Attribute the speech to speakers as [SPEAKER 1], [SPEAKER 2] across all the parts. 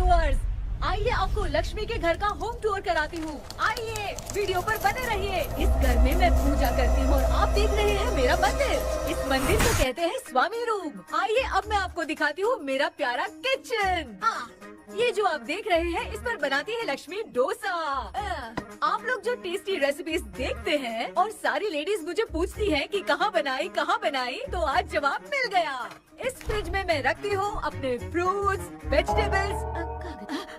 [SPEAKER 1] Viewers, आइए आपको लक्ष्मी के घर का होम टूर कराती हूँ। आइए वीडियो पर बने रहिए। इस घर में मैं पूजा करती हूँ और आप देख रहे हैं मेरा मंदिर। इस मंदिर को कहते हैं स्वामी रूम। आइए अब मैं आपको दिखाती हूँ मेरा प्यारा किचन। ये जो आप देख रहे हैं इस पर बनाती है लक्ष्मी डोसा। आप लोग जो टेस्टी रेसिपीज देखते हैं और सारी लेडीज मुझे पूछती हैं कि कहाँ बनाई, तो आज जवाब मिल गया। इस फ्रिज में मैं रखती हूँ अपने फ्रूट्स, वेजिटेबल्स।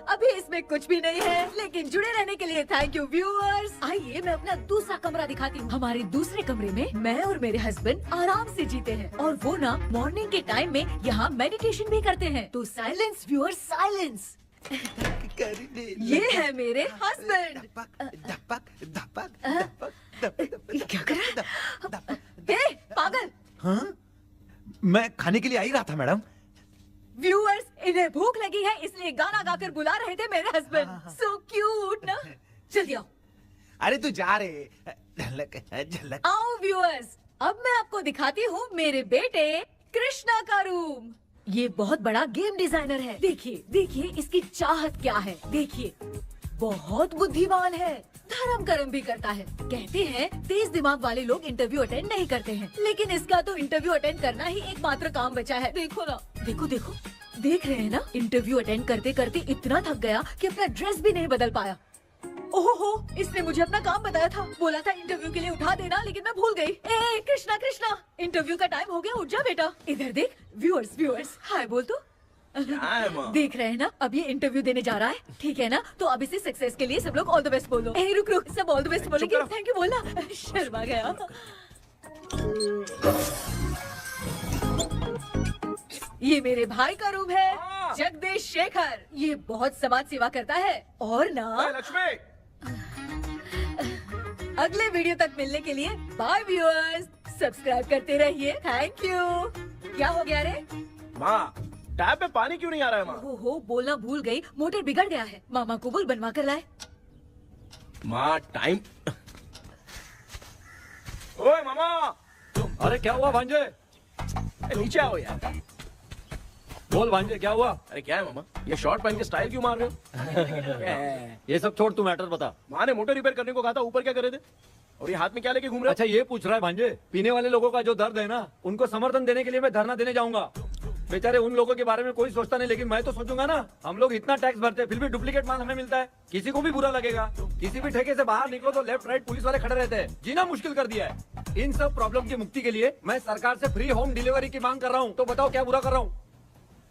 [SPEAKER 1] अभी इसमें कुछ भी नहीं है, लेकिन जुड़े रहने के लिए थैंक यू व्यूअर्स। आइए मैं अपना दूसरा कमरा दिखाती हूँ। हमारे दूसरे कमरे में मैं और मेरे हस्बैंड आराम से जीते हैं और वो ना मॉर्निंग के टाइम में यहाँ मेडिटेशन भी करते हैं। तो साइलेंस व्यूअर्स, साइलेंस। ये है मेरे हस्बैंड। क्या कर रहा है? पागल।
[SPEAKER 2] हाँ? मैं खाने के लिए आ ही रहा था मैडम।
[SPEAKER 1] व्यूअर्स, इन्हें भूख लगी है इसलिए गाना गाकर बुला रहे थे मेरे हस्बैंड। सो क्यूट ना। जल्दी आओ।
[SPEAKER 2] अरे तू जा रे। झलक।
[SPEAKER 1] आओ व्यूअर्स, अब मैं आपको दिखाती हूँ मेरे बेटे कृष्णा का रूम। ये बहुत बड़ा गेम डिजाइनर है। देखिए देखिए इसकी चाहत क्या है। देखिए बहुत बुद्धिमान है, धर्म कर्म भी करता है। कहते हैं तेज दिमाग वाले लोग इंटरव्यू अटेंड नहीं करते हैं, लेकिन इसका तो इंटरव्यू अटेंड करना ही एकमात्र काम बचा है। देखो ना, देखो देखो, देख रहे हैं ना। इंटरव्यू अटेंड करते करते इतना थक गया कि अपना ड्रेस भी नहीं बदल पाया। ओहो, इसने मुझे अपना काम बताया था। बोला था इंटरव्यू के लिए उठा देना, लेकिन मैं भूल गई। ए कृष्णा कृष्णा, इंटरव्यू का टाइम हो गया, उठ जा बेटा। इधर देख। व्यूअर्स व्यूअर्स, हाय बोल तो। देख रहे हैं ना, अब ये इंटरव्यू देने जा रहा है, ठीक है ना। तो अब इसे सक्सेस के लिए सब लोग ऑल द बेस्ट बोलो। ए रुक रुक, सब ऑल द बेस्ट बोलेंगे। थैंक यू बोलना। शर्मा गया। ये मेरे भाई का रूम है, जगदीश शेखर। ये बहुत समाज सेवा करता है और ना
[SPEAKER 3] लक्ष्मी।
[SPEAKER 1] अगले वीडियो तक मिलने के लिए बाय व्यूअर्स। सब्सक्राइब करते रहिए। Thank you. क्या हो गया रे?
[SPEAKER 3] माँ, टैप में पानी क्यों नहीं आ रहा है माँ?
[SPEAKER 1] हो बोलना भूल गई, मोटर बिगड़ गया है। मामा को बोल बनवा कर लाए।
[SPEAKER 3] माँ टाइम। ओए मामा।
[SPEAKER 4] अरे क्या हुआ भांजे?
[SPEAKER 3] नीचे आओ यार।
[SPEAKER 4] बोल भांजे क्या हुआ?
[SPEAKER 3] अरे क्या है मामा, ये शॉर्ट पहन के स्टाइल क्यों मार रहे हो?
[SPEAKER 4] ये सब छोड़, तू मैटर बता।
[SPEAKER 3] माँ ने मोटर रिपेयर करने को कहा था, ऊपर क्या करे थे? और ये हाथ में क्या लेके घूम रहे हो?
[SPEAKER 4] अच्छा ये पूछ रहा है भांजे, पीने वाले लोगों का जो दर्द है ना, उनको समर्थन देने के लिए मैं धरना देने जाऊंगा। बेचारे उन लोगों के बारे में कोई सोचता नहीं, लेकिन मैं तो सोचूंगा ना। हम लोग इतना टैक्स भरते हैं, फिर भी डुप्लीकेट माल हमें मिलता है। किसी को भी बुरा लगेगा। किसी भी ठेके से बाहर निकलो तो लेफ्ट राइट पुलिस वाले खड़े रहते हैं। जीना मुश्किल कर दिया है। इन सब प्रॉब्लम की मुक्ति के लिए मैं सरकार से फ्री होम डिलीवरी की मांग कर रहा हूँ। तो बताओ क्या बुरा कर रहा हूँ?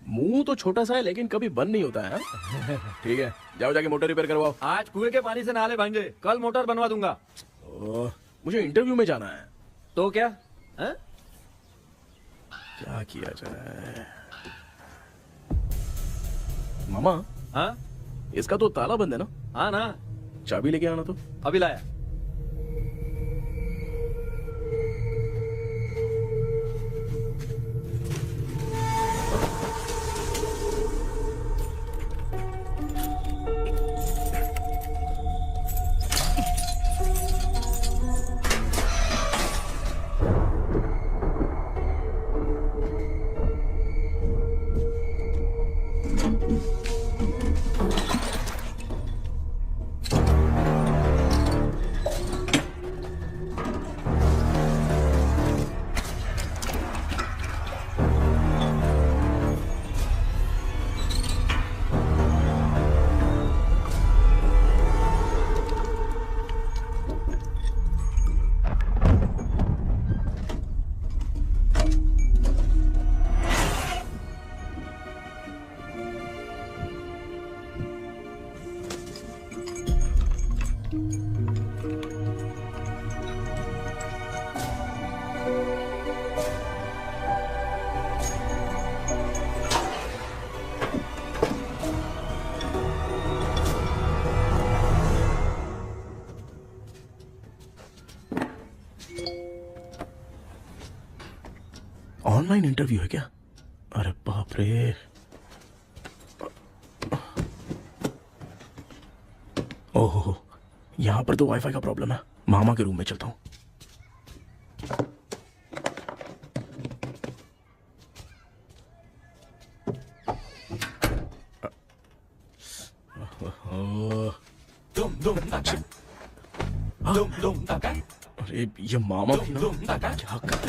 [SPEAKER 3] मुंह तो छोटा सा है लेकिन कभी बंद नहीं होता है। ठीक है, जाओ जाके मोटर रिपेयर करवाओ।
[SPEAKER 4] आज कुएं के पानी से नहा ले भांजे, कल मोटर बनवा दूंगा।
[SPEAKER 3] मुझे इंटरव्यू में जाना है।
[SPEAKER 4] तो क्या है?
[SPEAKER 3] क्या किया जाए? मामा,
[SPEAKER 4] हाँ
[SPEAKER 3] इसका तो ताला बंद है ना?
[SPEAKER 4] हाँ ना।
[SPEAKER 3] चाबी लेके आना तो।
[SPEAKER 4] अभी लाया।
[SPEAKER 3] ऑनलाइन इंटरव्यू है क्या? अरे बाप रे। ओहो, यहाँ पर तो वाईफाई का प्रॉब्लम है। मामा के रूम में चलता हूँ। अरे ये मामा थी ना, क्या कर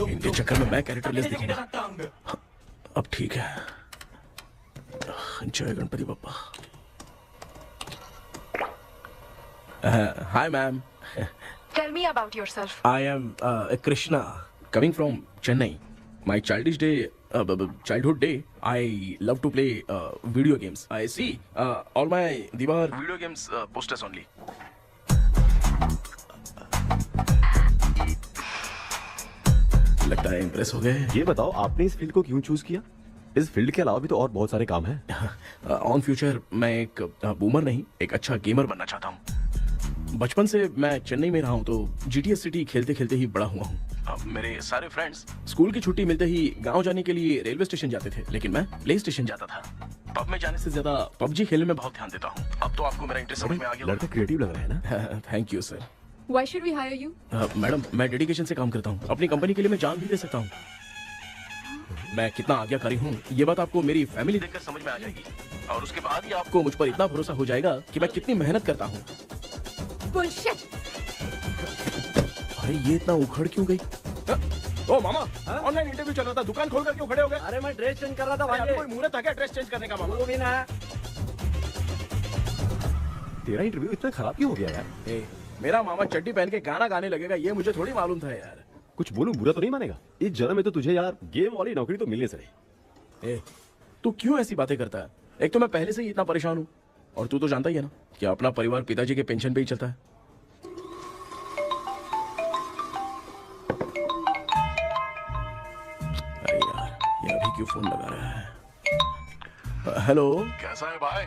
[SPEAKER 3] इनके चक्कर में मैं कैरेक्टरलेस दिखूंगा। अब ठीक है। जय Ganpati Bappa. Hi ma'am.
[SPEAKER 5] Tell me about yourself.
[SPEAKER 3] I am Krishna, coming from Chennai. My childhood day, I love to play video games. I see all my Diwar video games posters only. लगता है impress हो गए।
[SPEAKER 6] ये बताओ आपने इस field को क्यों चूज किया? इस फील्ड के अलावा भी तो और बहुत सारे काम हैं।
[SPEAKER 3] ऑन फ्यूचर मैं एक बूमर नहीं, एक अच्छा गेमर बनना चाहता हूँ। बचपन से मैं चेन्नई में रहा हूँ तो जीटीएस सिटी खेलते खेलते ही बड़ा हुआ हूँ। मेरे सारे फ्रेंड्स स्कूल की छुट्टी मिलते ही गांव जाने के लिए रेलवे स्टेशन जाते थे, लेकिन मैं प्ले स्टेशन जाता था। पब में जाने से ज्यादा पबजी खेलने में बहुत ध्यान देता हूँ। अब तो आपको मेरा इंटरेस्ट समझ में आ गया।
[SPEAKER 6] लड़का क्रिएटिव लग रहा है ना।
[SPEAKER 3] Thank you sir.
[SPEAKER 1] Why should we hire you?
[SPEAKER 3] Madam मैं डेडिकेशन से काम करता हूँ, अपनी कंपनी के लिए मैं जान भी दे सकता हूँ। मैं कितना आज्ञाकारी हूँ ये बात आपको मेरी फैमिली देखकर समझ में आ जाएगी, और उसके बाद ही आपको मुझ पर इतना भरोसा हो जाएगा कि मैं कितनी मेहनत करता हूँ।
[SPEAKER 1] Bullshit!
[SPEAKER 3] अरे ये इतना उखड़ क्यों गई? ओ मामा, ऑनलाइन इंटरव्यू चल रहा था, दुकान खोलकर क्यों खड़े हो गए?
[SPEAKER 4] अरे मैं ड्रेस चेंज कर रहा था
[SPEAKER 3] भाई
[SPEAKER 4] भाई।
[SPEAKER 3] कोई मुहूर्त था क्या ड्रेस चेंज करने का मामा?
[SPEAKER 4] वो भी ना।
[SPEAKER 6] तेरा इंटरव्यू इतना खराब क्यों हो गया यार?
[SPEAKER 3] ए, मेरा मामा चड्डी पहन के गाना गाने लगेगा ये मुझे थोड़ी मालूम था यार।
[SPEAKER 6] कुछ बोलूं बुरा तो नहीं मानेगा? इस जन्म में तो तुझे यार गेम वाली नौकरी तो मिलने से रही।
[SPEAKER 3] ए, तू क्यों ऐसी बातें करता है? एक तो मैं पहले से ही इतना परेशान हूँ, और तू तो जानता ही है ना कि अपना परिवार पिताजी के पेंशन पे ही चलता है। अरे यार ये अभी क्यों फोन लगा रहा है? हेलो
[SPEAKER 7] कैसा है भाई?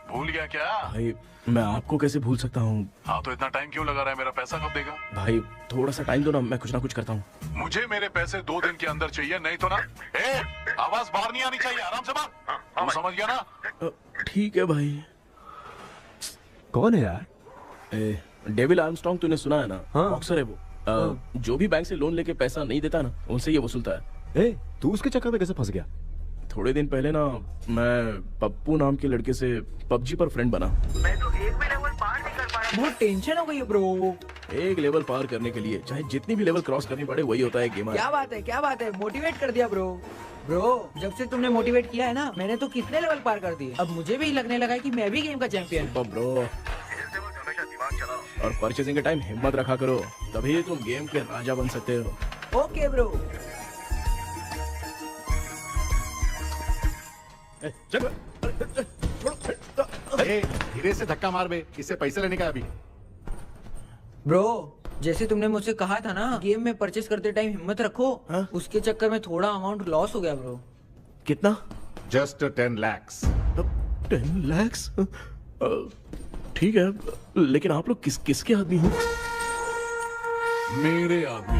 [SPEAKER 7] भूल गया क्या?
[SPEAKER 3] भाई, मैं आपको कैसे भूल सकता हूँ?
[SPEAKER 7] हाँ तो इतना टाइम क्यों लगा रहा है? मेरा पैसा कब देगा?
[SPEAKER 3] भाई थोड़ा सा टाइम दो ना, मैं कुछ ना कुछ करता हूँ।
[SPEAKER 7] मुझे मेरे पैसे 2 दिन के अंदर चाहिए, नहीं तो ना आवाज बाहर नहीं आनी चाहिए। आराम से बात, तू समझ गया ना?
[SPEAKER 3] ठीक है भाई।
[SPEAKER 6] कौन है यार?
[SPEAKER 3] डेविल आर्मस्ट्रॉन्ग तूने सुना है ना?
[SPEAKER 6] हाँ।
[SPEAKER 3] बॉक्सर है वो। जो भी बैंक से लोन लेके पैसा नहीं देता ना, उनसे ये वसूलता है।
[SPEAKER 6] तू उसके चक्कर में कैसे फंस गया?
[SPEAKER 3] थोड़े दिन पहले ना मैं पप्पू नाम के लड़के से पबजी पर फ्रेंड बना।
[SPEAKER 8] बहुत टेंशन हो गई है ब्रो।
[SPEAKER 3] एक लेवल पार करने के लिए चाहे जितनी भी लेवल क्रॉस करनी पड़े, वही होता है गेमर।
[SPEAKER 8] क्या बात है, मोटिवेट कर दिया ब्रो। ब्रो जब से तुमने मोटिवेट किया है ना, मैंने तो कितने लेवल पार कर दिए। अब मुझे भी लगने लगा है कि मैं भी गेम का चैंपियन हूँ।
[SPEAKER 3] ब्रो, और परचेसिंग के टाइम हिम्मत रखा करो, तभी तुम गेम के राजा बन सकते हो।
[SPEAKER 8] Okay bro.
[SPEAKER 2] धीरे से धक्का मार बे, इससे पैसे लेने का अभी।
[SPEAKER 8] ब्रो जैसे तुमने मुझसे कहा था ना, गेम में परचेस करते टाइम हिम्मत रखो।
[SPEAKER 3] हाँ?
[SPEAKER 8] उसके चक्कर में थोड़ा अमाउंट लॉस हो गया ब्रो।
[SPEAKER 3] कितना?
[SPEAKER 2] Just 10 lakhs।
[SPEAKER 3] 10 lakhs? ठीक है, लेकिन आप लोग किसके आदमी हो?
[SPEAKER 7] मेरे आदमी।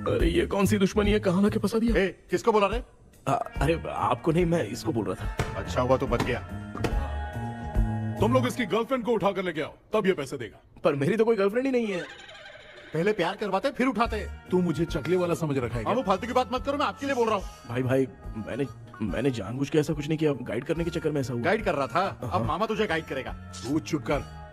[SPEAKER 3] अरे ये कौन सी दुश्मनी है, कहाँ लाके फंसा दिया?
[SPEAKER 2] किसको बोला रे?
[SPEAKER 3] अरे आपको नहीं, मैं इसको बोल रहा था।
[SPEAKER 2] अच्छा हुआ तो बच गया।
[SPEAKER 7] तुम लोग इसकी गर्लफ्रेंड को उठा कर लेके आओ, तब ये पैसे देगा।
[SPEAKER 3] पर मेरी तो कोई गर्लफ्रेंड ही नहीं है।
[SPEAKER 2] पहले प्यार करवाते फिर उठाते।
[SPEAKER 7] तू मुझे चकले वाला समझ रखा है क्या?
[SPEAKER 2] वो फालतू की बात मत करो, मैं आपके लिए बोल रहा हूँ।
[SPEAKER 3] भाई मैंने जानबूझ के ऐसा कुछ नहीं किया, गाइड करने के चक्कर में ऐसा हुआ।
[SPEAKER 2] गाइड कर रहा था, अब मामा तुझे गाइड करेगा।
[SPEAKER 7] तू चुप कर।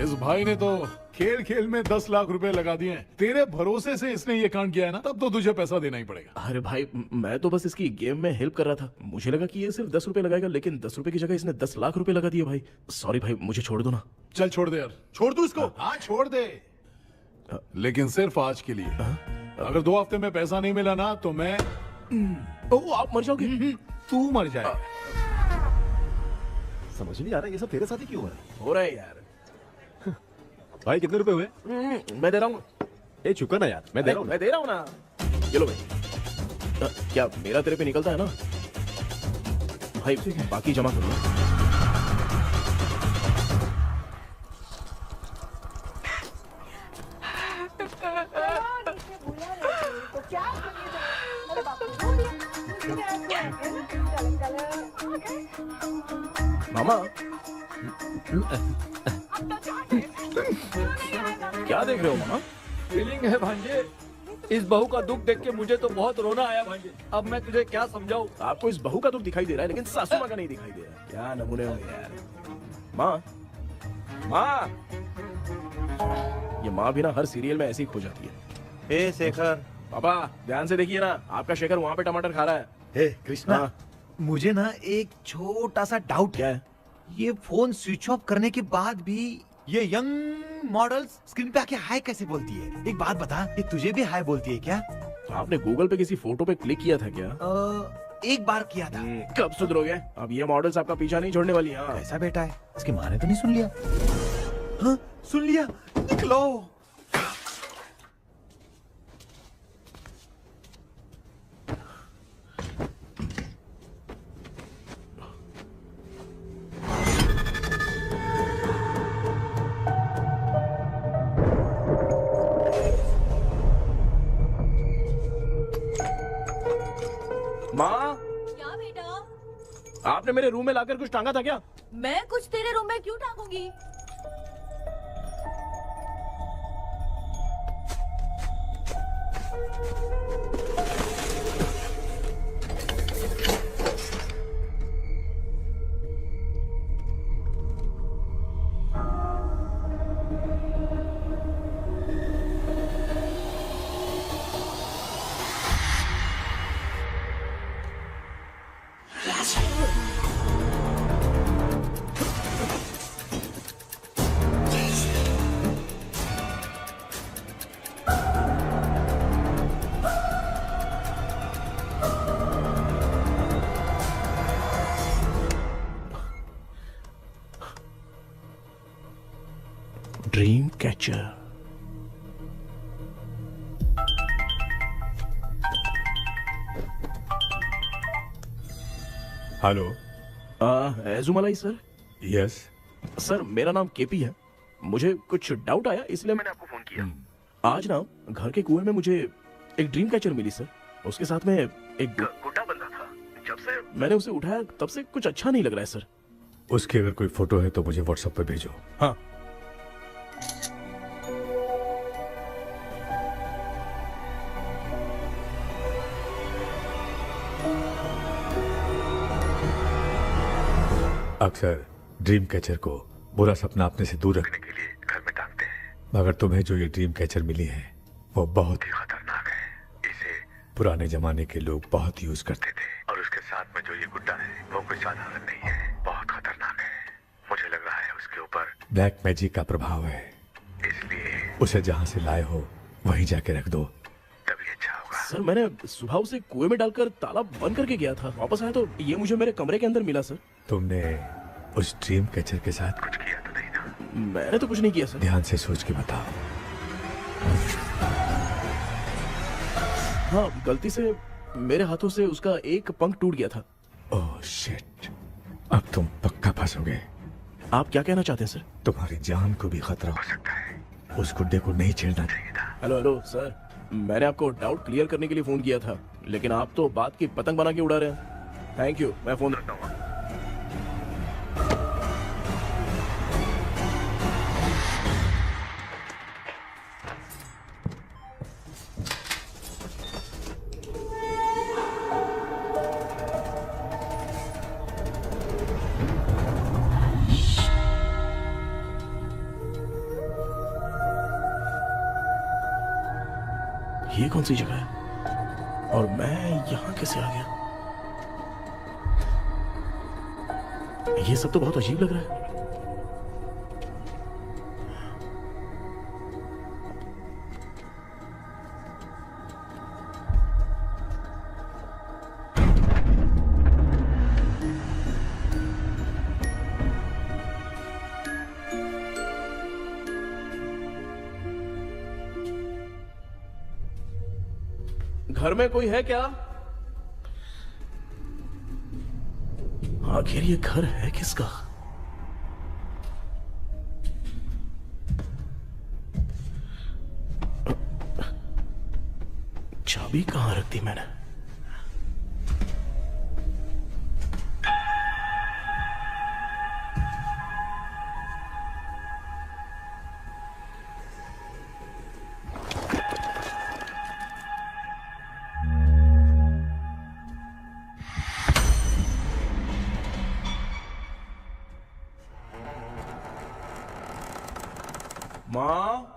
[SPEAKER 7] इस भाई ने तो खेल खेल में 10 लाख रुपए लगा दिए हैं। तेरे भरोसे से इसने ये कांड किया है ना, तब तो तुझे पैसा देना ही पड़ेगा।
[SPEAKER 3] अरे भाई मैं तो बस इसकी गेम में हेल्प कर रहा था, मुझे लगा कि ये सिर्फ 10 रुपए लगाएगा, लेकिन 10 रुपए की जगह इसने 10 लाख रुपए लगा दिए। भाई सॉरी भाई, मुझे छोड़ दो ना।
[SPEAKER 7] चल छोड़ दे यार।
[SPEAKER 2] छोड़ दू इसको।
[SPEAKER 7] हाँ छोड़ दे, लेकिन सिर्फ आज के लिए। अगर 2 हफ्ते में पैसा नहीं मिला ना तो मैं
[SPEAKER 3] ओ आप मर जाओगे।
[SPEAKER 7] तू मर जाए।
[SPEAKER 6] समझ नहीं आ रहा ये सब तेरे साथ ही क्यों हो रहा है?
[SPEAKER 3] हो रहा है यार।
[SPEAKER 6] भाई कितने रुपए हुए?
[SPEAKER 3] मैं दे रहा हूँ।
[SPEAKER 6] चुका ना यार, मैं दे रहा हूँ।
[SPEAKER 3] मैं दे रहा हूँ ना। ये लो भाई। क्या मेरा तेरे पे निकलता है ना भाई? बाकी जमा कर लो। मामा क्या देख रहे हो मामा?
[SPEAKER 4] फीलिंग है भांजे। इस बहू का दुख देख के मुझे तो बहुत रोना आया भाई। अब मैं तुझे क्या समझाऊं?
[SPEAKER 3] आपको इस बहू का दुख दिखाई दे रहा है लेकिन सासू माँ का नहीं दिखाई दे रहा है। क्या नमूने हो यार। माँ, माँ, ये माँ भी ना हर सीरियल में ऐसी ही खो जाती है।
[SPEAKER 2] ए शेखर,
[SPEAKER 3] पापा ध्यान से देखिए ना, आपका शेखर वहाँ पे टमाटर खा रहा है।
[SPEAKER 2] हे कृष्णा,
[SPEAKER 3] हाँ।
[SPEAKER 2] मुझे ना एक छोटा सा डाउट
[SPEAKER 3] क्या
[SPEAKER 2] है।
[SPEAKER 3] है?
[SPEAKER 2] ये फोन स्विच ऑफ करने के बाद भी ये यंग मॉडल्स स्क्रीन पे आके हाय कैसे बोलती है? एक बात बता, ये तुझे भी हाय बोलती है क्या?
[SPEAKER 3] आपने गूगल पे किसी फोटो पे क्लिक किया था क्या?
[SPEAKER 2] एक बार किया था।
[SPEAKER 3] कब सुधरोगे? अब ये मॉडल्स आपका पीछा नहीं छोड़ने वाली। हाँ।
[SPEAKER 2] कैसा बेटा है? इसकी माँ ने तो नहीं सुन लिया? हाँ, सुन लिया। निकलो।
[SPEAKER 3] माँ,
[SPEAKER 1] क्या बेटा?
[SPEAKER 3] आपने मेरे रूम में लाकर कुछ टांगा था क्या?
[SPEAKER 1] मैं कुछ तेरे रूम में क्यों टांगूंगी?
[SPEAKER 3] Dream catcher.
[SPEAKER 9] Hello.
[SPEAKER 3] Ezhumalai sir.
[SPEAKER 9] Yes.
[SPEAKER 3] Sir मेरा नाम केपी है। मुझे कुछ डाउट आया इसलिए मैंने आपको फोन किया। आज ना घर के कुएं में मुझे एक ड्रीम कैचर मिली सर। उसके साथ में एक गुड्डा बंधा था। जब से मैंने उसे उठाया तब से कुछ अच्छा नहीं लग रहा है सर।
[SPEAKER 9] उसकी अगर कोई फोटो है तो मुझे व्हाट्सएप पे भेजो।
[SPEAKER 3] हाँ।
[SPEAKER 9] अक्सर ड्रीम कैचर को बुरा सपना अपने से दूर रखने के लिए घर में टांगते हैं, मगर तुम्हें जो ये ड्रीम कैचर मिली है वो बहुत ही खतरनाक है। इसे पुराने जमाने के लोग बहुत यूज करते थे और उसके साथ में जो ये गुड्डा है वो कोई साधारण नहीं है, बहुत खतरनाक है। मुझे लग रहा है उसके ऊपर ब्लैक मैजिक का प्रभाव है, इसलिए उसे जहाँ से लाए हो वहीं जाके रख दो, तभी अच्छा होगा।
[SPEAKER 3] सर मैंने सुबह उसे कुएं में डालकर ताला बंद करके गया था। वापस आया तो ये मुझे मेरे कमरे के अंदर मिला सर।
[SPEAKER 9] तुमने उस ड्रीम कैचर के साथ कुछ किया तो नहीं ना?
[SPEAKER 3] मैंने तो कुछ नहीं किया सर।
[SPEAKER 9] ध्यान से सोच के बताओ।
[SPEAKER 3] हाँ, गलती से मेरे हाथों से उसका एक पंख टूट गया था।
[SPEAKER 9] ओह शिट, अब तुम पक्का फंसोगे।
[SPEAKER 3] आप क्या कहना चाहते हैं सर?
[SPEAKER 9] तुम्हारी जान को भी खतरा हो सकता है। उस गुड्डे को नहीं छेड़ना चाहिए था।
[SPEAKER 3] हेलो हेलो सर, मैंने आपको डाउट क्लियर करने के लिए फोन किया था, लेकिन आप तो बात की पतंग बना के उड़ा रहे हैं। थैंक यू, मैं फोन रखता हूँ। ये कौन सी जगह है और मैं यहाँ कैसे आ गया? ये सब तो बहुत अजीब लग रहा है। घर में कोई है क्या? आखिर ये घर है किसका? चाबी कहां रख दी मैंने? माँ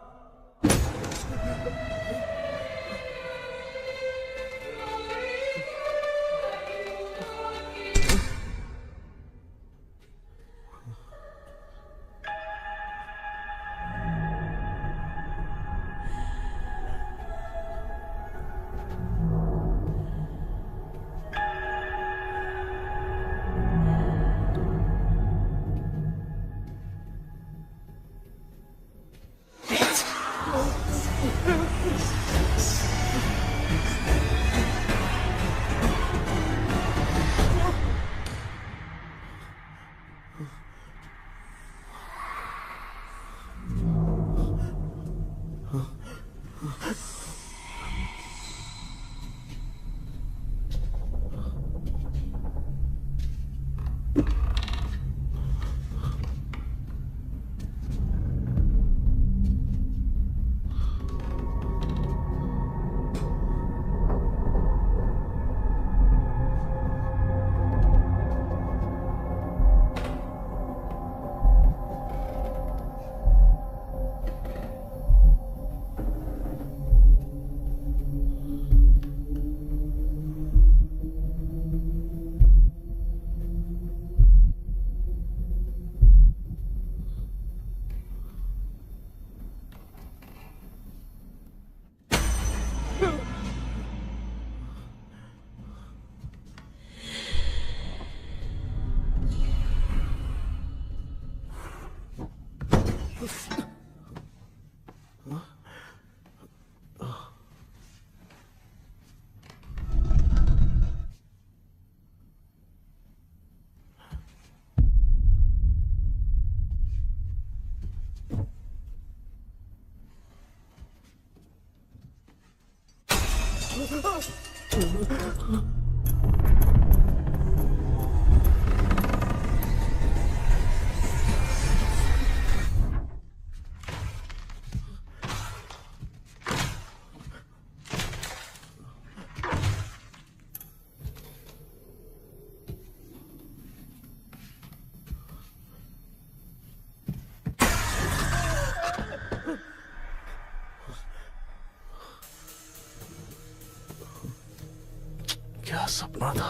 [SPEAKER 3] क्या सपना था।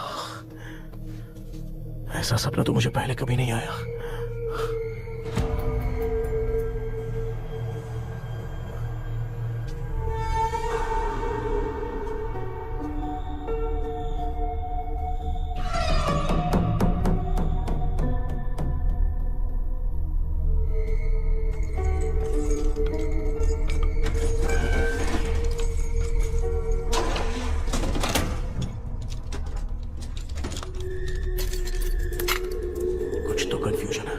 [SPEAKER 3] ऐसा सपना तो मुझे पहले कभी नहीं आया। कंफ्यूजन है,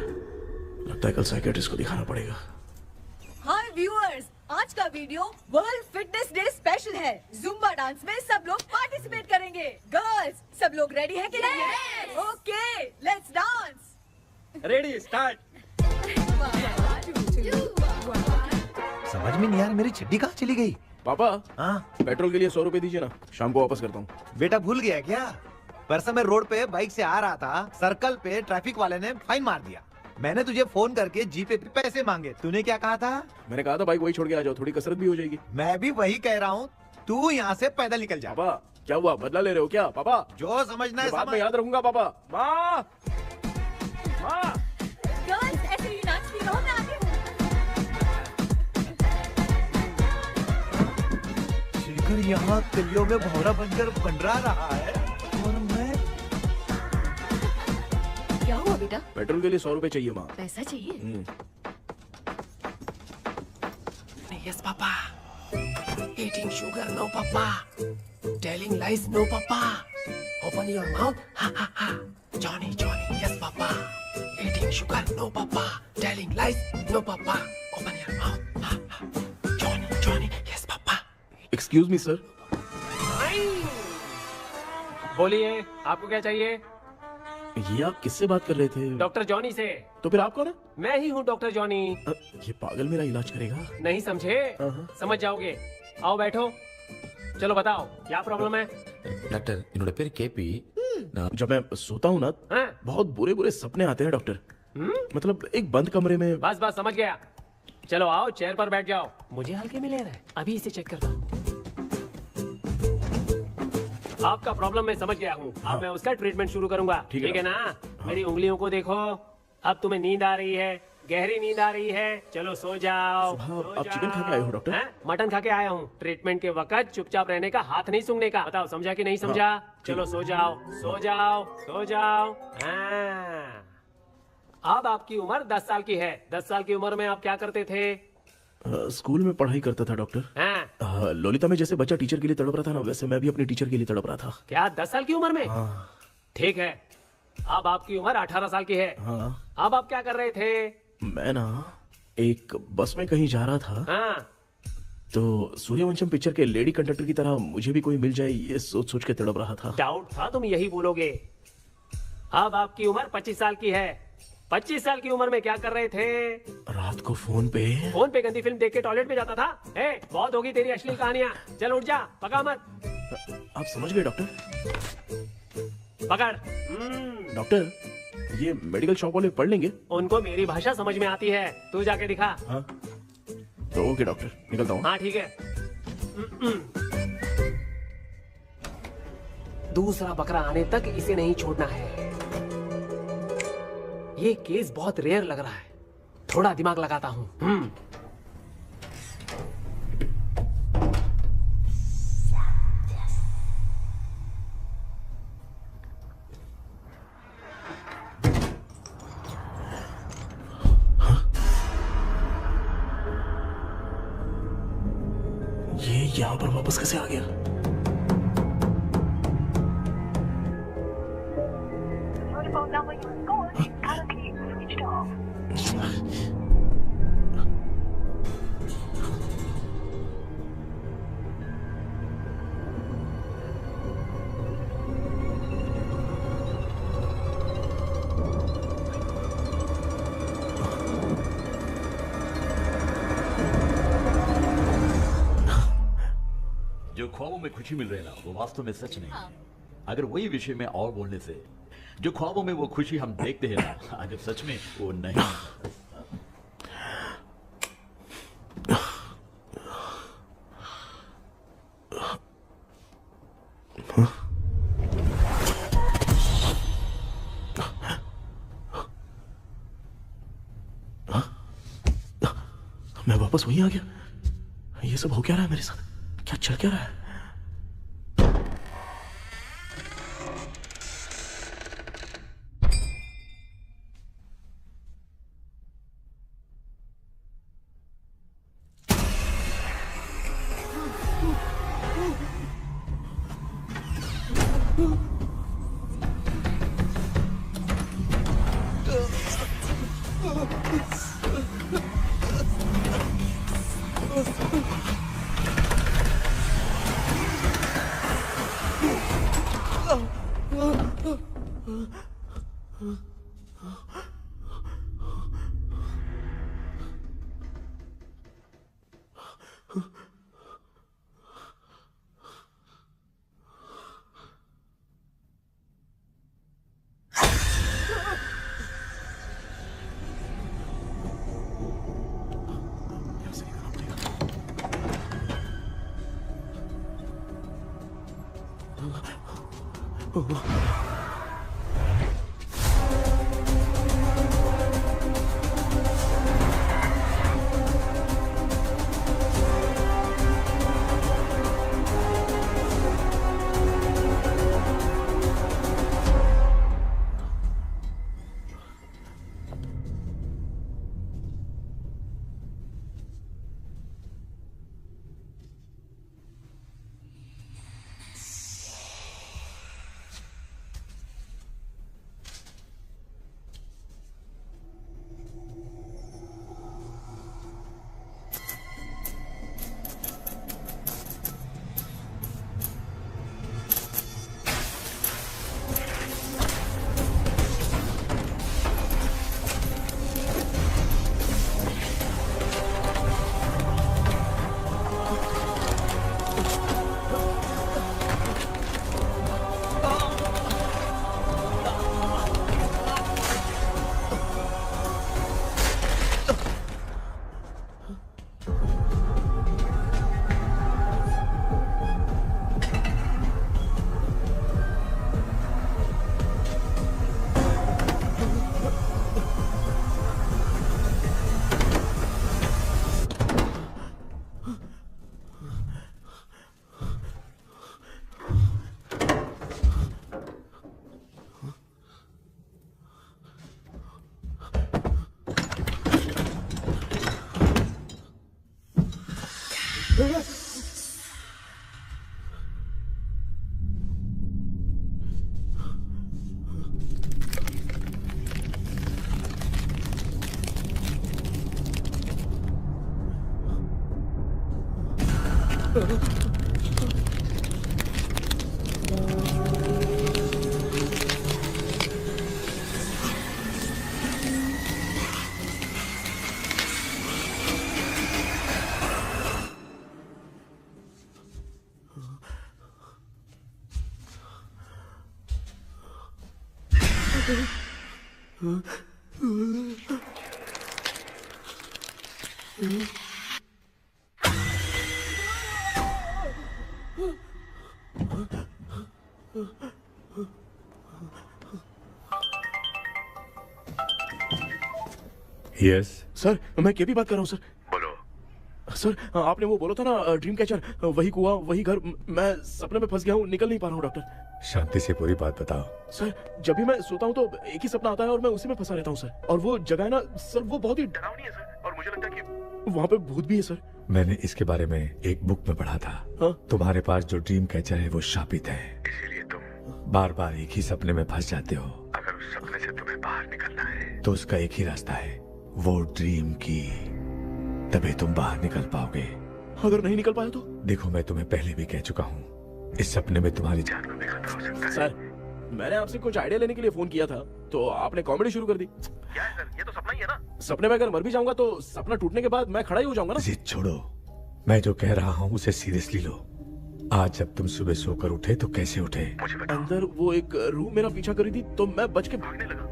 [SPEAKER 3] लगता है कल साइकियाट्रिस्ट को दिखाना पड़ेगा।
[SPEAKER 1] हाय व्यूअर्स, आज का video world fitness day special है। जुम्बा डांस में सब लोग पार्टिसिपेट करेंगे। गर्ल्स, सब लोग रेडी हैं कि नहीं? Okay, let's dance.
[SPEAKER 4] Ready, start.
[SPEAKER 2] समझ में नहीं यार, मेरी चड्डी कहाँ चली गई?
[SPEAKER 3] पापा,
[SPEAKER 2] हाँ
[SPEAKER 3] पेट्रोल के लिए 100 रुपए दीजिए ना, शाम को वापस करता हूँ।
[SPEAKER 2] बेटा भूल गया क्या? परसों मैं रोड पे बाइक से आ रहा था, सर्कल पे ट्रैफिक वाले ने फाइन मार दिया। मैंने तुझे फोन करके जीपे पे पैसे मांगे, तूने क्या कहा था?
[SPEAKER 3] मैंने कहा था बाइक वही छोड़ के आ जाओ, थोड़ी कसरत भी हो जाएगी।
[SPEAKER 2] मैं भी वही कह रहा हूँ, तू यहाँ से पैदल निकल जा।
[SPEAKER 3] पापा क्या हुआ, बदला ले रहे हो क्या? पापा
[SPEAKER 2] जो समझना है
[SPEAKER 3] बाद में
[SPEAKER 2] समझ।
[SPEAKER 3] याद रखूंगा। पापा, माँ माँ
[SPEAKER 1] गर्ल्स, ऐसे ही नाचती रहो, मैं आती हूँ।
[SPEAKER 2] शेखर यहाँ कलियों में भौरा बनकर बंडरा रहा है और मैं।
[SPEAKER 1] क्या हुआ बेटा?
[SPEAKER 3] पेट्रोल के लिए 100 रुपए चाहिए माँ।
[SPEAKER 1] पैसा चाहिए?
[SPEAKER 10] Yes, Papa. Eating sugar, no, Papa. Telling lies, no, Papa. Open your mouth, ha ha ha. Johnny, Johnny, yes, Papa. Eating sugar, no, Papa. Telling lies, no, Papa. Open your mouth, ha ha. Johnny, Johnny, yes, Papa.
[SPEAKER 3] Excuse me sir.
[SPEAKER 10] बोलिए, आपको क्या चाहिए?
[SPEAKER 3] ये आप किससे बात कर रहे थे?
[SPEAKER 10] डॉक्टर जॉनी से।
[SPEAKER 3] तो फिर आप कौन है?
[SPEAKER 10] मैं ही हूँ डॉक्टर जॉनी।
[SPEAKER 3] ये पागल मेरा इलाज करेगा?
[SPEAKER 10] नहीं समझे? समझ जाओगे। आओ बैठो। चलो बताओ, क्या प्रॉब्लम है?
[SPEAKER 11] டாக்டர் என்னோட பேர் கேபி
[SPEAKER 3] जब मैं सोता हूँ ना,
[SPEAKER 10] हाँ?
[SPEAKER 3] बहुत बुरे बुरे सपने आते हैं डॉक्टर। मतलब एक बंद कमरे में।
[SPEAKER 10] बस बस समझ गया। चलो आओ, चेयर पर बैठ जाओ। मुझे हल्के में ले रहा है, अभी इसे चेक करता हूँ। आपका प्रॉब्लम मैं समझ गया हूँ। अब मैं उसका ट्रीटमेंट शुरू करूंगा, ठीक है ना? मेरी उंगलियों को देखो, अब तुम्हें नींद आ रही है, गहरी नींद आ रही है। चलो सो जाओ।
[SPEAKER 3] सुबह आप चिकन खा के आए हो डॉक्टर?
[SPEAKER 10] हैं? मटन खा के आया हूँ। ट्रीटमेंट के वक्त चुपचाप रहने का, हाथ नहीं सूंघने का। बताओ समझा कि नहीं समझा? चलो सो जाओ, सो जाओ, सो जाओ। हाँ। अब आपकी उम्र 10 साल की है। 10 साल की उम्र में आप क्या करते थे?
[SPEAKER 3] स्कूल में पढ़ाई करता था डॉक्टर।
[SPEAKER 10] हाँ।
[SPEAKER 3] लोलिता में जैसे बच्चा टीचर के लिए तड़प रहा था ना, वैसे मैं भी अपने टीचर के लिए तड़प रहा था।
[SPEAKER 10] क्या 10 साल की उम्र में? ठीक है, अब आपकी उम्र 18 साल की है। अब आप क्या कर रहे थे?
[SPEAKER 3] मैं ना एक बस में कहीं जा रहा था,
[SPEAKER 10] हाँ।
[SPEAKER 3] तो सूर्यवंशम पिक्चर के लेडी कंडक्टर की तरह मुझे भी कोई मिल जाए, ये सोच सोच के तड़प रहा था।
[SPEAKER 10] डाउट था तुम यही बोलोगे। अब आपकी उम्र 25 साल की है। 25 साल की उम्र में क्या कर रहे थे?
[SPEAKER 3] रात को फोन पे
[SPEAKER 10] गंदी फिल्म देख के टॉयलेट में जाता था। बहुत होगी तेरी अश्लील कहानियां। चल उठ जा, पका मत।
[SPEAKER 3] आप समझ गए डॉक्टर?
[SPEAKER 10] पकड़।
[SPEAKER 3] डॉक्टर, ये मेडिकल शॉप वाले पढ़ लेंगे?
[SPEAKER 10] उनको मेरी भाषा समझ में आती है, तू जाके दिखा।
[SPEAKER 3] हाँ तो ओके डॉक्टर, निकलता हूँ।
[SPEAKER 10] हाँ ठीक है। दूसरा बकरा आने तक इसे नहीं छोड़ना है। ये केस बहुत रेयर लग रहा है, थोड़ा दिमाग लगाता हूँ।
[SPEAKER 3] ये यहाँ पर वापस कैसे आ गया?
[SPEAKER 12] जो ख्वाबों में खुशी मिल रही है ना, वो वास्तव में सच नहीं है। अगर वही विषय में और बोलने से, जो ख्वाबों में वो खुशी हम देखते हैं ना, अगर सच में वो नहीं।
[SPEAKER 3] मैं वापस वहीं आ गया। ये सब हो क्या रहा है मेरे साथ? क्या चल क्या रहा है?
[SPEAKER 9] यस
[SPEAKER 3] सर मैं केपी बात कर रहा हूँ सर। बोलो सर, आपने वो बोला था ना ड्रीम कैचर, वही कुआं वही घर, मैं सपने में फंस गया हूँ, निकल नहीं पा रहा हूँ डॉक्टर।
[SPEAKER 9] शांति से पूरी बात बताओ।
[SPEAKER 3] सर जब भी मैं सोता हूँ तो एक ही सपना आता है और मैं उसी में फंसा रहता हूँ सर। और वो जगह है ना सर, वो बहुत ही डरावनी है सर, और मुझे लगता है कि वहाँ पे भूत भी है सर।
[SPEAKER 9] मैंने इसके बारे में एक बुक में पढ़ा था।
[SPEAKER 3] हाँ?
[SPEAKER 9] तुम्हारे पास जो ड्रीम कैचर है वो शापित है, इसीलिए तुम बार बार एक ही सपने में फंस जाते हो। अगर उस सपने से तुम्हें बाहर निकलना है तो उसका एक ही रास्ता है, वो ड्रीम की, तभी तुम बाहर निकल पाओगे।
[SPEAKER 3] अगर नहीं निकल पाया तो?
[SPEAKER 9] देखो मैं तुम्हें पहले भी कह चुका हूँ, इस सपने में तुम्हारी जान को भी खतरा हो सकता है।
[SPEAKER 3] सर मैंने आपसे कुछ आइडिया लेने के लिए फोन किया था तो आपने कॉमेडी शुरू कर दी। क्या है सर, ये तो सपना ही है ना। सपने में अगर मर भी जाऊंगा तो सपना टूटने के बाद मैं खड़ा ही हो जाऊंगा ना।
[SPEAKER 9] जिद छोड़ो, मैं जो कह रहा हूँ उसे सीरियसली लो। आज जब तुम सुबह सोकर उठे तो कैसे उठे?
[SPEAKER 3] अंदर वो एक रूह मेरा पीछा करी थी तो मैं बच के भागने लगा,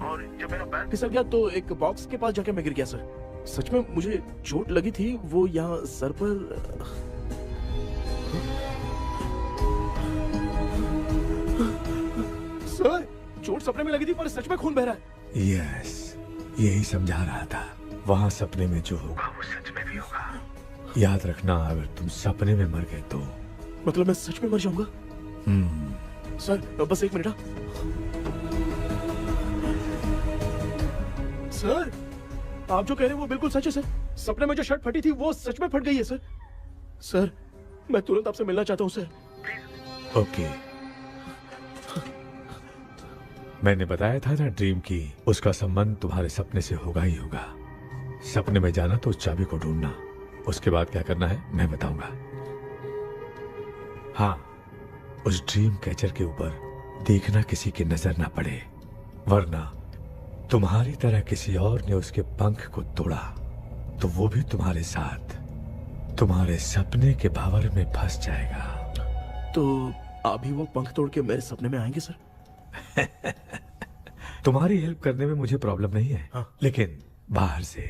[SPEAKER 3] और जब मेरा पैर फिसल गया तो एक बॉक्स के पास जाके मैं गिर गया सर। सच में मुझे चोट लगी थी, वो यहाँ सर पर। सर चोट सपने में लगी थी पर सच में खून बह रहा है।
[SPEAKER 9] यस, यही समझा रहा था, वहाँ सपने में जो होगा वो सच में भी होगा। याद रखना, अगर तुम सपने में मर गए तो
[SPEAKER 3] मतलब मैं सच में मर जाऊंगा? सर बस एक मिनट। सर आप जो कह रहे हैं वो बिल्कुल सच है सर। सपने में जो शर्ट फटी थी वो सच में फट गई है सर। सर मैं तुरंत आपसे मिलना चाहता हूँ सर।
[SPEAKER 9] ओके, मैंने बताया था ना ड्रीम की, उसका संबंध तुम्हारे सपने से होगा ही होगा। सपने में जाना तो उस चाबी को ढूंढना, उसके बाद क्या करना है मैं बताऊंगा। हाँ, उस ड्रीम कैचर के ऊपर देखना किसी की नजर ना पड़े, वरना तुम्हारी तरह किसी और ने उसके पंख को तोड़ा तो वो भी तुम्हारे साथ तुम्हारे सपने के भावर में फंस जाएगा।
[SPEAKER 3] तो अभी वो पंख तोड़ के मेरे सपने में आएंगे सर?
[SPEAKER 9] तुम्हारी हेल्प करने में मुझे प्रॉब्लम नहीं है,
[SPEAKER 3] हाँ।
[SPEAKER 9] लेकिन बाहर से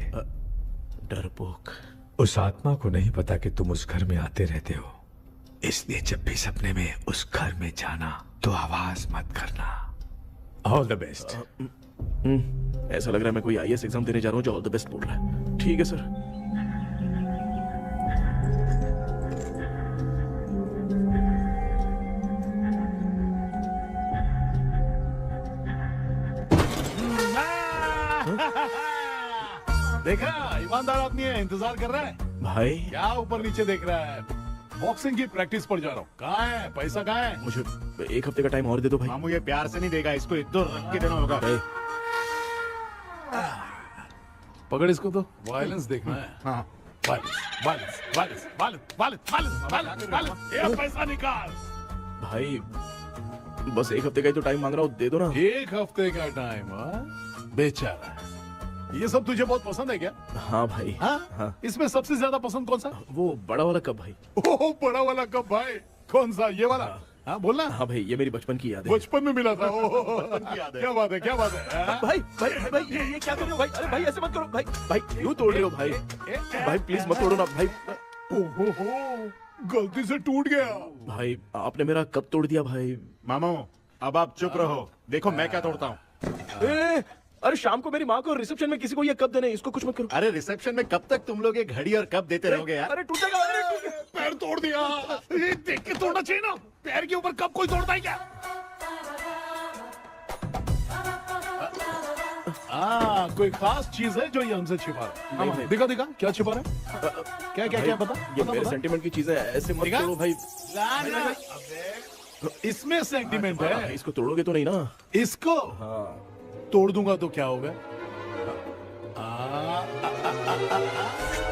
[SPEAKER 3] डरपोक।
[SPEAKER 9] उस आत्मा को नहीं पता कि तुम उस घर में आते रहते हो, इसलिए जब भी सपने में उस घर में जाना तो आवाज मत करना। All the best.
[SPEAKER 3] ऐसा लग रहा है मैं कोई आईएएस एग्जाम देने जा रहा हूँ जो ऑल द बेस्ट बोल रहा है। ठीक है सर।
[SPEAKER 7] देखा, ईमानदार आदमी है, इंतजार कर रहा है।
[SPEAKER 3] भाई
[SPEAKER 7] क्या ऊपर नीचे देख रहा है? बॉक्सिंग की प्रैक्टिस पर जा रहा हूँ। कहाँ है पैसा, कहाँ है?
[SPEAKER 3] मुझे एक हफ्ते का टाइम और दे दो भाई।
[SPEAKER 2] मामू ये प्यार से नहीं देगा, इसको एक दो रख के देना होगा।
[SPEAKER 7] पकड़ इसको तो। वायलेंस देखना है।
[SPEAKER 2] हाँ,
[SPEAKER 7] violence violence violence violence violence violence violence violence. ये पैसा निकाल।
[SPEAKER 3] भाई बस एक हफ्ते का ही तो टाइम मांग रहा हूँ, दे दो ना।
[SPEAKER 7] एक हफ्ते का टाइम? बेचारा, ये सब तुझे बहुत पसंद है क्या?
[SPEAKER 3] हाँ भाई।
[SPEAKER 7] हाँ? इसमें सबसे ज्यादा पसंद कौन सा?
[SPEAKER 3] वो बड़ा वाला कप भाई।
[SPEAKER 7] ओह, बड़ा वाला कप भाई। कौन सा, ये वाला? हाँ बोलना।
[SPEAKER 3] हाँ भाई, ये मेरी बचपन की याद है।
[SPEAKER 7] बचपन में मिला था। क्या बात है, क्या बात है।
[SPEAKER 3] भाई भाई भाई ये क्या कर रहे हो भाई? अरे भाई ऐसे मत करो भाई। भाई क्यों तोड़ रहे हो भाई? भाई प्लीज मत तोड़ो ना भाई।
[SPEAKER 7] ओहो, गलती से टूट गया।
[SPEAKER 3] भाई आपने मेरा कप तोड़ दिया भाई।
[SPEAKER 2] मामू अब आप चुप रहो, देखो मैं क्या तोड़ता हूँ।
[SPEAKER 3] अरे शाम को मेरी माँ को रिसेप्शन में किसी को ये कप देने, इसको कुछ मत करो।
[SPEAKER 2] अरे रिसेप्शन में कब तक तुम लोग ये घड़ी और कप देते रहोगे यार?
[SPEAKER 3] अरे टूटेगा, अरे टूट गया।
[SPEAKER 7] पैर तोड़ दिया। ये देख के तोड़ना चाहिए ना, पैर के ऊपर कब कोई तोड़ता है क्या? कोई खास चीज है जो ये हमसे छिपा रहा है? दिखा दिखा, क्या छिपा रहा है? क्या क्या क्या बता?
[SPEAKER 3] ये मेरे सेंटिमेंट की चीजें ऐसे मत करो भाई।
[SPEAKER 7] इसमें सेंटिमेंट है।
[SPEAKER 3] इसको तोड़ोगे तो नहीं ना?
[SPEAKER 7] इसको तोड़ दूंगा तो क्या होगा?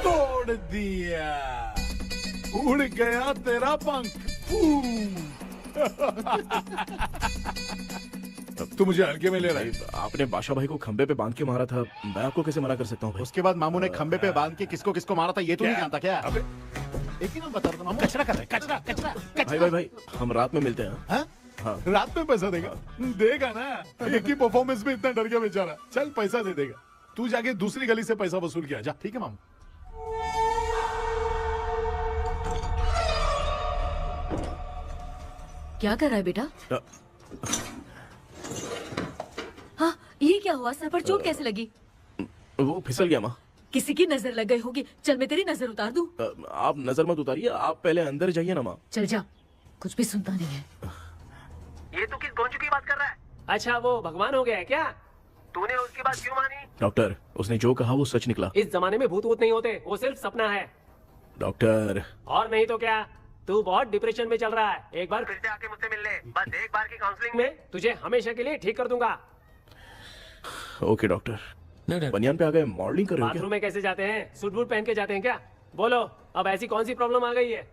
[SPEAKER 7] तोड़ दिया। उड़ गया तेरा पंख। तू मुझे हल्के में ले रहा है।
[SPEAKER 3] आपने बादशाह भाई को खंबे पे बांध के मारा था, मैं आपको कैसे मना कर सकता हूँ भाई?
[SPEAKER 6] उसके बाद मामू ने खंबे पे बांध के किसको किसको मारा था ये तो नहीं जानता क्या?
[SPEAKER 7] अबे
[SPEAKER 6] एक ही नाम बता रहा था मामू। कचरा कर रहा है, कचरा कचरा
[SPEAKER 3] भाई भाई भाई, हम रात में मिलते हैं।
[SPEAKER 7] हाँ?
[SPEAKER 3] हाँ।
[SPEAKER 7] रात में पैसा देगा? देगा ना, एक ही परफॉर्मेंस में इतना डर गया बेचारा। चल पैसा दे देगा, तू जाके दूसरी गली से पैसा वसूल किया जा। ठीक है मामू।
[SPEAKER 1] क्या कर रहा है बेटा? हाँ, ये क्या हुआ? सर पर चोट कैसे लगी?
[SPEAKER 3] वो फिसल गया माँ।
[SPEAKER 1] किसी की नजर लग गई होगी। चल मैं तेरी नजर उतार दूं।
[SPEAKER 3] आप नजर मत उतारिए, आप पहले अंदर जाइए ना माँ।
[SPEAKER 1] चल जा, कुछ भी सुनता नहीं है।
[SPEAKER 10] ये तू किस गोंचू की बात कर रहा है? अच्छा वो भगवान हो गया है क्या? तूने उसकी बात क्यों मानी?
[SPEAKER 3] डॉक्टर, उसने जो कहा वो सच निकला।
[SPEAKER 10] इस जमाने में भूत वूत नहीं होते, वो सिर्फ सपना है।
[SPEAKER 3] डॉक्टर,
[SPEAKER 10] और नहीं तो क्या, तू बहुत डिप्रेशन में चल रहा है। एक बार फिर से आके मुझसे मिल ले, बस एक बार की काउंसलिंग में तुझे हमेशा के लिए ठीक कर दूंगा।
[SPEAKER 3] Okay doctor. बनियान पे आ गए, मॉडलिंग कर रहे हो
[SPEAKER 10] बाथरूम में कैसे जाते हैं? सूट बूट पहन के जाते हैं क्या? बोलो, अब ऐसी कौन सी प्रॉब्लम आ गई है?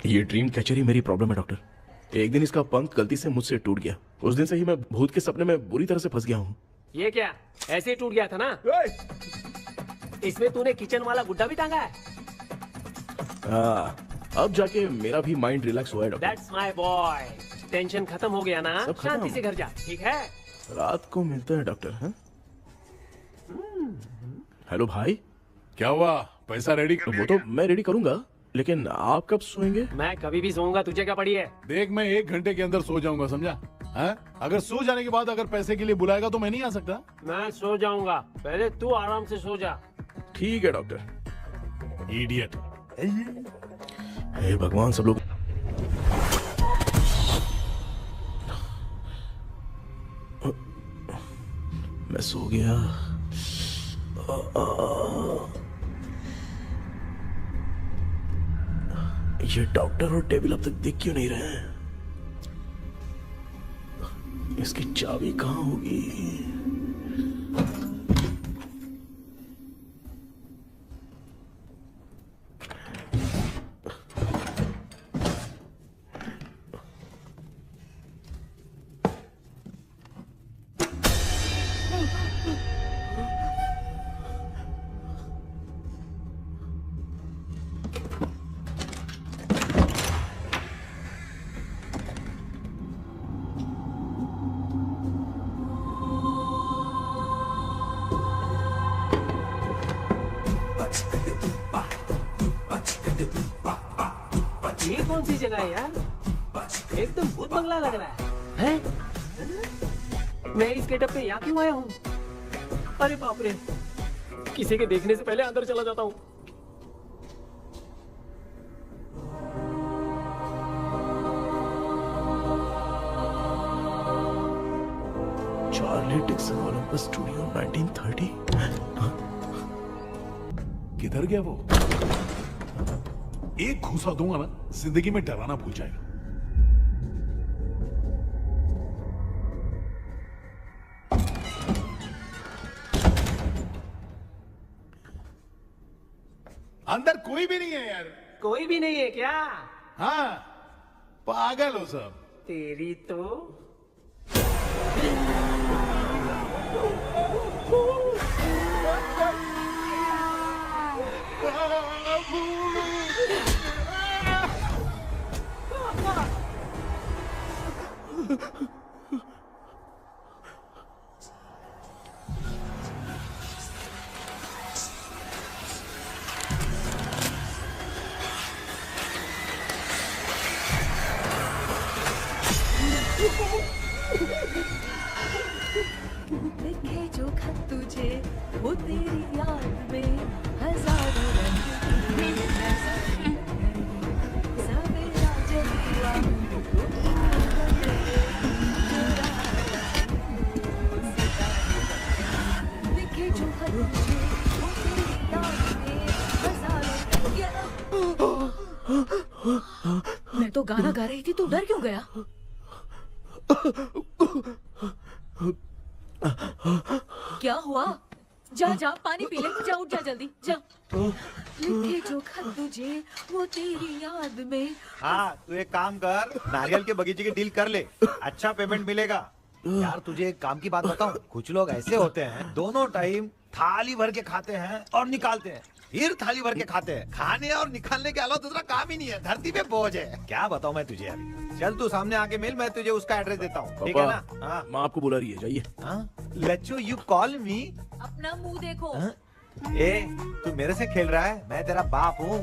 [SPEAKER 3] ये ड्रीम कैचर ही मेरी प्रॉब्लम है डॉक्टर। एक दिन इसका पंख गलती से मुझसे टूट गया। उस दिन से ही मैं भूत के सपने में बुरी तरह से फंस गया हूँ।
[SPEAKER 10] ये क्या ऐसे ही टूट गया था ना? इसमें तूने किचन वाला गुड्डा भी टांगा है?
[SPEAKER 3] अब जाके मेरा भी माइंड रिलैक्स हुआ है doctor.
[SPEAKER 10] That's my boy. Tension खत्म हो गया ना?
[SPEAKER 3] सब खत्म।
[SPEAKER 10] शांति से घर जा, ठीक है?
[SPEAKER 3] रात को मिलते हैं डॉक्टर। हाँ? हेलो भाई,
[SPEAKER 7] क्या हुआ? पैसा रेडी कर
[SPEAKER 3] वो तो मैं रेडी करूंगा, लेकिन आप कब सोएंगे?
[SPEAKER 10] मैं कभी भी सोऊंगा, तुझे क्या पड़ी है?
[SPEAKER 7] देख, मैं 1 घंटे के अंदर सो जाऊंगा, समझा? हाँ? अगर सो जाने के बाद अगर पैसे के लिए बुलाएगा तो मैं नहीं आ सकता।
[SPEAKER 10] मैं सो जाऊंगा, पहले तू आराम से सो जा।
[SPEAKER 3] ठीक है डॉक्टर।
[SPEAKER 7] इडियट।
[SPEAKER 3] हे भगवान, सब लोग मैं सो गया। ये डॉक्टर और टेबल अब तक दिख क्यों नहीं रहे हैं? इसकी चाबी कहाँ होगी?
[SPEAKER 10] ये कौन सी जगह है यार? एकदम भूत बंगला लग रहा है। हैं? मैं इस गेटअप पे यहाँ क्यों आया हूँ? अरे बाप रे, किसी के देखने से पहले अंदर चला जाता हूँ।
[SPEAKER 3] Charlie Dixon Olympus studio 1930।
[SPEAKER 7] किधर गया वो? एक घूसा दूंगा ना, जिंदगी में डराना भूल जाएगा। अंदर कोई भी नहीं है यार।
[SPEAKER 10] कोई भी नहीं है क्या?
[SPEAKER 7] हाँ, पागल हो सब।
[SPEAKER 10] तेरी तो
[SPEAKER 1] लिखे जो खत तुझे वो तेरी याद में हजारों रंग की सवेरा जब हुआ लिखे जो खत तुझे वो तेरी याद में हजारों मैं तो गाना गा रही थी, तू डर क्यों गया? क्या हुआ? जा जा पानी पी ले, जा उठ जा जल्दी जा। लिखे जो खत तुझे वो तेरी याद में।
[SPEAKER 2] हाँ तू एक काम कर, नारियल के बगीचे की डील कर ले, अच्छा पेमेंट मिलेगा। यार तुझे एक काम की बात बताऊं, कुछ लोग ऐसे होते हैं दोनों टाइम थाली भर के खाते हैं और निकालते हैं, फिर थाली भर के खाते हैं। खाने और निकालने के अलावा दूसरा काम ही नहीं है, धरती पे बोझ है। क्या बताऊं मैं तुझे अभी। चल तू सामने आके मिल, मैं तुझे उसका एड्रेस देता हूँ, ठीक है ना? हाँ
[SPEAKER 3] माँ आपको बुला रही है, जाइए।
[SPEAKER 2] लच्चू यू कॉल मी।
[SPEAKER 1] अपना मुंह देखो।
[SPEAKER 2] ए तू मेरे से खेल रहा है, मैं तेरा बाप हूँ।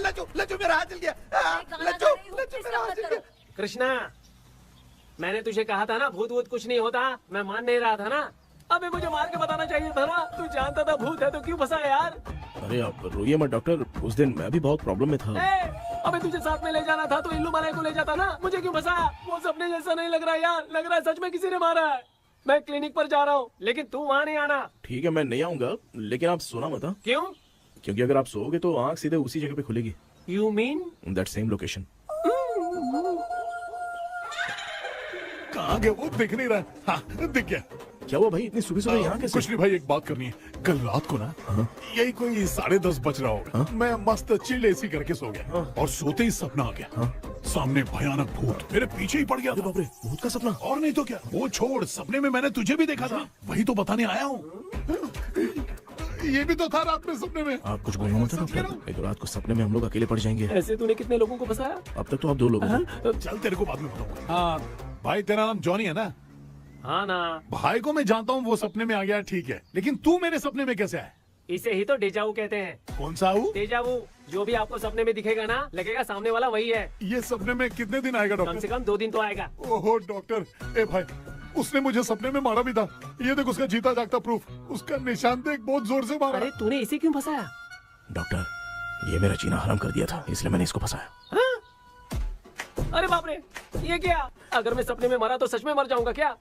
[SPEAKER 2] लच्चू लच्चू मेरा हाथ जल गया। लच्चू लच्चू मेरा हाथ जल गया।
[SPEAKER 10] कृष्णा, मैंने तुझे कहा था ना भूत वूत कुछ नहीं होता, मैं मान नहीं रहा था ना। अबे मुझे मार के बताना चाहिए था ना, तू जानता था भूत है तो क्यों फंसा यार।
[SPEAKER 3] अरे आप रोइए मत डॉक्टर, उस दिन मैं भी बहुत प्रॉब्लम में था।
[SPEAKER 10] अबे तुझे साथ में ले जाना था तो इल्लू मलाई को ले जाता ना, मुझे क्यों फंसाया? वो सपने जैसा नहीं लग रहा यार, लग रहा है सच में किसी ने मारा है। मैं क्लिनिक पर जा रहा हूँ, लेकिन तू वहाँ नहीं आना।
[SPEAKER 3] ठीक है मैं नहीं आऊंगा, लेकिन आप सोना मत।
[SPEAKER 10] क्यों?
[SPEAKER 3] क्योंकि अगर आप सोओगे तो आंख सीधे उसी जगह पे खुलेगी।
[SPEAKER 10] You mean
[SPEAKER 3] that same location.
[SPEAKER 7] कहाँ गया वो, दिख नहीं रहा। हाँ दिख गया।
[SPEAKER 3] क्या हुआ भाई, इतनी सुबह सुबह यहाँ कैसे?
[SPEAKER 7] कुछ नहीं भाई, एक बात करनी है। कल रात को ना यही कोई 10:30 बज रहा होगा, मैं मस्त चिल एसी करके सो गया और सोते ही सपना आ गया। सामने भयानक भूत मेरे पीछे ही पड़ गया।
[SPEAKER 3] बाप रे, भूत का सपना?
[SPEAKER 7] और नहीं तो क्या, वो छोड़, सपने में मैंने तुझे भी देखा था, वही तो बताने आया हूँ। ये भी तो था रात में सपने में।
[SPEAKER 3] आप कुछ बोलना मत डॉक्टर, एक रात को सपने में हम लोग अकेले पड़ जाएंगे।
[SPEAKER 10] ऐसे तूने कितने लोगों को फंसाया?
[SPEAKER 3] अब तक तो आप 2 लोग हो।
[SPEAKER 7] चल तेरे को बाद में बताऊंगा। हाँ भाई, तेरा नाम जॉनी है ना?
[SPEAKER 10] हाँ ना।
[SPEAKER 7] भाई को मैं जानता हूँ, वो सपने में आ गया, ठीक है, लेकिन तू मेरे सपने में कैसे आया?
[SPEAKER 10] इसे ही तो डेजावू कहते हैं।
[SPEAKER 7] कौन सा हूँ?
[SPEAKER 10] डेजावू, जो भी आपको सपने में दिखेगा ना, लगेगा सामने वाला वही है।
[SPEAKER 7] ये सपने में कितने दिन आएगा डॉक्टर?
[SPEAKER 10] कम से कम 2 दिन तो आएगा।
[SPEAKER 7] ओहो डॉक्टर, ए भाई, उसने मुझे सपने में मारा भी था। ये देख उसका जीता जागता प्रूफ, उसका निशान देख, बहुत जोर से मारा।
[SPEAKER 10] अरे तूने इसे क्यों फंसाया?
[SPEAKER 3] डॉक्टर, ये मेरा जीना हराम कर दिया था, इसलिए मैंने इसको फंसाया।
[SPEAKER 10] अरे बाप रे, ये क्या? अगर मैं सपने में मरा तो सच में मर जाऊंगा क्या?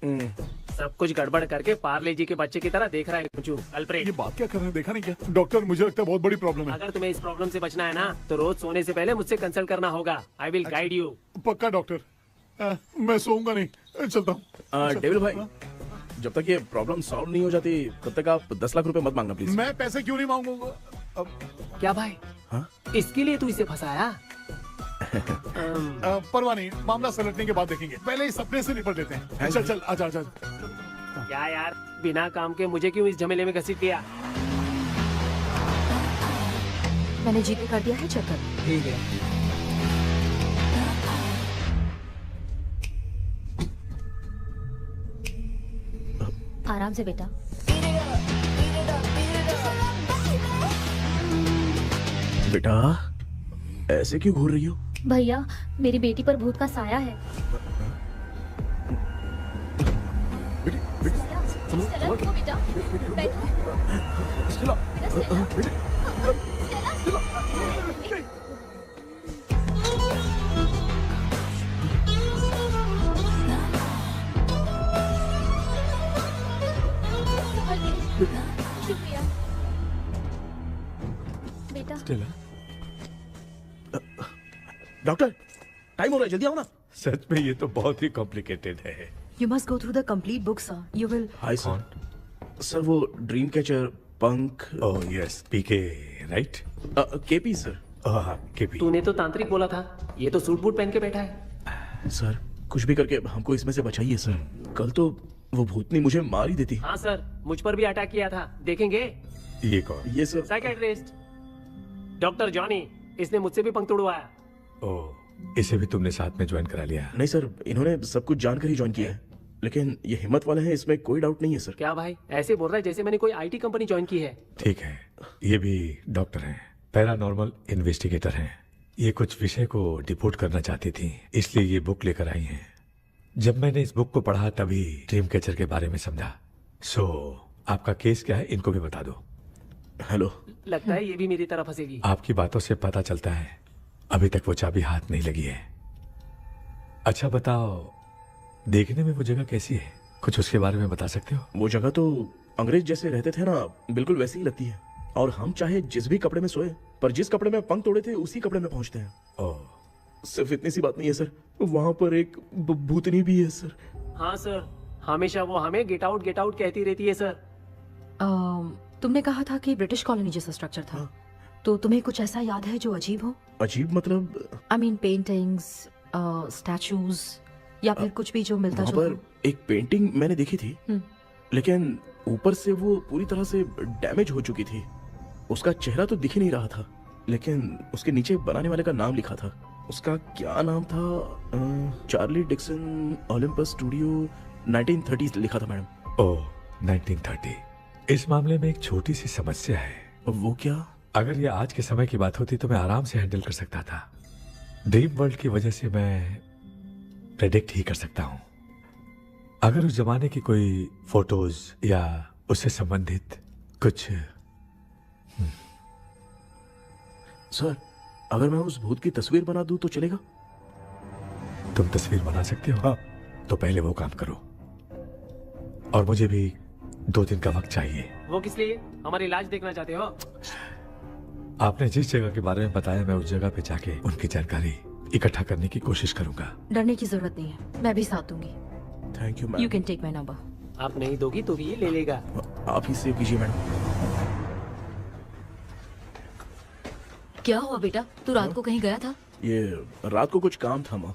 [SPEAKER 10] सब कुछ गड़बड़ करके पार्ले जी के बच्चे की तरह देख रहा है कुचू अल्फ्रेड।
[SPEAKER 7] ये बात क्या कर रहे हैं, देखा नहीं क्या? डॉक्टर मुझे लगता है बहुत बड़ी प्रॉब्लम है।
[SPEAKER 10] अगर तुम्हें इस प्रॉब्लम से बचना है ना, तो रोज सोने से पहले मुझसे कंसल्ट करना होगा। I will guide you.
[SPEAKER 7] पक्का डॉक्टर, मैं सोऊंगा नहीं, चलता हूँ।
[SPEAKER 3] डेविल भाई, जब तक ये प्रॉब्लम सॉल्व नहीं हो जाती तब तक आप 10 लाख रुपए मत मांगना प्लीज।
[SPEAKER 7] मैं पैसे क्यों नहीं मांगूंगा?
[SPEAKER 10] क्या भाई?
[SPEAKER 3] हाँ?
[SPEAKER 10] इसके लिए तू इसे फंसाया?
[SPEAKER 7] परवाह नहीं, मामला सलटने के बाद देखेंगे, पहले इस सपने से निपट लेते हैं। चल चल, आजा आजा।
[SPEAKER 10] क्या यार, बिना काम के मुझे क्यों इस झमेले में घसीट दिया?
[SPEAKER 1] मैंने जीपे कर दिया है, चेक कर।
[SPEAKER 10] ठीक है।
[SPEAKER 1] आराम से बेटा।
[SPEAKER 3] बेटा ऐसे क्यों घूर रही हो?
[SPEAKER 1] भैया, मेरी बेटी पर भूत का साया है। स्टेला, रुको बेटा, बैठो। स्टेला। शुक्रिया बेटा।
[SPEAKER 3] डॉक्टर, टाइम हो रहा है, जल्दी आओ ना।
[SPEAKER 9] सच में ये तो बहुत ही कॉम्प्लिकेटेड है।
[SPEAKER 5] You must go through the complete book, sir. You will.
[SPEAKER 3] Hi sir. Sir वो ड्रीम कैचर, पंख।
[SPEAKER 9] ओह यस, पीके राइट?
[SPEAKER 3] KP sir.
[SPEAKER 9] हाँ केपी।
[SPEAKER 10] तूने तो तांत्रिक बोला था, ये तो सूट बूट पहन के बैठा है।
[SPEAKER 3] सर कुछ भी करके हमको इसमें से बचाइए सर, कल तो वो भूतनी मुझे मार ही देती।
[SPEAKER 10] हाँ सर, मुझ पर भी अटैक किया था, देखेंगे?
[SPEAKER 9] ये कौन?
[SPEAKER 3] ये सर
[SPEAKER 10] साइकियाट्रिस्ट डॉक्टर जॉनी, इसने मुझसे भी पंख तोड़वाया।
[SPEAKER 9] ओह, इसे भी तुमने साथ में ज्वाइन करा लिया?
[SPEAKER 3] नहीं सर, इन्होंने सब कुछ जानकर ही ज्वाइन किया है, लेकिन ये हिम्मत वाले हैं, इसमें कोई डाउट नहीं है सर।
[SPEAKER 10] क्या भाई, ऐसे बोल रहा है जैसे मैंने कोई आईटी कंपनी ज्वाइन की है।
[SPEAKER 9] ठीक है, ये भी डॉक्टर हैं, पैरानॉर्मल इन्वेस्टिगेटर हैं। ये कुछ विषय को डिपोर्ट करना चाहती थी, इसलिए ये बुक लेकर आई हैं। जब मैंने इस बुक को पढ़ा तभी ड्रीम कैचर के बारे में समझा। सो आपका केस क्या है, इनको भी बता दो।
[SPEAKER 3] हेलो।
[SPEAKER 10] लगता है ये भी मेरी तरह फंसेगी।
[SPEAKER 9] आपकी बातों से पता चलता है अभी तक वो चाबी हाथ नहीं लगी है। अच्छा बताओ, देखने में वो जगह कैसी है, कुछ उसके बारे में बता सकते हो?
[SPEAKER 3] वो जगह तो अंग्रेज जैसे रहते थे ना, बिल्कुल वैसी ही लगती है। और हम चाहे जिस भी कपड़े में सोए, पर जिस कपड़े में पंख तोड़े थे उसी कपड़े में पहुंचते हैं।
[SPEAKER 9] ओह,
[SPEAKER 3] सिर्फ इतनी सी बात नहीं है सर, वहां पर एक भूतनी भी है सर।
[SPEAKER 10] हाँ सर, हमेशा वो हमें गेट आउट कहती रहती है सर।
[SPEAKER 5] तुमने कहा था कि ब्रिटिश कॉलोनी जैसा स्ट्रक्चर था, तो तुम्हें कुछ ऐसा याद है जो अजीब हो?
[SPEAKER 3] अजीब मतलब?
[SPEAKER 5] आई मीन पेंटिंग्स, स्टैचूज या फिर कुछ भी जो मिलता
[SPEAKER 3] वहाँ
[SPEAKER 5] जुलता
[SPEAKER 3] पर एक पेंटिंग मैंने देखी थी, लेकिन ऊपर से वो पूरी तरह से डैमेज हो चुकी थी। उसका चेहरा तो दिख ही नहीं रहा था, लेकिन उसके नीचे बनाने वाले का नाम लिखा था। उसका क्या नाम था? चार्ली डिक्सन ओलंपस स्टूडियो 1930 लिखा था मैडम।
[SPEAKER 9] ओह 1930। इस मामले में एक छोटी सी समस्या है।
[SPEAKER 3] वो क्या?
[SPEAKER 9] अगर ये आज के समय की बात होती तो मैं आराम से हैंडल कर सकता था। ड्रीम वर्ल्ड की वजह से मैं प्रेडिक्ट ही कर सकता हूँ। अगर उस जमाने की कोई फोटोज या उससे संबंधित कुछ।
[SPEAKER 3] सर, अगर मैं उस भूत की तस्वीर बना दूं तो चलेगा?
[SPEAKER 9] तुम तस्वीर बना सकते हो? हाँ। तो पहले वो काम करो, और मुझे भी 2 दिन का वक्त चाहिए।
[SPEAKER 10] वो किस लिए? हमारी इलाज देखना चाहते हो?
[SPEAKER 9] आपने जिस जगह के बारे में बताया, मैं उस जगह पे जाके उनकी जानकारी इकट्ठा करने की कोशिश करूंगा।
[SPEAKER 5] डरने की जरूरत नहीं है, मैं भी साथ दूंगी।
[SPEAKER 3] Thank you ma'am.
[SPEAKER 5] You can take my number.
[SPEAKER 10] आप नहीं दोगी तो भी ये ले लेगा।
[SPEAKER 3] आप ही सेव कीजिए मैडम।
[SPEAKER 1] क्या हुआ बेटा, तू रात को कहीं गया था?
[SPEAKER 3] ये रात को कुछ काम था माँ।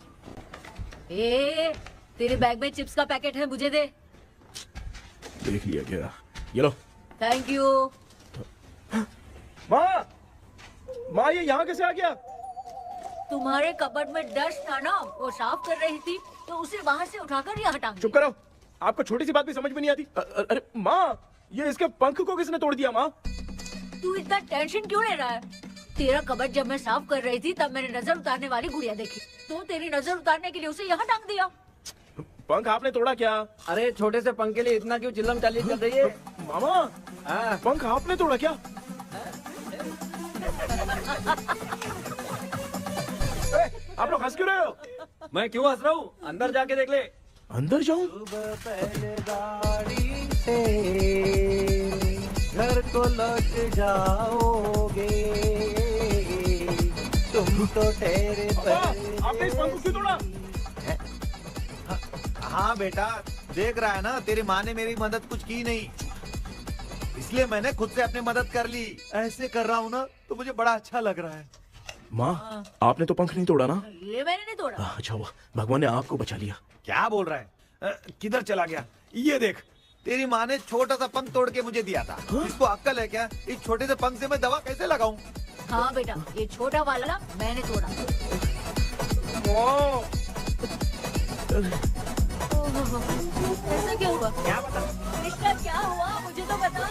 [SPEAKER 1] ए, तेरे बैग में चिप्स का पैकेट है, मुझे दे।
[SPEAKER 3] देख लिया क्या? ये लो।
[SPEAKER 1] Thank you.
[SPEAKER 3] माँ, माँ ये यहाँ कैसे आ गया?
[SPEAKER 1] तुम्हारे कबर्ड में डस्ट था ना, वो साफ कर रही थी तो उसे वहाँ से उठाकर यहाँ टांग
[SPEAKER 3] चुप करो, आपको छोटी सी बात भी समझ में नहीं आती। अरे माँ, ये इसके पंख को किसने तोड़ दिया? माँ
[SPEAKER 1] तू इतना टेंशन क्यों ले रहा है? तेरा कबर्ड जब मैं साफ कर रही थी तब मैंने नजर उतारने वाली गुड़िया देखी, तो तेरी नजर उतारने के लिए उसे यहाँ टांग दिया।
[SPEAKER 3] पंख आपने तोड़ा क्या?
[SPEAKER 4] अरे छोटे से पंख के लिए इतना क्यों चिल्लम चाली कर रही है?
[SPEAKER 3] मामा, पंख आपने तोड़ा क्या? आप लोग हंस क्यों रहे हो?
[SPEAKER 4] मैं क्यों हंस रहा हूँ? अंदर जाके देख ले।
[SPEAKER 3] अंदर जाऊं?
[SPEAKER 2] घर को लौट जाओगे तुम तो ठहरे।
[SPEAKER 3] आपने इस पंख को क्यों तोड़ा?
[SPEAKER 2] हाँ बेटा, देख रहा है ना, तेरी माँ ने मेरी मदद कुछ की नहीं, इसलिए मैंने खुद से अपनी मदद कर ली। ऐसे कर रहा हूँ ना तो मुझे बड़ा अच्छा लग रहा है।
[SPEAKER 3] माँ, आपने तो पंख नहीं तोड़ा ना?
[SPEAKER 1] ये मैंने नहीं तोड़ा।
[SPEAKER 3] अच्छा हुआ, भगवान ने आपको बचा लिया।
[SPEAKER 2] क्या बोल रहा है? किधर चला गया? ये देख, तेरी माँ ने छोटा सा पंख तोड़ के मुझे दिया था। इसको अक्ल है क्या? इस छोटे से पंख से मैं दवा कैसे लगाऊं?
[SPEAKER 1] हाँ बेटा, ये छोटा वाला मैंने तोड़ा। ऐसा क्या हुआ?
[SPEAKER 2] क्या बता?
[SPEAKER 1] रिश्ता क्या हुआ, मुझे तो बता।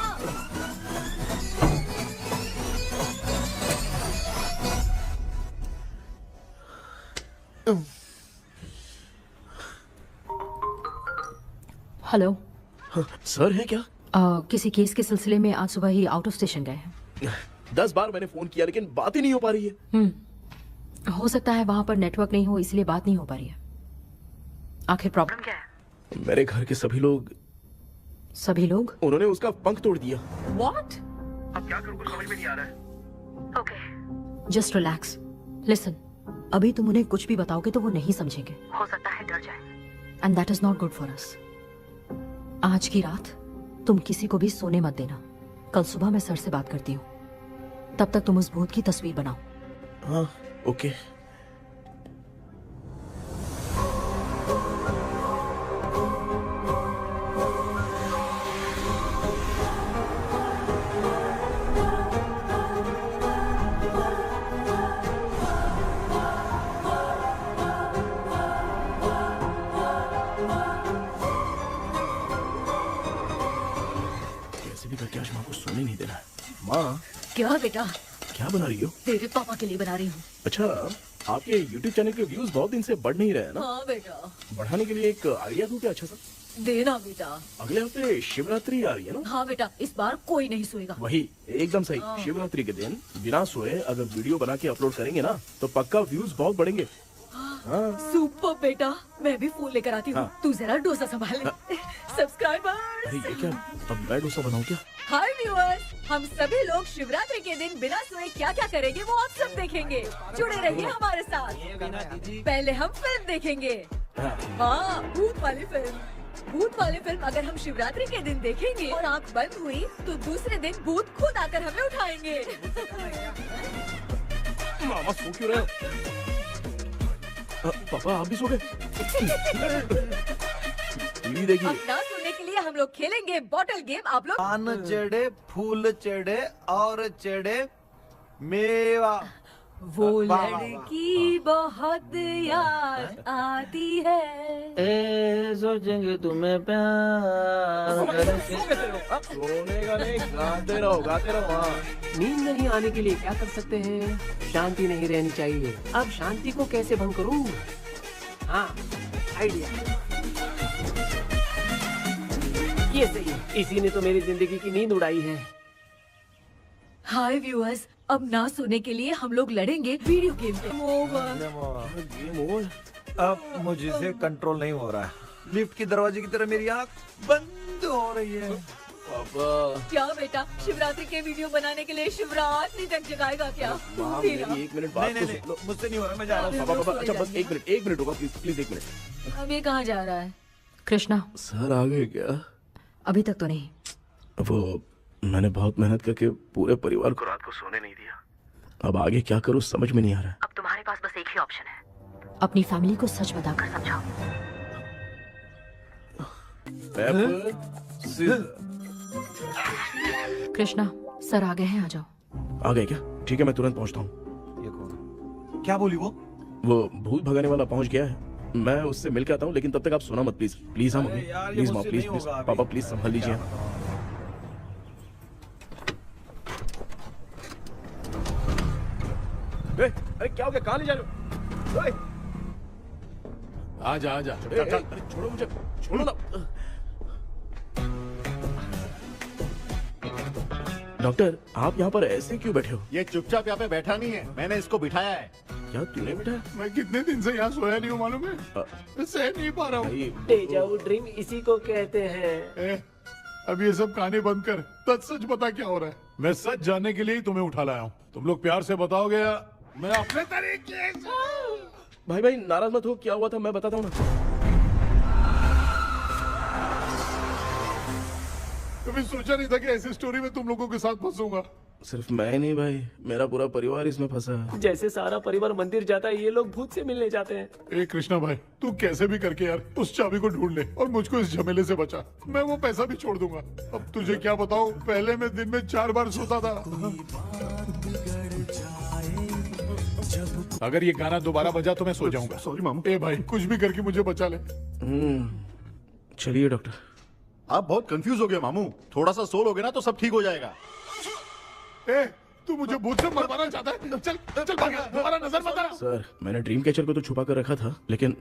[SPEAKER 5] हेलो।
[SPEAKER 3] सर है क्या?
[SPEAKER 5] किसी केस के सिलसिले में आज सुबह ही आउट ऑफ स्टेशन गए हैं।
[SPEAKER 3] 10 बार मैंने फोन किया लेकिन बात ही नहीं हो पा रही है।
[SPEAKER 5] हो सकता है वहाँ पर नेटवर्क नहीं हो, इसलिए बात नहीं हो पा रही है। आखिर प्रॉब्लम क्या है?
[SPEAKER 3] मेरे घर के सभी लोग
[SPEAKER 5] उन्होंने
[SPEAKER 3] उसका पंख तोड़ दिया।
[SPEAKER 5] What?
[SPEAKER 3] अब क्या करूँ, कुछ समझ में नहीं आ रहा है।
[SPEAKER 5] Okay. Just relax. Listen. अभी तुम उन्हें कुछ भी बताओगे तो वो नहीं समझेंगे। हो सकता है डर जाए। And that is not good for us. आज की रात तुम किसी को भी सोने मत देना। कल सुबह मैं सर से बात करती हूँ। तब तक तुम उस भूत की तस्वीर बनाओ।
[SPEAKER 3] हाँ, ओके। करके आज माँ को सोने नहीं देना है। माँ,
[SPEAKER 1] क्या बेटा?
[SPEAKER 3] क्या बना रही हो?
[SPEAKER 1] तेरे पापा के लिए बना रही हूँ।
[SPEAKER 3] अच्छा, आपके YouTube चैनल के व्यूज बहुत दिन से बढ़ नहीं रहे हैं ना?
[SPEAKER 1] हाँ बेटा।
[SPEAKER 3] बढ़ाने के लिए एक आइडिया दूं क्या अच्छा सा?
[SPEAKER 1] देना बेटा।
[SPEAKER 3] अगले हफ्ते शिवरात्रि आ रही है ना?
[SPEAKER 1] हाँ बेटा, इस बार कोई नहीं सोएगा।
[SPEAKER 3] वही, एकदम सही। शिवरात्रि के दिन बिना सोए अगर वीडियो बना के अपलोड करेंगे ना तो पक्का व्यूज बहुत बढ़ेंगे। हाँ।
[SPEAKER 1] सुपर बेटा, मैं भी फोन लेकर आती हूँ।
[SPEAKER 3] हाँ।
[SPEAKER 1] तू जरा डोसा संभाल ले। सब्सक्राइबर्स।
[SPEAKER 3] अरे ये क्या, अब मैं डोसा बनाऊं क्या?
[SPEAKER 1] हाय व्यूअर्स, हम सभी लोग शिवरात्रि के दिन बिना सोए क्या क्या करेंगे वो आप सब देखेंगे। जुड़े रहिए हमारे साथ। पहले हम फिल्म देखेंगे। हाँ, भूत वाली फिल्म। भूत वाली फिल्म अगर हम शिवरात्रि के दिन देखेंगे और आँख बंद हुई तो दूसरे दिन भूत खुद आकर हमें उठाएंगे।
[SPEAKER 3] मामा सो क्यों रहे हो? पापा आप भी सो गए? टीवी देखिए।
[SPEAKER 1] अब ना सुनने के लिए हम लोग खेलेंगे बॉटल गेम। आप लोग
[SPEAKER 2] पान चढ़े, फूल चढ़े और चढ़े मेवा।
[SPEAKER 1] वो
[SPEAKER 2] वाह, वाह, वाह।
[SPEAKER 1] लड़की बहुत याद आती है।
[SPEAKER 8] ए सोचेंगे तुम्हें प्यार
[SPEAKER 3] सोने का नहीं, गाते रहो हाँ।
[SPEAKER 10] नींद नहीं आने के लिए क्या कर सकते हैं? शांति नहीं रहनी चाहिए। अब शांति को कैसे भंग करूं? हाँ, आइडिया। ये सही है। इसी ने तो मेरी जिंदगी की नींद उड़ाई है।
[SPEAKER 1] हाय व्यूअर्स, अब ना सोने के लिए हम लोग लड़ेंगे वीडियो गेम पे।
[SPEAKER 2] अब मुझसे कंट्रोल नहीं हो रहा है। लिफ्ट की दरवाजे की तरह मेरी आँख बंद हो रही है।
[SPEAKER 3] पापा
[SPEAKER 1] क्या बेटा, शिवरात्रि के वीडियो बनाने के लिए शिवरात्रि तक जगाएगा क्या?
[SPEAKER 3] माँ,
[SPEAKER 1] तेरा।
[SPEAKER 3] मेरी 1 मिनट बात
[SPEAKER 2] नहीं,
[SPEAKER 3] तो
[SPEAKER 2] नहीं,
[SPEAKER 3] सुन लो।
[SPEAKER 2] मुझसे नहीं हो रहा, मैं जा रहा हूँ।
[SPEAKER 3] पापा अच्छा बस 1 मिनट होगा प्लीज 1 मिनट।
[SPEAKER 1] अब ये कहाँ जा रहा है?
[SPEAKER 5] कृष्णा,
[SPEAKER 3] सर आ गए क्या?
[SPEAKER 5] अभी तक तो नहीं।
[SPEAKER 3] वो मैंने बहुत मेहनत करके पूरे परिवार को रात को सोने नहीं दिया। अब आगे क्या करूँ समझ में नहीं आ रहा है।
[SPEAKER 5] अब तुम्हारे पास बस एक ही ऑप्शन है, अपनी फैमिली को सच बताकर समझाओ। कृष्णा, सर आ गए हैं, आ जाओ।
[SPEAKER 3] आ गए क्या? ठीक है मैं तुरंत पहुंचता हूँ।
[SPEAKER 2] ये कौन? क्या बोली वो?
[SPEAKER 3] वो भूत भगाने वाला पहुंच गया है, मैं उससे मिल के आता हूँ, लेकिन तब तक आप सोना मत प्लीज। प्लीज हाँ मम्मी,
[SPEAKER 2] यार, ये
[SPEAKER 3] प्लीज माँ,
[SPEAKER 2] मुझसे
[SPEAKER 3] प्लीज
[SPEAKER 2] नहीं
[SPEAKER 3] प्लीज
[SPEAKER 2] होगा अभी।
[SPEAKER 3] पापा प्लीज संभाल लीजिए। अरे क्या हो गया, कहाँ ले जा रहे हो? ओए,
[SPEAKER 7] आजा आजा
[SPEAKER 3] ए, ए, अरे छोड़ो मुझे, छोड़ो ना। डॉक्टर आप यहाँ पर ऐसे क्यों बैठे हो?
[SPEAKER 6] ये चुपचाप यहाँ पे बैठा नहीं है, मैंने इसको बिठाया है।
[SPEAKER 3] क्या तूने बैठा?
[SPEAKER 7] मैं कितने दिन से यहाँ सोया नहीं हूँ मालूम है, मैं सह नहीं पा रहा हूँ।
[SPEAKER 3] भाई,
[SPEAKER 10] डेजाऊ ड्रीम इसी को कहते हैं।
[SPEAKER 7] ए, अब ये सब कहानी बंद कर, सच बता क्या हो रहा है। मैं सच जानने के लिए ही तुम्हें उठा लाया हूँ। तुम लोग प्यार से बताओगे या मैं अपने तरीके से।
[SPEAKER 3] भाई नाराज मत हो, क्या हुआ था मैं बताता हूँ ना।
[SPEAKER 7] कभी सोचा नहीं था कि ऐसी स्टोरी में तुम लोगों के साथ फंसूंगा।
[SPEAKER 3] सिर्फ मैं नहीं भाई, मेरा पूरा परिवार इसमें फंसा है।
[SPEAKER 10] जैसे सारा परिवार मंदिर जाता है, ये लोग भूत से मिलने जाते हैं।
[SPEAKER 7] ए कृष्णा भाई, तू कैसे भी करके यार उस चाबी को ढूंढ ले और मुझको इस झमेले से बचा। मैं वो पैसा भी छोड़ दूंगा। अब तुझे क्या बताऊं, पहले मैं दिन में 4 बार सोता था। अगर ये गाना दोबारा बजा तो मैं सो जाऊंगा। सॉरी मामू। ए भाई कुछ भी करके मुझे बचा ले।
[SPEAKER 3] चलिए डॉक्टर।
[SPEAKER 6] आप बहुत कंफ्यूज हो गए मामू, थोड़ा सा सो लोगे ना तो सब ठीक हो जाएगा।
[SPEAKER 7] ए तू मुझे भूत से मरवाना चाहता है? चल चल भाग, दोबारा नजर मत आना।
[SPEAKER 3] सर मैंने ड्रीम कैचर को तो छुपा कर रखा था, लेकिन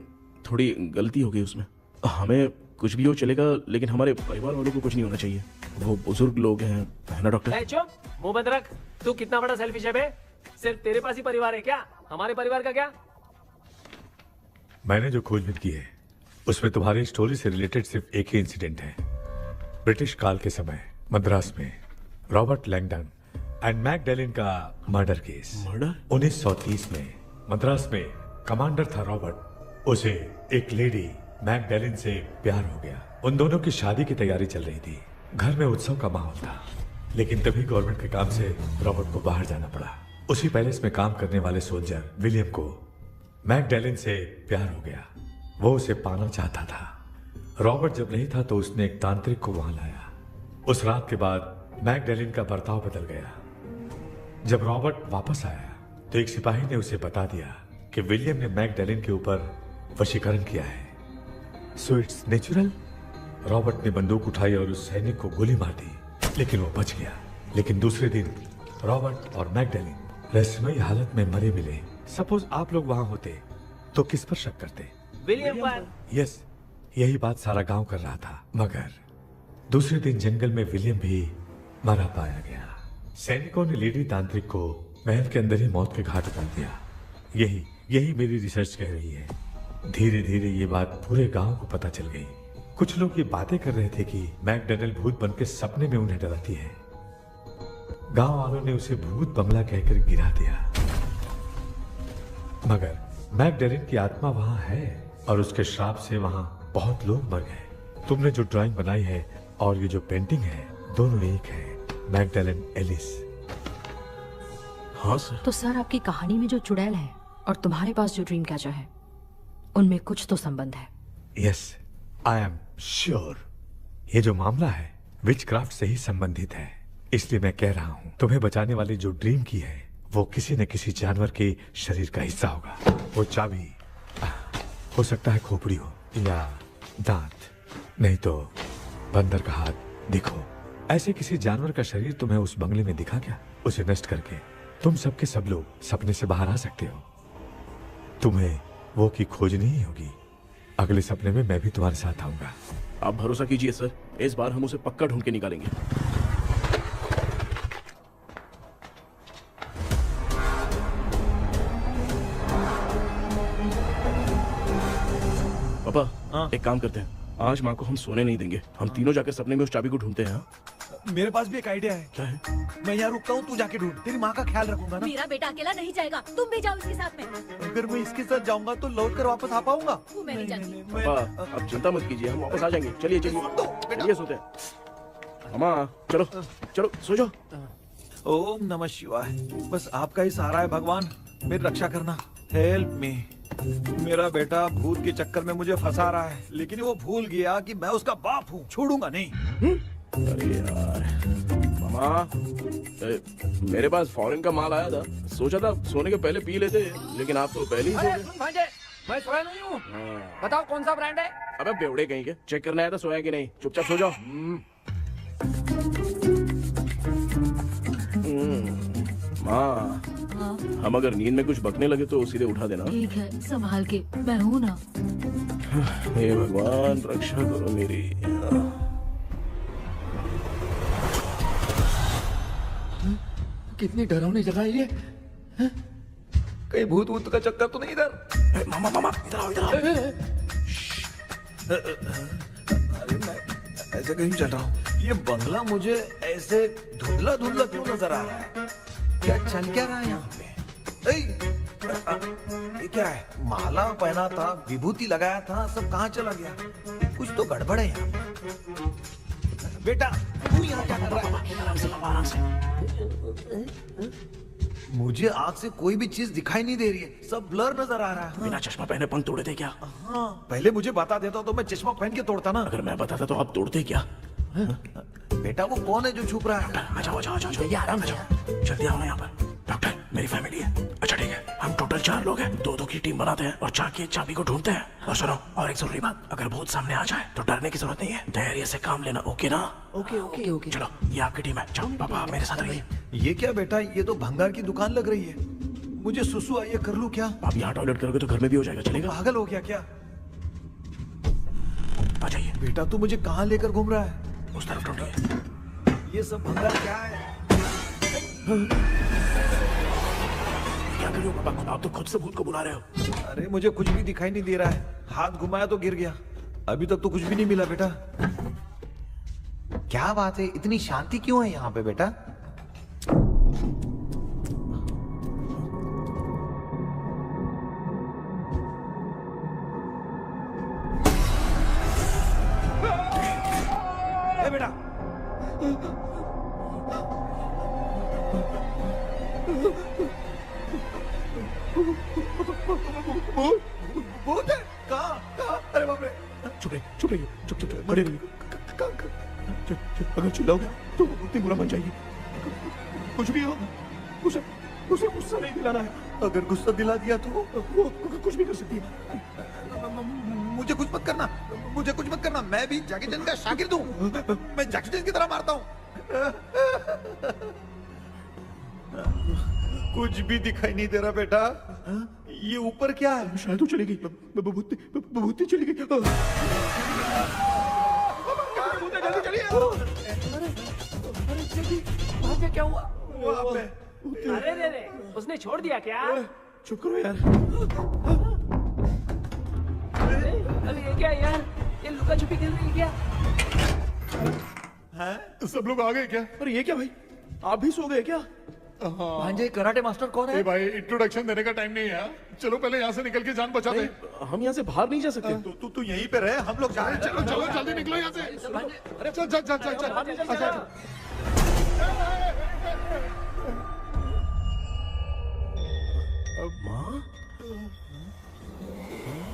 [SPEAKER 3] थोड़ी गलती हो गई उसमें। हमें कुछ भी हो चलेगा, लेकिन हमारे परिवार वालों को कुछ नहीं होना चाहिए। वो बुजुर्ग लोग हैं, है ना डॉक्टर?
[SPEAKER 10] ए, चुप, मुंह बंद रख। तू कितना बड़ा सेल्फिश है बे? सिर्फ तेरे पास ही परिवार है क्या? हमारे परिवार का क्या?
[SPEAKER 9] मैंने जो खोजबीन की है उसमें तुम्हारी स्टोरी से रिलेटेड सिर्फ एक ही इंसिडेंट है। ब्रिटिश काल के समय मद्रास में रॉबर्ट लैंगडन एंड मैकडैलिन का मर्डर केस।
[SPEAKER 3] मर्डर?
[SPEAKER 9] 1930 में मद्रास में कमांडर था रॉबर्ट, उसे एक लेडी मैकडैलिन से प्यार हो गया। उन दोनों की शादी की तैयारी चल रही थी, घर में उत्सव का माहौल था, लेकिन तभी गवर्नमेंट के काम से रॉबर्ट को बाहर जाना पड़ा। उसी पैलेस में काम करने वाले सोल्जर विलियम को मैकडैलिन से प्यार हो गया, वो उसे पाना चाहता था। रॉबर्ट जब नहीं था तो उसने एक तांत्रिक को वहां लाया। उस रात के बाद मैकडैलिन का बर्ताव बदल गया। जब रॉबर्ट वापस आया तो एक सिपाही ने उसे बता दिया कि विलियम ने मैकडैलिन के ऊपर वशीकरण किया है। So it's natural. रॉबर्ट ने बंदूक उठाई और उस सैनिक को गोली मार दी, लेकिन वो बच गया। लेकिन दूसरे दिन रॉबर्ट और मैकडैलिन रहस्यमयी हालत में मरे मिले। सपोज आप लोग वहां होते तो किस पर शक करते?
[SPEAKER 10] विलियम पर।
[SPEAKER 9] यस, यही बात सारा गांव कर रहा था। मगर दूसरे दिन जंगल में विलियम भी मरा पाया गया। सैनिकों ने लेडी तांत्रिक को महल के अंदर ही मौत के घाट उतार दिया। यही मेरी रिसर्च कह रही है। धीरे धीरे ये बात पूरे गांव को पता चल गई। कुछ लोग ये बातें कर रहे थे कि मैकडैलिन भूत बनकर सपने में उन्हें डराती है। गांव वालों ने उसे भूत बंगला कहकर गिरा दिया। मगर मैकडैलिन की आत्मा वहां है और उसके श्राप से वहां बहुत लोग मर गए। तुमने जो ड्राइंग बनाई है और ये जो पेंटिंग है दोनों एक है, मैगडेलन एलिस।
[SPEAKER 3] हाँ सर।
[SPEAKER 5] तो सर आपकी कहानी में जो चुड़ैल है और तुम्हारे पास जो ड्रीम कैचर है उनमें कुछ तो संबंध है।
[SPEAKER 9] यस, आई एम श्योर ये जो मामला है विचक्राफ्ट से ही संबंधित है। इसलिए मैं कह रहा हूँ तुम्हें बचाने वाली जो ड्रीम की है वो किसी न किसी जानवर के शरीर का हिस्सा होगा। वो चाबी हो सकता है खोपड़ी हो या दांत, नहीं तो बंदर का हाथ। देखो, ऐसे किसी जानवर का शरीर तुम्हें उस बंगले में दिखा क्या? उसे नष्ट करके तुम सबके सब लोग सपने से बाहर आ सकते हो। तुम्हें वो की खोजनी ही होगी। अगले सपने में मैं भी तुम्हारे साथ आऊंगा।
[SPEAKER 3] आप भरोसा कीजिए सर, इस बार हम उसे पक्का ढूंढ के निकालेंगे। पापा, एक काम करते हैं, आज माँ को हम सोने नहीं देंगे। हम तीनों जाकर सपने में उस चाबी को ढूंढते हैं।
[SPEAKER 2] मेरे पास भी एक आइडिया है।
[SPEAKER 3] क्या है?
[SPEAKER 2] मैं यहाँ रुकता हूँ, तू जाके ढूंढ। तेरी माँ का ख्याल रखूंगा ना।
[SPEAKER 1] मेरा बेटा अकेला नहीं जाएगा, तुम भी जाओ इसके साथ में।
[SPEAKER 2] अगर मैं इसके साथ जाऊंगा तो लौट कर वापस आ पाऊंगा?
[SPEAKER 1] वो मैं नहीं जानती।
[SPEAKER 3] पापा, अब चिंता मत कीजिए, हम वापस आ जाएंगे। चलिए चलिए चलिए, सोते हैं। अम्मा चलो चलो सो जाओ।
[SPEAKER 2] ओम नमः शिवाय। बस आपका ही सहारा है भगवान, मेरी रक्षा करना। Help me. मेरा बेटा भूत के चक्कर में मुझे फंसा रहा है, लेकिन वो भूल गया कि मैं उसका बाप हूँ। छोड़ूंगा नहीं।
[SPEAKER 3] अरे यार मामा, मेरे पास फॉरेन का माल आया था, सोचा था सोने के पहले पी लेते, लेकिन आप तो पहले ही सो
[SPEAKER 8] अरे
[SPEAKER 3] गए।
[SPEAKER 8] सुन भांजे, मैं सोया नहीं हूँ। बताओ कौन सा ब्रांड है?
[SPEAKER 3] अबे बेवड़े कहीं के, चेक करना है तो सोया कि नहीं। चुपचाप सो जाओ। माँ, हम अगर नींद में कुछ बकने लगे तो सीधे उठा देना।
[SPEAKER 5] ठीक है, संभाल के, मैं हूँ ना।
[SPEAKER 3] हे भगवान रक्षा करो मेरी।
[SPEAKER 4] कितनी डरावनी जगह है ये। कहीं भूत भूत का चक्कर तो नहीं इधर?
[SPEAKER 3] मामा मामा इधर आओ, इधर आओ।
[SPEAKER 2] अरे मैं ऐसे कहीं चल रहा हूँ। ये बंगला मुझे ऐसे धुंधला धुंधला क्यों नजर आ रहा है? क्या चल क्या रहा है यहाँ पे? ये क्या है? माला पहना था, विभूति लगाया था, सब कहाँ चला गया? कुछ तो गड़बड़ है यहाँ पे। बेटा तू यहाँ क्या कर रहा है? मुझे आँख से कोई भी चीज दिखाई नहीं दे रही है, सब ब्लर नजर आ रहा है।
[SPEAKER 3] बिना चश्मा पहने पंख तोड़े थे क्या?
[SPEAKER 2] हाँ, पहले मुझे बता देता तो मैं चश्मा पहन के तोड़ता ना।
[SPEAKER 3] अगर मैं बताता तो आप तोड़ते क्या?
[SPEAKER 2] बेटा वो कौन है जो छुप रहा है?
[SPEAKER 3] आ जाओ आ जाओ आ जाओ, ये आराम से जाओ। जल्दी आओ ना यहाँ पर। डॉक्टर, मेरी फैमिली है। अच्छा ठीक है, हम टोटल 4 लोग हैं। 2-2 की टीम बनाते हैं और जाके चाबी को ढूंढते हैं। और सुनो, और एक जरूरी बात, अगर भूत सामने आ जाए तो डरने की जरूरत नहीं है, धैर्य से काम लेना। ओके ना?
[SPEAKER 8] Okay okay okay.
[SPEAKER 3] चलो, ये आपकी टीम है। जाओ पापा, मेरे साथ रहिए।
[SPEAKER 2] ये क्या बेटा, ये तो भंगार की दुकान लग रही है। मुझे सुसु आई है, कर लूं क्या?
[SPEAKER 3] आप यहाँ टॉयलेट करोगे तो घर में भी हो जाएगा, चलेगा?
[SPEAKER 2] पागल हो गया क्या?
[SPEAKER 3] आ जाइए।
[SPEAKER 2] बेटा तू मुझे कहाँ लेकर घूम रहा है?
[SPEAKER 3] उस तरफ ढूंढिए।
[SPEAKER 2] ये सब भंगार क्या है?
[SPEAKER 3] क्या कर रहे हो पापा? आप तो खुद से भूत को बुला रहे हो।
[SPEAKER 2] अरे मुझे कुछ भी दिखाई नहीं दे रहा है, हाथ घुमाया तो गिर गया। अभी तक तो कुछ भी नहीं मिला बेटा। क्या बात है, इतनी शांति क्यों है यहाँ पे बेटा? बेटा भूत है? कहाँ? अरे बाप रे!
[SPEAKER 3] चुप रहिए, चुप रहिए, चुप चुप चुप, खड़े रहिए। अगर चिल्लाओगे तो वो इतनी बुरा बन जाएगी। कुछ भी हो, उसे उसे गुस्सा नहीं दिलाना है।
[SPEAKER 2] अगर गुस्सा दिला दिया तो
[SPEAKER 3] वो कुछ भी कर सकती है।
[SPEAKER 2] मुझे कुछ मत करना, मुझे कुछ मत करना। मैं भी जैकी चैन का शागिर्द हूँ। मैं जैकी चैन की तरह मारता हूँ। कुछ भी दिखाई नहीं दे रहा बेटा। ये ऊपर क्या है?
[SPEAKER 3] शायद वो चली गई। भूती चली गई।
[SPEAKER 2] जल्दी चलिए।
[SPEAKER 8] भांजे क्या हुआ?
[SPEAKER 2] वहाँ पे
[SPEAKER 10] अरे रे रे, उसने छोड़ दिया क्या?
[SPEAKER 3] चुप करो यार।
[SPEAKER 10] अरे ये क्या यार, ये लुका छुपी खेल रही है क्या?
[SPEAKER 2] हैं?
[SPEAKER 7] सब लोग आ गए क्या?
[SPEAKER 3] अरे ये क्या भाई, आप भी सो गए क्या?
[SPEAKER 4] भांजे कराटे मास्टर कौन
[SPEAKER 7] ए
[SPEAKER 4] है?
[SPEAKER 7] भाई इंट्रोडक्शन देने का टाइम नहीं है यार। चलो पहले यहाँ से निकल के जान बचा दे।
[SPEAKER 3] हम यहाँ से बाहर नहीं जा सकते।
[SPEAKER 2] तू यहीं पे रहे, हम लोग जा रहे हैं।
[SPEAKER 7] चलो चलो जल्दी निकलो यहाँ से। चल चल चल चल चल। अच्छा
[SPEAKER 3] माँ,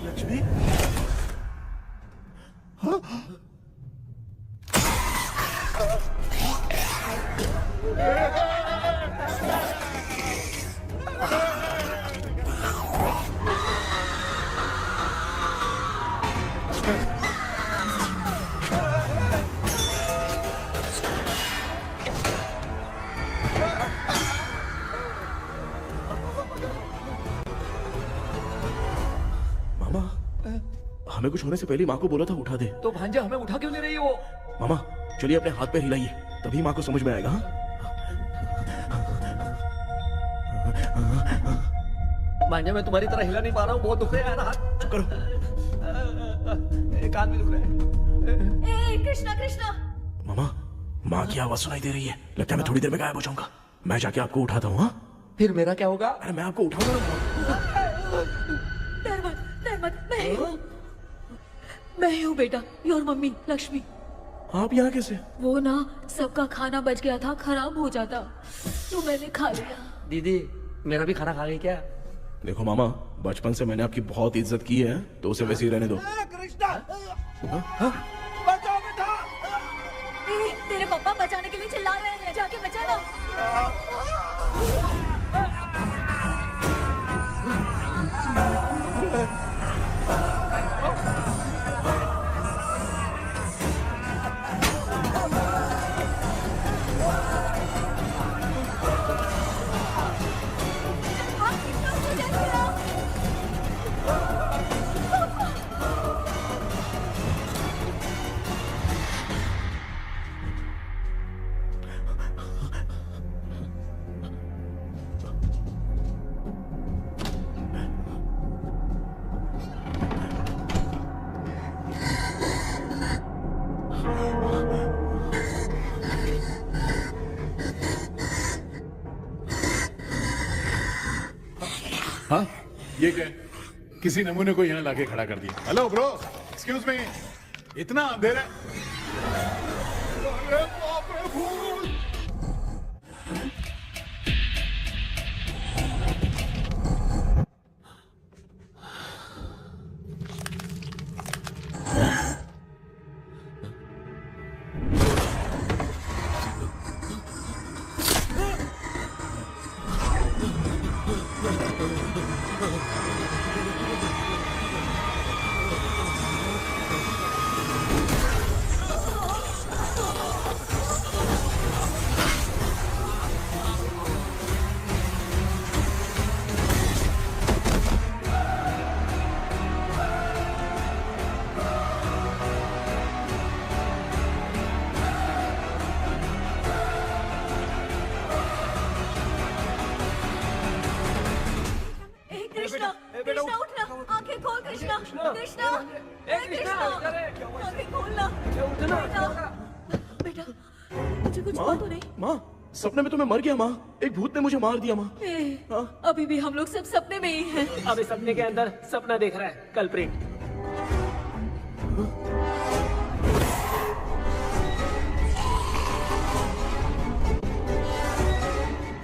[SPEAKER 2] लक्ष्मी,
[SPEAKER 3] मामा, हमें कुछ होने से पहले माँ को बोला था उठा दे।
[SPEAKER 4] तो भांजे हमें उठा क्यों ले रही हो?
[SPEAKER 3] मामा चलिए अपने हाथ पैर हिलाइए, तभी माँ को समझ में आएगा। हाँ?
[SPEAKER 4] भांजे मैं तुम्हारी तरह हिला नहीं पा रहा हूँ, बहुत दुख रहा है ना हाथ।
[SPEAKER 3] चुप करो।
[SPEAKER 4] कान भी दुख रहे हैं।
[SPEAKER 1] ए कृष्णा कृष्णा,
[SPEAKER 3] मामा, माँ की आवाज सुनाई दे रही है, लगता है मैं थोड़ी देर में गायब हो जाऊंगा। मैं जाके आपको उठाता हूँ। हाँ,
[SPEAKER 4] फिर मेरा क्या होगा?
[SPEAKER 3] अरे मैं आपको उठाऊंगा।
[SPEAKER 1] डर मत, मैं हूँ बेटा, योर मम्मी लक्ष्मी।
[SPEAKER 3] आप यहाँ कैसे?
[SPEAKER 1] वो ना सबका खाना बच गया था, खराब हो जाता तो मैंने खा लिया।
[SPEAKER 4] दीदी मेरा भी खाना खा गई क्या?
[SPEAKER 3] देखो मामा, बचपन से मैंने आपकी बहुत इज्जत की है, तो उसे वैसे ही रहने दो।
[SPEAKER 1] तेरे पापा बचाने के लिए चिल्ला रहे हैं, जाके बचा ना।
[SPEAKER 7] हाँ ये क्या? किसी नमूने को यहाँ लाके खड़ा कर दिया। हेलो ब्रो, एक्सक्यूज मी, इतना अंधेरा है? अरे बाप रे, भूत!
[SPEAKER 1] कृष्णा कृष्णा उठना, आंखें खोल कृष्णा कृष्णा कृष्णा, आंखें खोलना बेटा, मुझे कुछ हुआ तो नहीं?
[SPEAKER 3] माँ, सपने में तो मैं मर गया माँ, एक भूत ने मुझे मार दिया माँ।
[SPEAKER 1] अभी भी हम लोग सब सपने में ही हैं।
[SPEAKER 10] अबे सपने के अंदर सपना देख रहा है कल्प्रिट।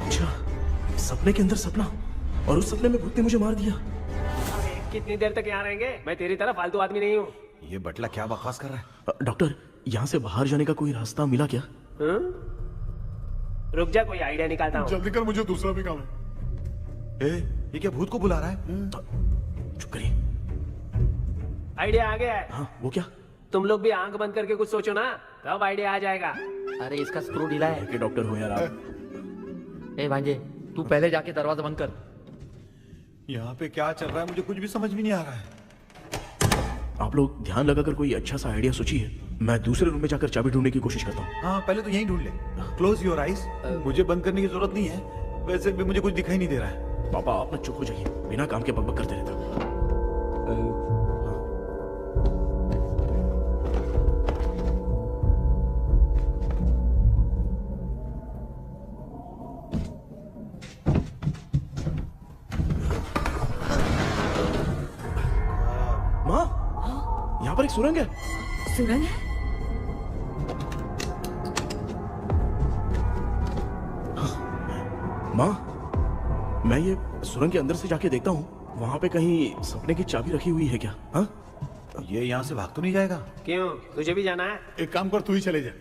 [SPEAKER 3] अच्छा, सपने के अंदर सपना, और उस सपने में भूत ने मुझे मार दिया।
[SPEAKER 10] कितनी देर तक यहाँ रहेंगे? मैं तेरी तरह फालतू आदमी नहीं हूँ।
[SPEAKER 2] ये बटला क्या बकवास कर रहा है?
[SPEAKER 3] डॉक्टर, यहाँ से बाहर जाने का कोई रास्ता मिला क्या?
[SPEAKER 10] रुक जा, कोई आइडिया निकालता हूँ।
[SPEAKER 7] जल्दी कर, मुझे दूसरा भी काम है।
[SPEAKER 2] ये क्या भूत को बुला रहा है?
[SPEAKER 3] चुप करिए।
[SPEAKER 10] आइडिया आ गया है।
[SPEAKER 3] हाँ, वो क्या?
[SPEAKER 10] तुम लोग भी आंख बंद करके कुछ सोचो ना, तब आइडिया आ जाएगा।
[SPEAKER 8] अरे इसका स्क्रू ढीला है।
[SPEAKER 3] के डॉक्टर हो यार आप।
[SPEAKER 8] ए भांजे, तू पहले जाके दरवाजा बंद कर।
[SPEAKER 2] यहाँ पे क्या चल रहा है मुझे कुछ भी समझ में नहीं आ रहा है।
[SPEAKER 3] आप लोग ध्यान लगाकर कोई अच्छा सा आइडिया सोचिए, मैं दूसरे रूम में जाकर चाबी ढूंढने की कोशिश करता हूँ।
[SPEAKER 2] हाँ, पहले तो यहीं ढूंढ ले। Close your eyes. मुझे बंद करने की जरूरत नहीं है, वैसे भी मुझे कुछ दिखाई नहीं दे रहा है।
[SPEAKER 3] पापा आप ना चुप हो जाइए, बिना काम के बकबक करते रहते हो। पर एक सुरंग है।
[SPEAKER 1] सुरंग है?
[SPEAKER 3] माँ, मैं ये सुरंग के अंदर से जाके देखता हूँ, वहाँ पे कहीं सपने की चाबी रखी हुई है क्या? हाँ?
[SPEAKER 2] ये यहाँ से भाग तो नहीं जाएगा?
[SPEAKER 10] क्यों, तुझे भी जाना है?
[SPEAKER 7] एक काम कर, तू ही चले जा।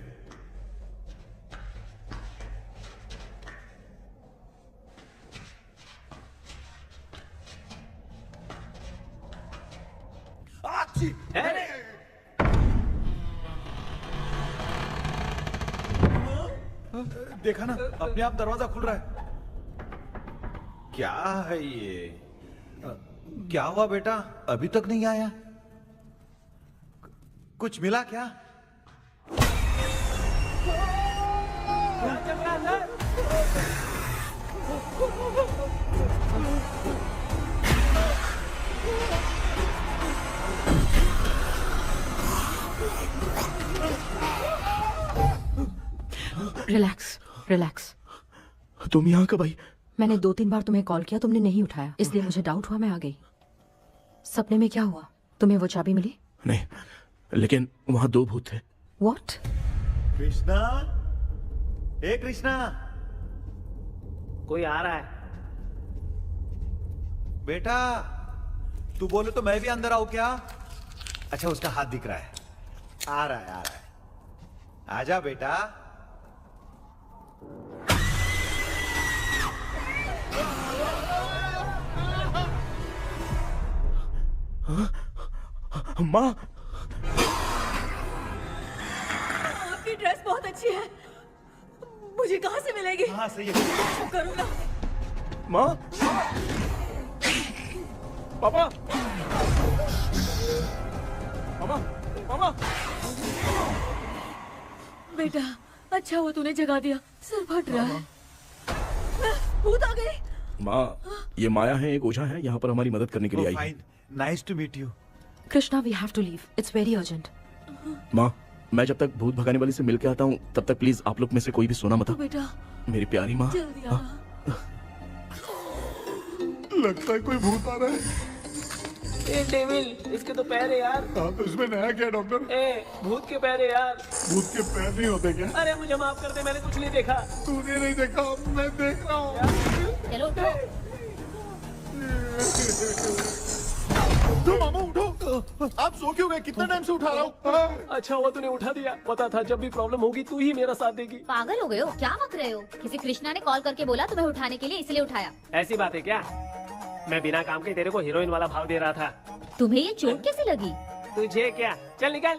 [SPEAKER 2] देखा ना, अपने आप दरवाजा खुल रहा है। क्या है ये? क्या हुआ बेटा, अभी तक नहीं आया? कुछ मिला क्या?
[SPEAKER 5] Relax relax.
[SPEAKER 3] तुम यहाँ कब आई?
[SPEAKER 5] मैंने 2-3 बार तुम्हें कॉल किया, तुमने नहीं उठाया, इसलिए मुझे डाउट हुआ, मैं आ गई। सपने में क्या हुआ? तुम्हें वो चाबी मिली?
[SPEAKER 3] नहीं, लेकिन वहाँ 2 भूत थे।
[SPEAKER 5] व्हाट?
[SPEAKER 2] कृष्णा, ए कृष्णा,
[SPEAKER 10] कोई आ रहा है।
[SPEAKER 2] बेटा तू बोले तो मैं भी अंदर आऊं क्या? अच्छा, उसका हाथ दिख रहा है, आ रहा है, आ रहा है। आजा बेटा।
[SPEAKER 3] माँ,
[SPEAKER 1] आपकी ड्रेस बहुत अच्छी है, मुझे कहाँ से मिलेगी?
[SPEAKER 2] हाँ सही है।
[SPEAKER 1] करूँगा।
[SPEAKER 3] माँ, पापा, मामा, मामा।
[SPEAKER 1] बेटा अच्छा हुआ तूने जगा दिया, सर फट रहा है। भूत आ गई।
[SPEAKER 3] माँ, ये माया है, एक ओझा है, यहाँ पर हमारी मदद करने के लिए आई है।
[SPEAKER 2] Fine, nice to meet you.
[SPEAKER 5] Krishna, we have to leave, it's very urgent.
[SPEAKER 3] माँ, मैं जब तक भूत भगाने वाली से मिल के आता हूँ, तब तक प्लीज आप लोग में से कोई भी सोना मत।
[SPEAKER 1] तो बेटा
[SPEAKER 3] मेरी प्यारी माँ।
[SPEAKER 1] जल्दी आना।
[SPEAKER 7] लगता है कोई भूत आ रहा है।
[SPEAKER 10] ए डेविल, इसके तो पैर है यार।
[SPEAKER 7] हाँ, तो इसमें नया क्या डॉक्टर?
[SPEAKER 10] ए, भूत के पैर है यार।
[SPEAKER 7] भूत के पैर नहीं होते क्या?
[SPEAKER 10] अरे मुझे माफ कर दे, मैंने कुछ नहीं देखा।
[SPEAKER 7] तूने नहीं देखा, मैं देख रहा हूँ।
[SPEAKER 1] चलो उठो।
[SPEAKER 7] उठो मामा, उठो। आप सो क्यों गए? कितना टाइम से उठा रहा हूँ।
[SPEAKER 10] अच्छा हुआ तूने उठा दिया, पता था जब भी प्रॉब्लम होगी तू ही मेरा साथ देगी।
[SPEAKER 1] पागल हो गए हो क्या? बक रहे हो? किसी कृष्णा ने कॉल करके बोला तुम्हें उठाने के लिए, इसलिए उठाया।
[SPEAKER 10] ऐसी बात है क्या? मैं बिना काम के तेरे को हीरोइन वाला भाव दे रहा था।
[SPEAKER 1] तुम्हें ये चोट कैसे लगी?
[SPEAKER 10] तुझे क्या? चल निकल।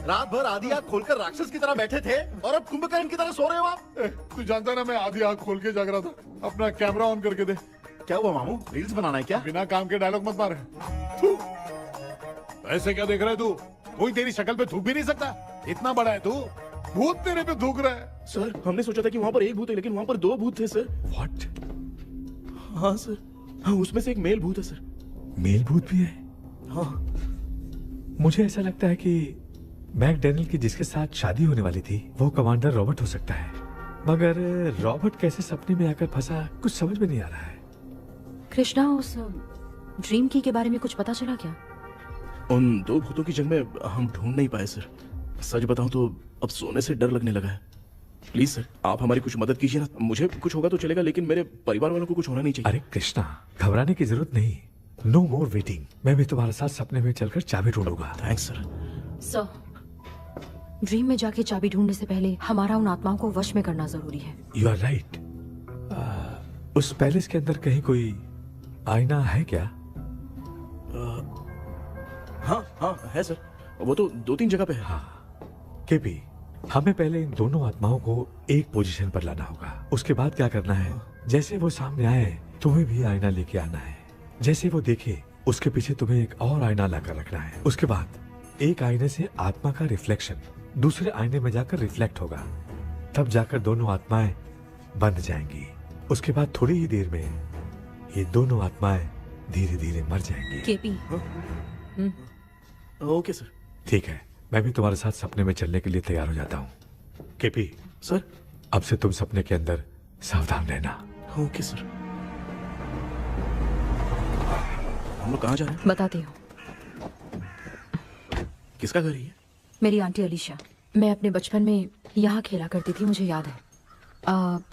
[SPEAKER 6] रात भर आधी आंख खोलकर राक्षस की तरह बैठे थे और अब कुंभकर्ण की तरह सो रहे हो आप।
[SPEAKER 7] तू जानता है ना, मैं आधी आंख खोल के जाग रहा था। अपना कैमरा ऑन करके दे।
[SPEAKER 6] क्या हुआ मामू, रील्स बनाना है क्या?
[SPEAKER 7] बिना काम के डायलॉग मत मार। थू। ऐसे क्या देख रहा है तू? कोई तेरी शक्ल पे थूक भी नहीं सकता, इतना बड़ा है तू। भूत तेरे पे थूक रहा है।
[SPEAKER 3] सर, हमने सोचा था कि वहाँ पर एक भूत है, लेकिन वहाँ पर 2 भूत थे सर।
[SPEAKER 7] व्हाट?
[SPEAKER 3] हाँ सर, हाँ, उसमें से एक मेल भूत है सर।
[SPEAKER 9] मेल भूत भी है?
[SPEAKER 3] हाँ।
[SPEAKER 9] मुझे ऐसा लगता है कि मैकडैनियल की जिसके साथ शादी होने वाली थी वो कमांडर रॉबर्ट हो सकता है, मगर रॉबर्ट कैसे सपने में आकर फंसा, कुछ समझ में नहीं आ रहा है।
[SPEAKER 5] कृष्णा, उस ड्रीम की के बारे में कुछ पता चला क्या?
[SPEAKER 3] उन 2 भूतों की जंग में हम ढूंढ नहीं पाए सर। सच बताऊं तो अब सोने से डर लगने लगा है। प्लीज सर, आप हमारी कुछ मदद कीजिए ना। मुझे कुछ होगा तो चलेगा, लेकिन मेरे परिवार वालों को कुछ होना नहीं चाहिए।
[SPEAKER 9] अरे कृष्णा, घबराने की जरूरत नहीं, नो मोर वेटिंग। मैं भी तुम्हारे साथ सपने में चलकर चाबी ढूंढूंगा।
[SPEAKER 3] Thanks sir.
[SPEAKER 5] सर, ड्रीम में जाके चाबी ढूंढने से पहले हमारा उन आत्माओं को वश में करना जरूरी है।
[SPEAKER 9] You are right. उस पैलेस के अंदर कहीं कोई आईना है क्या?
[SPEAKER 3] हाँ हाँ है सर, वो तो 2-3 जगह पे है।
[SPEAKER 9] हाँ केपी, हमें पहले इन दोनों आत्माओं को एक पोजीशन पर लाना होगा। उसके बाद क्या करना है, जैसे वो सामने आए तुम्हें भी आईना लेके आना है। जैसे वो देखे उसके पीछे तुम्हें एक और आईना लाकर रखना है। उसके बाद एक आईने से आत्मा का रिफ्लेक्शन दूसरे आईने में जाकर रिफ्लेक्ट होगा, तब जाकर दोनों आत्माएं बंध जाएंगी। उसके बाद थोड़ी ही देर में ये दोनों आत्माएं धीरे धीरे मर जाएंगी।
[SPEAKER 5] KP,
[SPEAKER 3] okay sir.
[SPEAKER 9] ठीक है, मैं भी तुम्हारे साथ सपने में चलने के लिए तैयार हो जाता हूँ। केपी
[SPEAKER 3] सर,
[SPEAKER 9] अब से तुम सपने के अंदर सावधान रहना।
[SPEAKER 3] Okay sir. हम लोग कहाँ जा रहे हैं?
[SPEAKER 5] बताती हूँ।
[SPEAKER 3] किसका घर है ये?
[SPEAKER 5] मेरी आंटी अलीशा। मैं अपने बचपन में यहाँ खेला करती थी, मुझे याद है।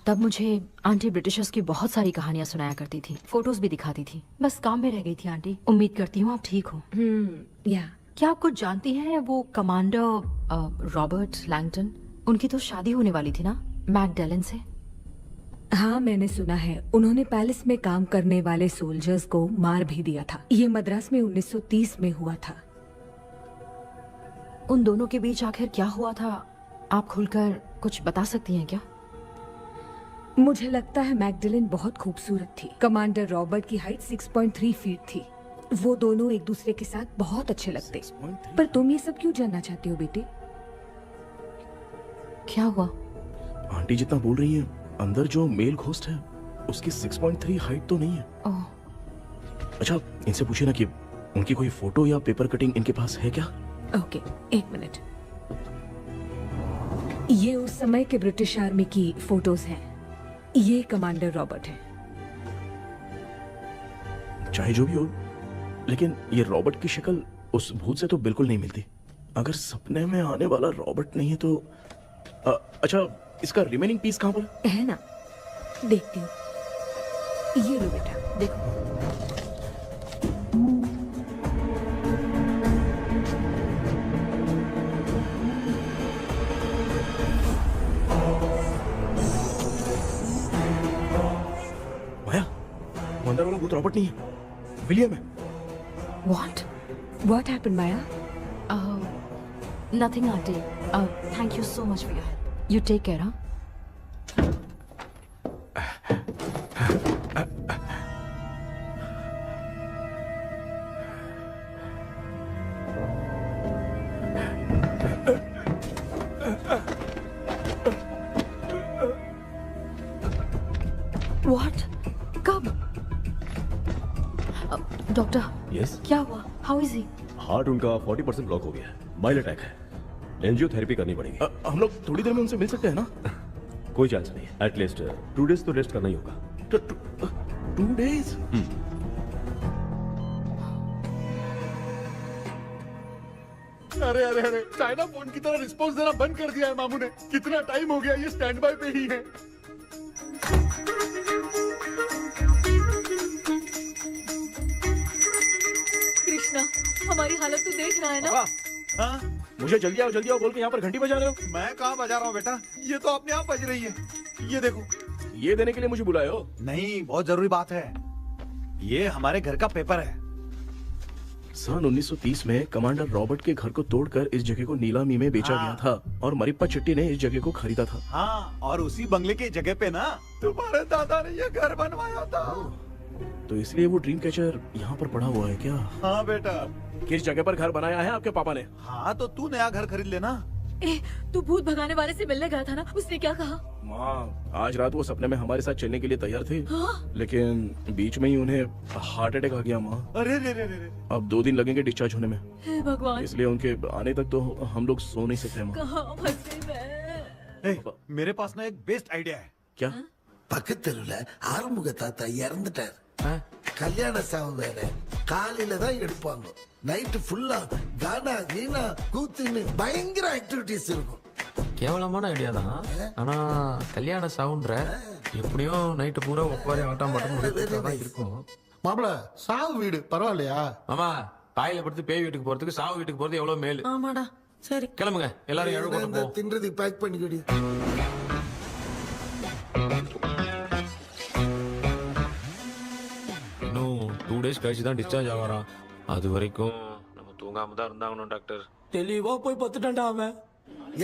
[SPEAKER 5] तब मुझे आंटी ब्रिटिशर्स की बहुत सारी कहानियां सुनाया करती थी, फोटोज भी दिखाती थी। बस काम में रह गई थी आंटी। उम्मीद करती हूँ आप ठीक हो।
[SPEAKER 1] या
[SPEAKER 5] क्या आप कुछ जानती हैं वो कमांडर रॉबर्ट लैंगटन? उनकी तो शादी होने वाली थी ना मैकडेलन से।
[SPEAKER 1] हाँ, मैंने सुना है उन्होंने पैलेस में काम करने वाले सोल्जर्स को मार भी दिया था। ये मद्रास में 1930 में हुआ था।
[SPEAKER 5] उन दोनों के बीच आखिर क्या हुआ था, आप खुलकर कुछ बता सकती हैं क्या?
[SPEAKER 1] मुझे लगता है मैकडेलन बहुत खूबसूरत थी। कमांडर रॉबर्ट की हाइट 6.3 फीट थी। वो दोनों एक दूसरे के साथ बहुत अच्छे लगते। पर तुम ये सब क्यों जानना चाहती हो बेटे?
[SPEAKER 5] क्या हुआ?
[SPEAKER 3] आंटी जितना बोल रही है, अंदर जो मेल घोस्ट है उसकी 6.3 हाइट तो नहीं है।
[SPEAKER 5] ओह,
[SPEAKER 3] अच्छा, इनसे पूछिए ना कि उनकी कोई फोटो या पेपर कटिंग इनके पास है क्या?
[SPEAKER 1] ओके, एक मिनट। ये उस समय के ब्रिटिश आर्मी की फोटोज हैं। ये कमांडर रॉबर्ट है।
[SPEAKER 3] चाहे जो भी हो, लेकिन ये रॉबर्ट की शक्ल उस भूत से तो बिल्कुल नहीं मिलती। अगर सपने में आने वाला रॉबर्ट नहीं है तो अच्छा, इसका रिमेनिंग पीस कहाँ पर
[SPEAKER 1] है ना? देखती हूँ। ये लो बेटा, देखो।
[SPEAKER 3] माया, वो अंदर वाला भूत रॉबर्ट नहीं है, विलियम है।
[SPEAKER 1] What happened, Maya?
[SPEAKER 5] Nothing, auntie. Thank you so much for your help. You take care, huh? What? कब? डॉक्टर,
[SPEAKER 6] यस,
[SPEAKER 5] क्या हुआ? How is he?
[SPEAKER 6] हार्ट उनका 40% ब्लॉक हो गया है। माइल्ड अटैक है। एंजियोथेरेपी करनी पड़ेगी।
[SPEAKER 3] हम लोग थोड़ी देर में उनसे मिल सकते हैं ना?
[SPEAKER 6] कोई चांस नहीं। एटलीस्ट 2 डेज तो रेस्ट करना ही होगा।
[SPEAKER 3] 2 days?
[SPEAKER 7] अरे अरे अरे, चाइना फोन की तरह रिस्पॉन्स देना बंद कर दिया है मामू ने। कितना टाइम हो गया, ये स्टैंड बाय पे ही है।
[SPEAKER 1] कृष्णा, हमारी हालत तो देख रहा है ना?
[SPEAKER 2] हाँ?
[SPEAKER 3] मुझे जल्दी आओ बोल के यहाँ पर घंटी बजा रहे हो।
[SPEAKER 2] मैं कहाँ बजा रहा हूँ बेटा, ये तो अपने आप बज रही है। ये देखो।
[SPEAKER 3] ये देने के लिए मुझे बुलाए हो?
[SPEAKER 2] नहीं, बहुत जरूरी बात है। ये हमारे घर का पेपर है।
[SPEAKER 3] सन 1930 में कमांडर रॉबर्ट के घर को तोड़कर इस जगह को नीलामी में बेचा गया था और मरिप्पा चिट्टी ने इस जगह को खरीदा था।
[SPEAKER 2] हाँ, और उसी बंगले की जगह पे ना तुम्हारे दादा ने ये घर बनवाया था।
[SPEAKER 3] तो इसलिए वो ड्रीम कैचर यहाँ पर पड़ा हुआ है क्या?
[SPEAKER 2] हाँ बेटा।
[SPEAKER 3] किस जगह पर घर बनाया है आपके पापा ने?
[SPEAKER 2] हाँ, तो तू नया घर खरीद लेना।
[SPEAKER 1] तू भूत भगाने वाले से मिलने गया था ना? उसने क्या कहा?
[SPEAKER 3] माँ, आज रात वो सपने में हमारे साथ चलने के लिए तैयार थे।
[SPEAKER 1] हाँ?
[SPEAKER 3] लेकिन बीच में ही उन्हें हार्ट अटैक आ गया माँ।
[SPEAKER 2] अरे रे रे रे रे।
[SPEAKER 3] अब 2 दिन लगेंगे डिस्चार्ज होने में।
[SPEAKER 1] हे भगवान,
[SPEAKER 3] इसलिए उनके आने तक तो हम लोग सो नहीं सकते माँ।
[SPEAKER 1] कहाँ फंसे मैं?
[SPEAKER 2] मेरे पास ना एक बेस्ट आइडिया है।
[SPEAKER 3] क्या?
[SPEAKER 13] பக்கத்தெருவுல ஆறுமுக தாத்தா இறந்துட்டார். கல்யாண சாவு வேற. காலையில தான் எடுப்பாங்க. நைட்டு ஃபுல்லா கானா கீனா கூத்துன்னு பயங்கர ஆக்டிவிட்டிஸ் இருக்கும்.
[SPEAKER 11] கேவலமான ஐடியா தான். ஆனா கல்யாண சவுண்ட்ற எப்படியும் நைட்டு பூரா ஒப்பாரி ஆட்டம் பாட்டம் இருக்கும்.
[SPEAKER 13] மாப்பிள, சாவு வீடு பரவாயில்லையா?
[SPEAKER 11] மாமா, பாயில படுத்து பேய் வீட்டுக்கு போறதுக்கு சாவு வீட்டுக்கு போறது எவ்வளவு மேல்.
[SPEAKER 5] ஆமாடா, சரி
[SPEAKER 11] கிளம்புங்க, எல்லாரும் எழு கொண்டு போ.
[SPEAKER 13] தின்றதுக்கு பேக் பண்ணிக்கடி.
[SPEAKER 11] இன்னும் 2 டேஸ் கழிச்சு தான் டிஸ்சார்ஜ் ஆவாராம். அது வரைக்கும் நம்ம தூங்காம தான் இருந்தாகணும் டாக்டர்.
[SPEAKER 8] தெளிவா போய் பத்துட்டான்டா அவன்.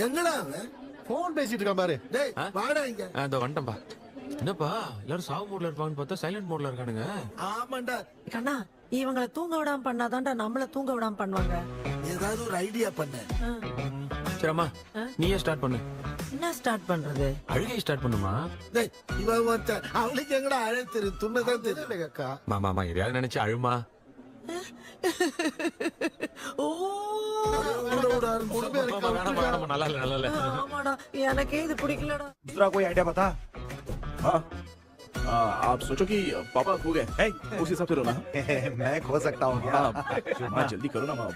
[SPEAKER 13] எங்கடா அவன்?
[SPEAKER 7] फोन பேசிட்டு இருக்கான் பாரு.
[SPEAKER 13] டேய், வாடா இங்க.
[SPEAKER 11] இதோ வந்துட்டேன்பா. என்னப்பா எல்லாரும் சாவு மோட்ல இருப்பாங்கன்னு பார்த்தா சைலண்ட் மோட்ல இருக்கானுங்க.
[SPEAKER 13] ஆமாண்டா.
[SPEAKER 8] கண்ணா, இவங்களை தூங்க விடாம பண்ணாதான்டா நம்மள தூங்க விடாம பண்ணுவாங்க.
[SPEAKER 13] ஏதாவது ஒரு ஐடியா பண்ண.
[SPEAKER 11] சரிம்மா, நீயே ஸ்டார்ட் பண்ணு.
[SPEAKER 8] என்ன ஸ்டார்ட் பண்றது?
[SPEAKER 11] அழுகை ஸ்டார்ட் பண்ணுமா?
[SPEAKER 13] டேய், இவன் ஒருத்தன். அவளுக்கு எங்கடா அழ தெரியும்? துண்ணதான் தெரியல அக்கா.
[SPEAKER 11] மாமா எதையாவது நினைச்சு அழுமா.
[SPEAKER 8] ஓ,
[SPEAKER 11] வேணாம், நல்லா இல்ல.
[SPEAKER 8] ஆமாடா, எனக்கே இது பிடிக்கலடா.
[SPEAKER 2] दूसरा कोई आइडिया बता।
[SPEAKER 3] हाँ, आप सोचो कि पापा खो गए, उस हिसाब से रोना।
[SPEAKER 2] मैं खो सकता हूँ क्या?
[SPEAKER 3] माँ, जल्दी करो ना माँ।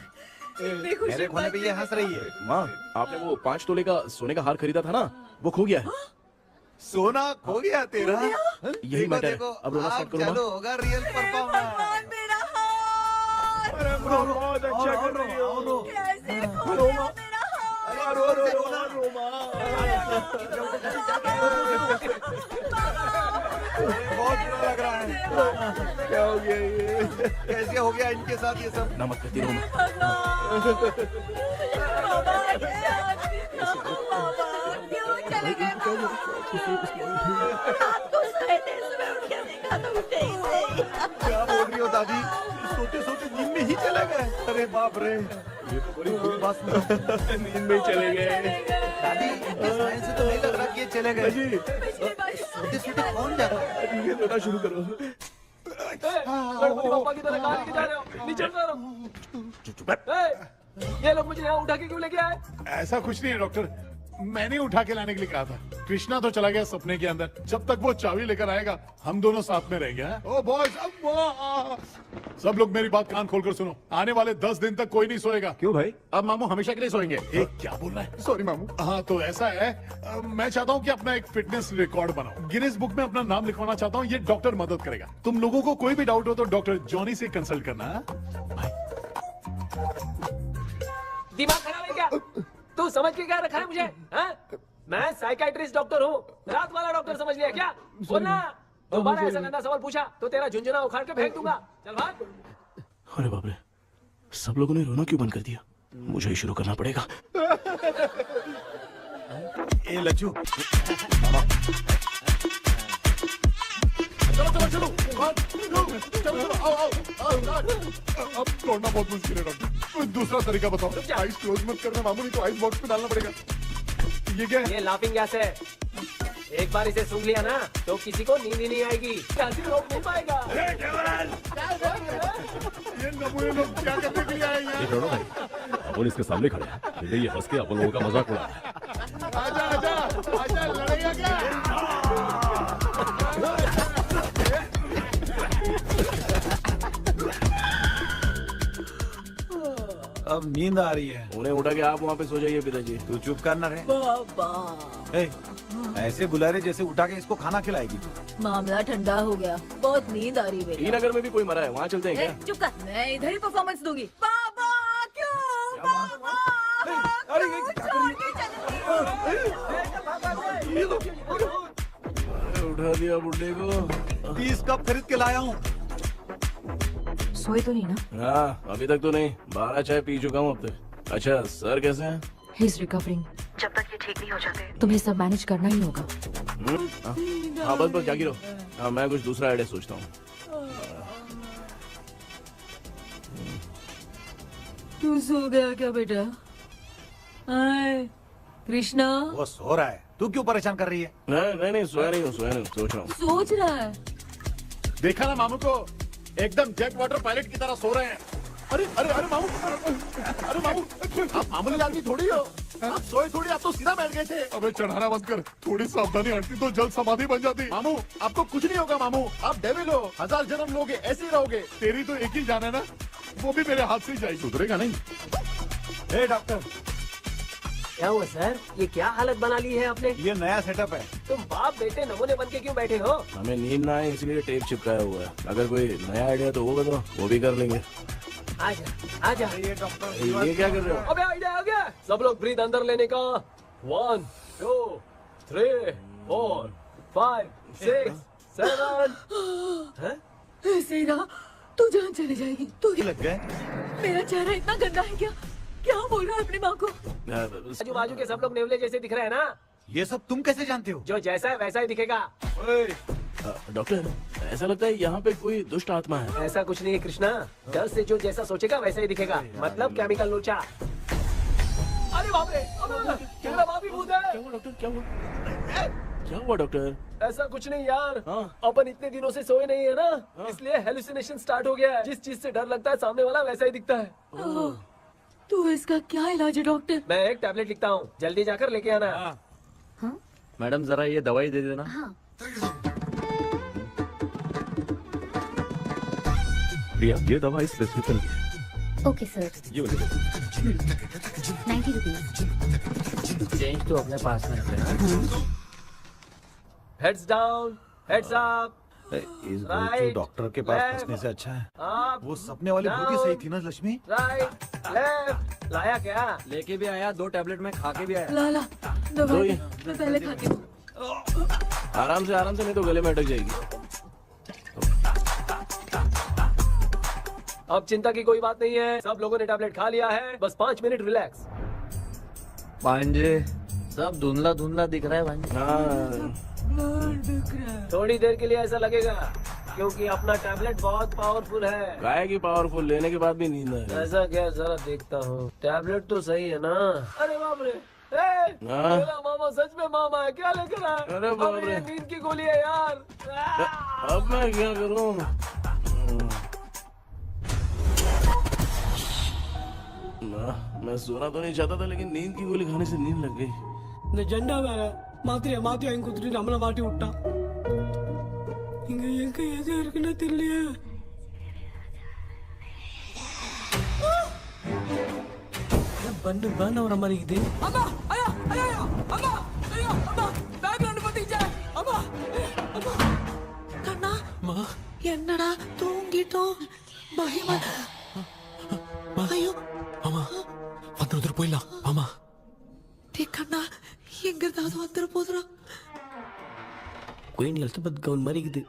[SPEAKER 1] इतनी खुशी
[SPEAKER 2] मेरे खोने पे ये हंस रही है।
[SPEAKER 3] माँ, आपने वो 5 तोले का सोने का हार खरीदा था ना, वो खो गया है।
[SPEAKER 2] सोना खो गया तेरा?
[SPEAKER 3] यही मैटर है। अब रोना स्टार्ट करो
[SPEAKER 2] चालू
[SPEAKER 3] माँ।
[SPEAKER 2] होगा रियल परफॉर्मेंस।
[SPEAKER 1] भगवान मेरा हाथ
[SPEAKER 3] बहुत अच्छा कर रही हो।
[SPEAKER 1] कैसे खो गया मेरा हाथ?
[SPEAKER 2] बहुत बुरा लग रहा है। क्या हो गया ये? कैसे हो गया इनके साथ ये सब?
[SPEAKER 3] ना मत करती रो माँ।
[SPEAKER 1] बाबा क्यों चले गए? रात को सोए थे, सुबह उठ के देखा तो उठे ही नहीं।
[SPEAKER 2] क्या बोल रही हो दादी? सोते सोते नींद में ही चले गए? अरे बाप रे, ये तो बड़ी बुरी बात सुना।
[SPEAKER 3] नींद में ही चले गए।
[SPEAKER 2] दादी, इस लाइन से तो नहीं लग रहा कि ये चले गए। सोते सोते कौन जाता है?
[SPEAKER 3] ठीक है, रोना शुरू करो।
[SPEAKER 4] गणपति बापा की तरह कहाँ लेके जा रहे हो? नीचे उतारो। ये लोग मुझे यहाँ उठा के क्यों लेके आए?
[SPEAKER 7] ऐसा कुछ नहीं है डॉक्टर, मैंने उठा के लाने के लिए कहा था। कृष्णा तो चला गया सपने के अंदर, जब तक वो चाबी लेकर आएगा हम दोनों साथ में रहेंगे। ओ बॉयज, सब लोग मेरी बात कान खोलकर सुनो, आने वाले 10 दिन तक कोई नहीं सोएगा।
[SPEAKER 6] क्यों भाई?
[SPEAKER 7] अब मामू हमेशा के लिए सोएंगे। एक क्या बोल रहा है? सॉरी मामू। हाँ तो ऐसा है, मैं चाहता हूँ कि अपना एक फिटनेस रिकॉर्ड बनाओ, गिनीज बुक में अपना नाम लिखवाना चाहता हूँ। ये डॉक्टर मदद करेगा। तुम लोगों को कोई भी डाउट हो तो डॉक्टर जॉनी से कंसल्ट करना।
[SPEAKER 4] दिमाग खराब है क्या? तू समझ के क्या रखा है मुझे? हाँ? मैं साइकाइट्रिस्ट डॉक्टर हूँ, रात वाला डॉक्टर समझ लिया क्या? बोलना, दोबारा ऐसा गंदा सवाल पूछा तो तेरा झुंझुना उखाड़ के फेंक दूंगा। चल भाग।
[SPEAKER 3] अरे बाप रे, सब लोगों ने रोना क्यों बंद कर दिया? मुझे ही शुरू करना पड़ेगा।
[SPEAKER 2] ए लज्जू,
[SPEAKER 7] चलो अब तोड़ना बहुत मुश्किल है डॉक्टर, कोई दूसरा तरीका बताओ। आइस क्लोज मत करना मामू, नहीं तो आइस बॉक्स में डालना पड़ेगा। ये क्या है?
[SPEAKER 4] ये लाफिंग गैस है, एक बार इसे सूंघ लिया ना तो किसी को नींद ही नहीं आएगी, हंसी रोक नहीं पाएगा।
[SPEAKER 7] ये नमूने लोग क्या करने के लिए आए हैं?
[SPEAKER 6] ये छोड़ो भाई, अपन इसके सामने खड़े हैं, फिर ये हंस के अपन लोगों का मजाक उड़ा रहा है।
[SPEAKER 7] आजा आजा आजा, लड़ेगा क्या?
[SPEAKER 2] अब नींद आ रही है।
[SPEAKER 3] उन्हें उठा के आप वहाँ पे सो जाइए पिताजी।
[SPEAKER 2] तू चुप करना रे।
[SPEAKER 1] बाबा
[SPEAKER 2] ए, ऐसे बुला रहे जैसे उठा के इसको खाना खिलाएगी।
[SPEAKER 1] मामला ठंडा हो गया, बहुत नींद आ रही है।
[SPEAKER 3] श्रीनगर में भी कोई मरा है, वहाँ चलते हैं क्या?
[SPEAKER 1] चुप कर, मैं इधर ही परफॉर्मेंस दूंगी। बाबा क्यों? बाबा
[SPEAKER 2] अरे ये क्या कर रही है?
[SPEAKER 3] उठा दिया बुड्ढे को।
[SPEAKER 2] 20 कप खरीद के लाया हूँ।
[SPEAKER 5] सोए तो नहीं ना?
[SPEAKER 3] हाँ, अभी तक तो नहीं, 12 चाय पी चुका हूँ अब तक। अच्छा, सर कैसे हैं?
[SPEAKER 5] He is recovering. जब तक ये ठीक नहीं हो जाते तुम्हें सब मैनेज करना ही होगा।
[SPEAKER 3] हाँ बस बस जागी रहो। हाँ, मैं कुछ दूसरा आइडिया सोचता हूँ।
[SPEAKER 1] तू सो गया क्या बेटा? आए, कृष्णा
[SPEAKER 2] वो सो रहा है, तू क्यों परेशान कर रही है?
[SPEAKER 3] नहीं नहीं, सोया नहीं हूँ, सोच रहा हूँ।
[SPEAKER 1] सोच रहा है।
[SPEAKER 7] देखा ना मामू को, एकदम जेट वाटर पायलट की तरह सो रहे हैं। अरे अरे अरे मामू, अरे मामू, आप मामूली आदमी थोड़ी हो, आप सोए थोड़ी, आप तो सीधा बैठ गए थे। अबे चढ़ाना बंद कर, थोड़ी सावधानी हटती तो जल्द समाधि बन जाती। मामू आपको कुछ नहीं होगा मामू, आप डेविल हो, 1000 जन्म लोगे ऐसे ही रहोगे। तेरी तो एक ही जान है ना, वो भी मेरे हाथ से ही जाएगी। सुधरेगा नहीं।
[SPEAKER 2] ए डॉक्टर,
[SPEAKER 4] क्या हुआ सर? ये क्या हालत बना ली है आपने?
[SPEAKER 2] ये नया सेटअप है।
[SPEAKER 4] तुम बाप बेटे नमूने बन के क्यों बैठे हो?
[SPEAKER 3] हमें नींद ना आए इसलिए टेप चिपकाया हुआ है। अगर कोई नया आइडिया तो वो बताओ, वो भी कर लेंगे।
[SPEAKER 4] आजा आजा।
[SPEAKER 2] ये डॉक्टर
[SPEAKER 3] ये क्या कर रहे हो?
[SPEAKER 4] अबे आइडिया आ गया। सब लोग ब्रीथ अंदर लेने का। 1 2 3 4 5 6 7।
[SPEAKER 1] ऐसे ना तू जान चली जाएगी। तू
[SPEAKER 2] लग गए।
[SPEAKER 1] मेरा चेहरा इतना गंदा है क्या? क्या बोल रहा है अपनी माँ को?
[SPEAKER 4] आजू बाजू के सब लोग नेवले जैसे दिख रहे हैं ना?
[SPEAKER 2] ये सब तुम कैसे जानते हो?
[SPEAKER 4] जो जैसा है वैसा ही दिखेगा।
[SPEAKER 3] डॉक्टर, ऐसा लगता है यहाँ पे कोई दुष्ट आत्मा है।
[SPEAKER 4] ऐसा कुछ नहीं है कृष्णा, डर से जो जैसा सोचेगा वैसा ही दिखेगा, मतलब केमिकल लोचा। अरे बाप रे, मेरा बाप ही भूत है।
[SPEAKER 3] क्या हुआ डॉक्टर, क्या हुआ? क्या हुआ डॉक्टर?
[SPEAKER 4] ऐसा कुछ नहीं यार,
[SPEAKER 3] हाँ।
[SPEAKER 4] अपन इतने दिनों से सोए नहीं है ना, इसलिए हेलुसिनेशन स्टार्ट हो गया है। जिस चीज से डर लगता है सामने वाला वैसा ही दिखता है।
[SPEAKER 1] तो इसका क्या इलाज है डॉक्टर?
[SPEAKER 4] मैं एक टैबलेट लिखता हूँ, जल्दी जाकर लेके आना।
[SPEAKER 11] मैडम जरा ये दवाई दे देना।
[SPEAKER 6] प्रिया, ये दवा इस प्रिस्क्रिप्शन की है,
[SPEAKER 14] ओके सर,
[SPEAKER 6] ये वाली
[SPEAKER 14] 90 रुपीज।
[SPEAKER 8] चेंज तो अपने पास में रखना।
[SPEAKER 10] Heads down, heads up.
[SPEAKER 2] इस
[SPEAKER 10] Right,
[SPEAKER 2] डॉक्टर के पास
[SPEAKER 10] left,
[SPEAKER 2] फंसने से अच्छा है
[SPEAKER 10] अप,
[SPEAKER 2] वो सपने वाली बूटी सही थी ना लक्ष्मी।
[SPEAKER 10] Right, left. लाया क्या?
[SPEAKER 4] लेके भी आया, 2 टैबलेट में खा के भी आया।
[SPEAKER 1] लाला दवाई मैं पहले खाती हूँ।
[SPEAKER 3] आराम से नहीं तो गले में अटक जाएगी।
[SPEAKER 10] अब चिंता की कोई बात नहीं है, सब लोगों ने टैबलेट खा लिया है, बस 5 मिनट रिलैक्स।
[SPEAKER 8] भांजे सब धुंधला धुंधला दिख रहा है भांजे।
[SPEAKER 10] थोड़ी देर के लिए ऐसा लगेगा क्योंकि अपना टैबलेट बहुत पावरफुल है।
[SPEAKER 3] गाय की पावरफुल लेने के बाद भी नींद है।
[SPEAKER 10] ऐसा क्या, जरा देखता हूँ। टैबलेट तो सही है ना? अरे बाप रे,
[SPEAKER 3] हाँ।
[SPEAKER 10] मेरा मामा सच में मामा है, क्या लेकर आया?
[SPEAKER 3] अरे बाप रे।
[SPEAKER 10] ये नींद की गोली है यार।
[SPEAKER 3] अब मैं क्या करूं? मैं सोना तो नहीं चाहता था लेकिन नींद की गोली खाने से नींद लग गई।
[SPEAKER 10] நிஜண்டா வேற மாத்திரையா மாத்தி வாங்கி கொடுத்துட்டு நம்மள மாட்டி விட்டான். இங்க எங்க எது இருக்குன்னு தெரியலையே. பண்ண வர மாதிரி இருக்குது. அம்மா ஐயா ஐயா அம்மா ஐயா அம்மா பேக்ரவுண்ட் பத்திச்சே அம்மா அம்மா கண்ணா அம்மா என்னடா தூங்கிட்டோம் பயமா ஐயோ
[SPEAKER 11] ஆமா வந்துட்டு போயிடலாம் ஆமா
[SPEAKER 10] கண்ணா எங்க இருந்தாவது வந்துட போதுரா குயின் எலிசபெத் கவுன் மாதிரி இருக்குது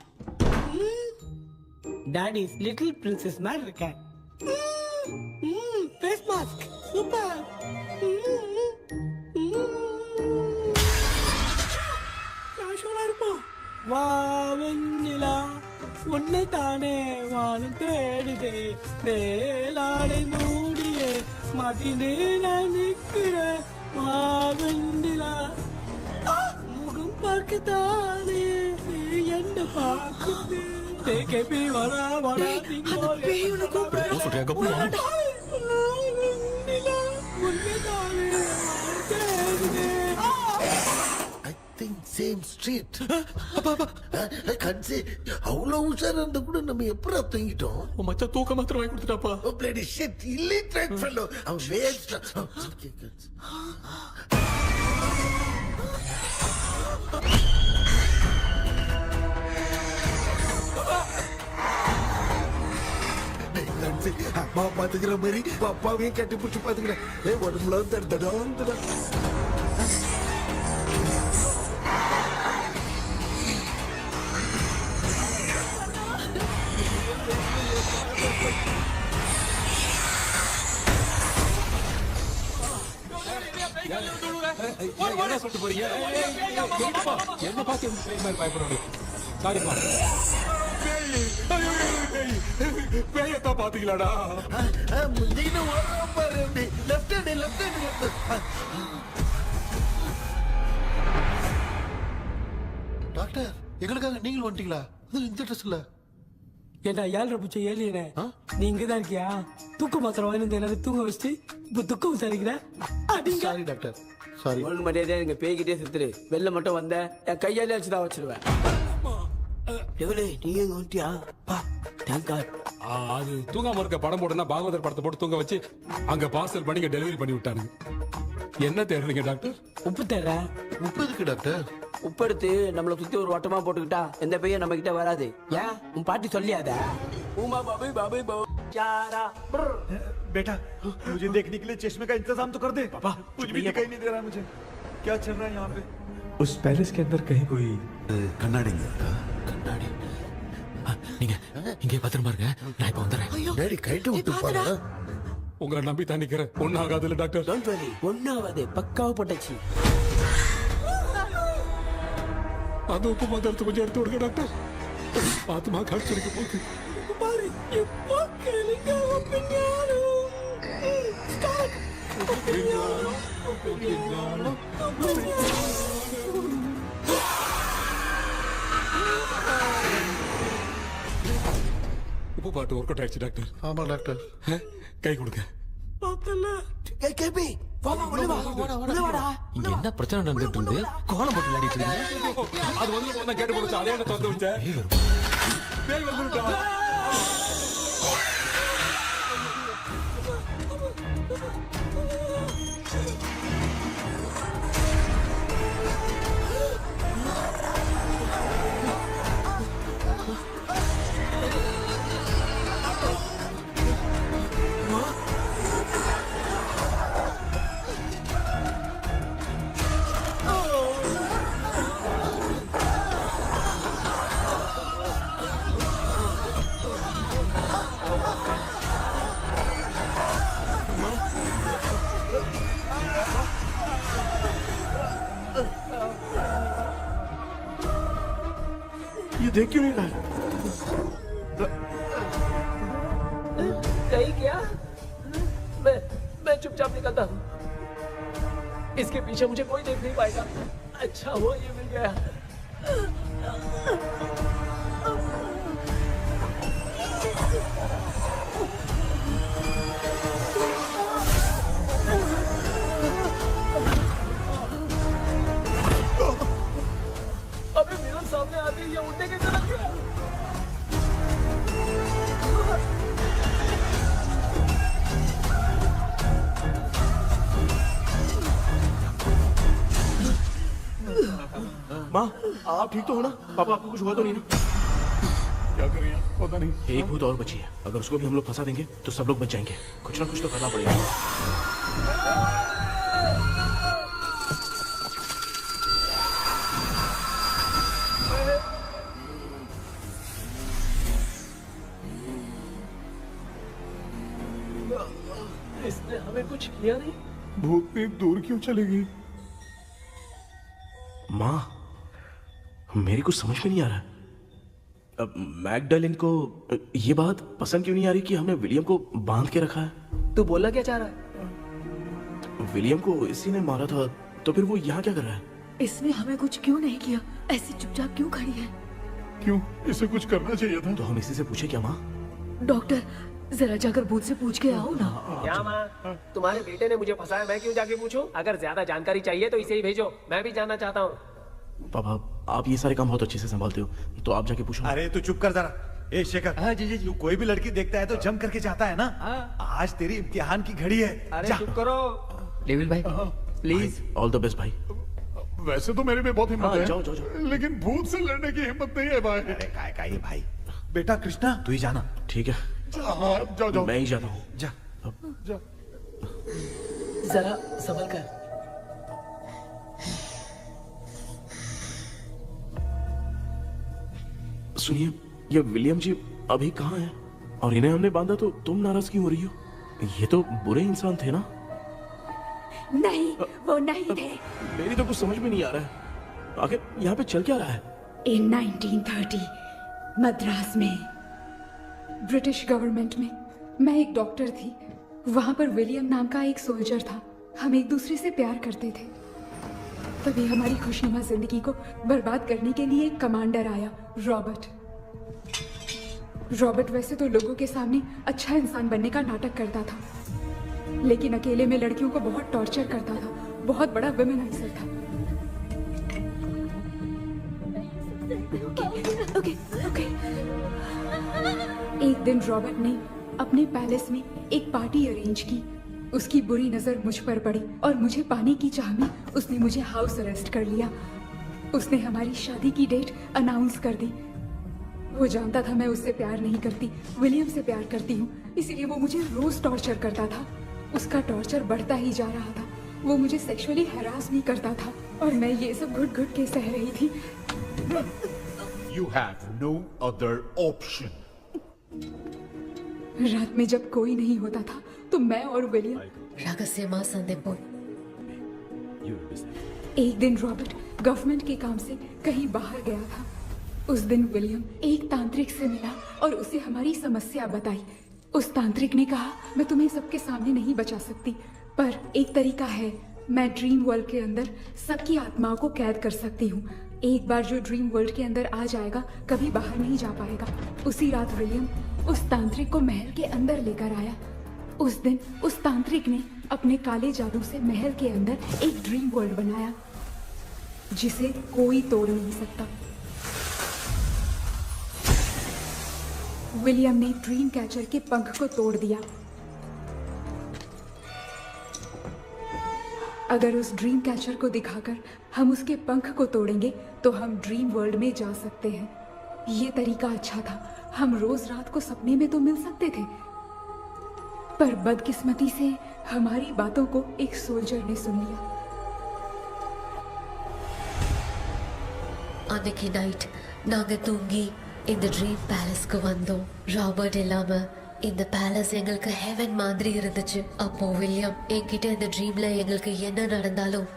[SPEAKER 10] டாடி லிட்டில் பிரின்சஸ் மாதிரி இருக்கேன் ஃபேஸ் மாஸ்க் சூப்பர் காஷோலா இருப்போம் வா வெண்ணிலா உன்னை தானே வானம் தேடுதே மேலாடை மூடியே மாட்டினே நான் நிற்கிறேன் மாவெண்டிலா முகம் பார்க்கத்தானே என்ன பார்க்குது தேக்கபி வரா வரா பேயுன கூப்பிடுறா
[SPEAKER 11] சொல்றியா cup
[SPEAKER 13] I think same street. I can't say அவ்வளவு உஷாரா இருந்தா கூட நம்ம எப்படா தூங்கிட்டோம்
[SPEAKER 11] மச்சான் தூக்க மாத்திரம் வாங்கி கொடுத்துட்டாப்பா
[SPEAKER 13] Oh bloody shit, illiterate fellow. அவன் waste. அம்மா பாத்துக்கிற மாதிரி அப்பாவையும் கட்டி பிடிச்சி பாத்துக்கிறேன் உடம்புல தடா
[SPEAKER 11] என்ன சொல்லிட்டு போறீங்க என்ன பார்த்து பயப்படுறோம் சாரிப்பா பேயத்தான் பாத்தீங்களாடா
[SPEAKER 13] முந்தின ஓடுறோம் பாரு லெஃப்ட் ஹேண்ட் டாக்டர் எங்களுக்காக நீங்களும் வந்துட்டீங்களா அது இந்த ட்ரெஸ்ல
[SPEAKER 10] ஏண்டா 7:30 பூச்ச ஏலியனே நீ இங்கதான் இருக்கியா தூக்க மாத்திரம் வாங்கி எல்லாரும் தூங்க வச்சுட்டு இப்ப துக்கம் விசாரிக்கிற
[SPEAKER 13] சாரி டாக்டர் சாரி
[SPEAKER 10] ஒழுங்கு மரியாதையா எங்க பேய்கிட்டே செத்துரு வெளில மட்டும் வந்த என் கையாலே வச்சுதான் வச்சிருவேன் எவ்வளவு நீ எங்க வந்துட்டியா பா தேங்க் காட்
[SPEAKER 11] அது தூங்காம இருக்க படம் போடுனா பாகவதர் படத்தை போட்டு தூங்க வச்சு அங்க பார்சல் பண்ணி டெலிவரி பண்ணி விட்டானுங்க என்ன தேடுறீங்க டாக்டர்
[SPEAKER 10] உப்பு தேடுற
[SPEAKER 13] உப்பு இருக்கு டாக்டர்
[SPEAKER 10] உப்பு எடுத்து நம்மள சுத்தி ஒரு வட்டமா போட்டுக்கிட்டா எந்த பையன் நம்ம கிட்ட வராது ஏன் உன் பாட்டி சொல்லியாத உமா பாபு பாபு பாபு चारा
[SPEAKER 2] बेटा मुझे देखने के लिए चश्मे का इंतजाम तो कर दे पापा कुछ भी दिखाई नहीं दे रहा है मुझे क्या चल रहा है यहाँ पे
[SPEAKER 9] उस पैलेस के अंदर कहीं कोई
[SPEAKER 13] கண்ணாடி
[SPEAKER 11] கண்ணாடி நீங்க இங்கே பத்திரமா இருங்க நான் இப்ப வந்துடுறேன்
[SPEAKER 13] டேடி கைட்டு விட்டு போறா
[SPEAKER 11] உங்களை நம்பி தான் நிக்கிறேன் ஒன்னும் ஆகாதுல்ல டாக்டர்
[SPEAKER 10] டோன்ட் வரி ஒண்ணாவது பக்காவா போட்டாச்சு
[SPEAKER 11] அது உப்பு மாத்திரத்தை கொஞ்சம் எடுத்து விடுங்க டாக்டர் பாத்துமா கடிச்சிருக்க போகுது
[SPEAKER 10] பாரு இப்போ கேளுங்க ஒப்பினியானோ ஸ்டார்ட்
[SPEAKER 11] உப்பு பாட்டு ஒர்க் அவுட் ஆயிடுச்சு டாக்டர்
[SPEAKER 13] ஆமா டாக்டர்
[SPEAKER 11] கை கொடுங்க
[SPEAKER 10] கேபி வாமா உள்ள வா உள்ள வாடா
[SPEAKER 11] இங்க என்ன பிரச்சனை நடந்துட்டு இருந்து கோலம் போட்டு விளையாடிட்டு இருக்கீங்க அது வந்து போனா கேட்டு போச்சு அதே என்ன தந்து வச்சேன் பேய் வந்துட்டா
[SPEAKER 3] ये देख क्यों नहीं रहा है?
[SPEAKER 10] कहीं क्या? मैं चुपचाप निकलता हूँ। इसके पीछे मुझे कोई देख नहीं पाएगा। अच्छा हुआ ये मिल गया। अबे मेरे सामने आते ही ये उड़ने की तरफ गया।
[SPEAKER 3] माँ, आप ठीक तो हो ना? पापा आपको कुछ हुआ तो नहीं ना?
[SPEAKER 7] क्या करें पता नहीं।
[SPEAKER 3] एक भूत और बची है, अगर उसको भी हम लोग फंसा देंगे तो सब लोग बच जाएंगे। कुछ ना कुछ तो करना पड़ेगा।
[SPEAKER 10] इसने हमें कुछ किया नहीं।
[SPEAKER 7] भूतनी दूर क्यों चली गई?
[SPEAKER 3] माँ, मेरी कुछ समझ में नहीं आ रहा। अब मैगडालिन को ये बात पसंद क्यों नहीं आ रही कि हमने विलियम को बांध के रखा है?
[SPEAKER 10] तू बोलना क्या चाह रहा है?
[SPEAKER 3] विलियम को इसी ने मारा था, तो फिर वो यहाँ क्या कर रहा है?
[SPEAKER 1] इसने हमें कुछ क्यों नहीं किया? ऐसी चुपचाप क्यों खड़ी है?
[SPEAKER 7] क्यों? इसे कुछ करना चाहिए था।
[SPEAKER 3] तो हम इसी से पूछे क्या माँ?
[SPEAKER 1] डॉक्टर, जरा जाकर भूत से पूछ के आओ ना।
[SPEAKER 10] क्या माँ? तुम्हारे बेटे ने मुझे फंसाया, मैं क्यों जाके पूछूं? अगर ज्यादा जानकारी चाहिए तो इसे ही भेजो, मैं भी जानना चाहता हूँ।
[SPEAKER 3] पापा, आप ये सारे काम बहुत अच्छे से संभालते हो, तो आप जाके पूछो।
[SPEAKER 2] अरे तू चुप कर जरा। ए शेखर,
[SPEAKER 8] हाँ जी जी जी।
[SPEAKER 2] तू कोई भी लड़की देखता है तो जम करके जाता है ना? आज तेरी इम्तिहान की घड़ी है।
[SPEAKER 8] अरे
[SPEAKER 2] जा।
[SPEAKER 8] चुप करो। लेविल भाई प्लीज।
[SPEAKER 3] ऑल द बेस्ट भाई।
[SPEAKER 7] वैसे तो मेरे में बहुत हिम्मत
[SPEAKER 3] हाँ,
[SPEAKER 7] है,
[SPEAKER 3] जाओ, जाओ, जाओ।
[SPEAKER 7] लेकिन भूत से लड़ने की हिम्मत नहीं है भाई।
[SPEAKER 2] अरे काय का ये भाई। बेटा कृष्णा, तू ही जाना।
[SPEAKER 3] ठीक है,
[SPEAKER 7] हाँ, जाओ जाओ।
[SPEAKER 3] मैं ही जाता हूँ।
[SPEAKER 2] जा।
[SPEAKER 7] जा।
[SPEAKER 10] जरा संभल कर।
[SPEAKER 3] सुनिए, ये विलियम जी अभी कहाँ हैं? और इन्हें हमने बांधा तो तुम नाराज क्यों हो रही हो? ये तो बुरे इंसान थे ना?
[SPEAKER 15] नहीं, वो नहीं थे।
[SPEAKER 3] मेरी तो कुछ समझ में नहीं आ रहा है। आखिर यहाँ पे चल क्या रहा है?
[SPEAKER 15] इन 1930 मद्रास में ब्रिटिश गवर्नमेंट में मैं एक डॉक्टर थी। वहां पर विलियम नाम का एक सोल्जर था। हम एक दूसरे से प्यार करते थे। तभी हमारी खुशनुमा जिंदगी को बर्बाद करने के लिए एक कमांडर आया, रॉबर्ट। रॉबर्ट वैसे तो लोगों के सामने अच्छा इंसान बनने का नाटक करता था, लेकिन अकेले में लड़कियों को बहुत टॉर्चर करता था। बहुत बड़ा वुमेनाइजर था। Okay, okay. एक दिन रॉबर्ट ने अपने पैलेस में एक पार्टी अरेंज की। उसकी बुरी नजर मुझ पर पड़ी और मुझे पाने की चाह में उसने मुझे हाउस अरेस्ट कर लिया। उसने हमारी शादी की डेट अनाउंस कर दी। वो जानता था मैं उससे प्यार नहीं करती, विलियम से प्यार करती हूँ, इसीलिए वो मुझे रोज टॉर्चर करता था। उसका टॉर्चर बढ़ता ही जा रहा था। वो मुझे सेक्सुअली हैरास भी करता था और मैं ये सब घुट घुट के सह रही थी।
[SPEAKER 7] You have no other option.
[SPEAKER 15] रात में जब कोई नहीं होता था तो मैं और विलियम
[SPEAKER 14] रहस्यमा संदेपुर।
[SPEAKER 15] एक दिन रॉबर्ट गवर्नमेंट के काम से कहीं बाहर गया था। उस दिन विलियम एक तांत्रिक से मिला और उसे हमारी समस्या बताई। उस तांत्रिक ने कहा, मैं तुम्हें सबके सामने नहीं बचा सकती, पर एक तरीका है। मैं ड्रीम वर्ल्ड के अंदर सबकी आत्माओं को कैद कर सकती हूँ। एक बार जो ड्रीम वर्ल्ड के अंदर आ जाएगा कभी बाहर नहीं जा पाएगा। उसी रात विलियम उस तांत्रिक को महल के अंदर लेकर आया। उस दिन उस तांत्रिक ने अपने काले जादू से महल के अंदर एक ड्रीम वर्ल्ड बनाया जिसे कोई तोड़ नहीं सकता। विलियम ने ड्रीम कैचर के पंख को तोड़ दिया। अगर उस ड्रीम कैचर को दिखाकर हम उसके पंख को तोड़ेंगे तो हम ड्रीम वर्ल्ड में जा सकते हैं। ये तरीका अच्छा था, हम रोज रात को सपने में तो मिल सकते थे, पर बदकिस्मती से हमारी बातों को एक सोल्जर ने सुन लिया।
[SPEAKER 14] அன்னைக்கு நைட் நாங்க தூங்கி இந்த ட்ரீம் பேலஸ்க்கு வந்தோம். ராபர்ட் இல்லாம இந்த பேலஸ் எங்களுக்கு ஹெவன் மாதிரி இருந்துச்சு. அப்போ வில்லியம் என்கிட்ட இந்த ட்ரீம்ல எங்களுக்கு என்ன நடந்தாலும்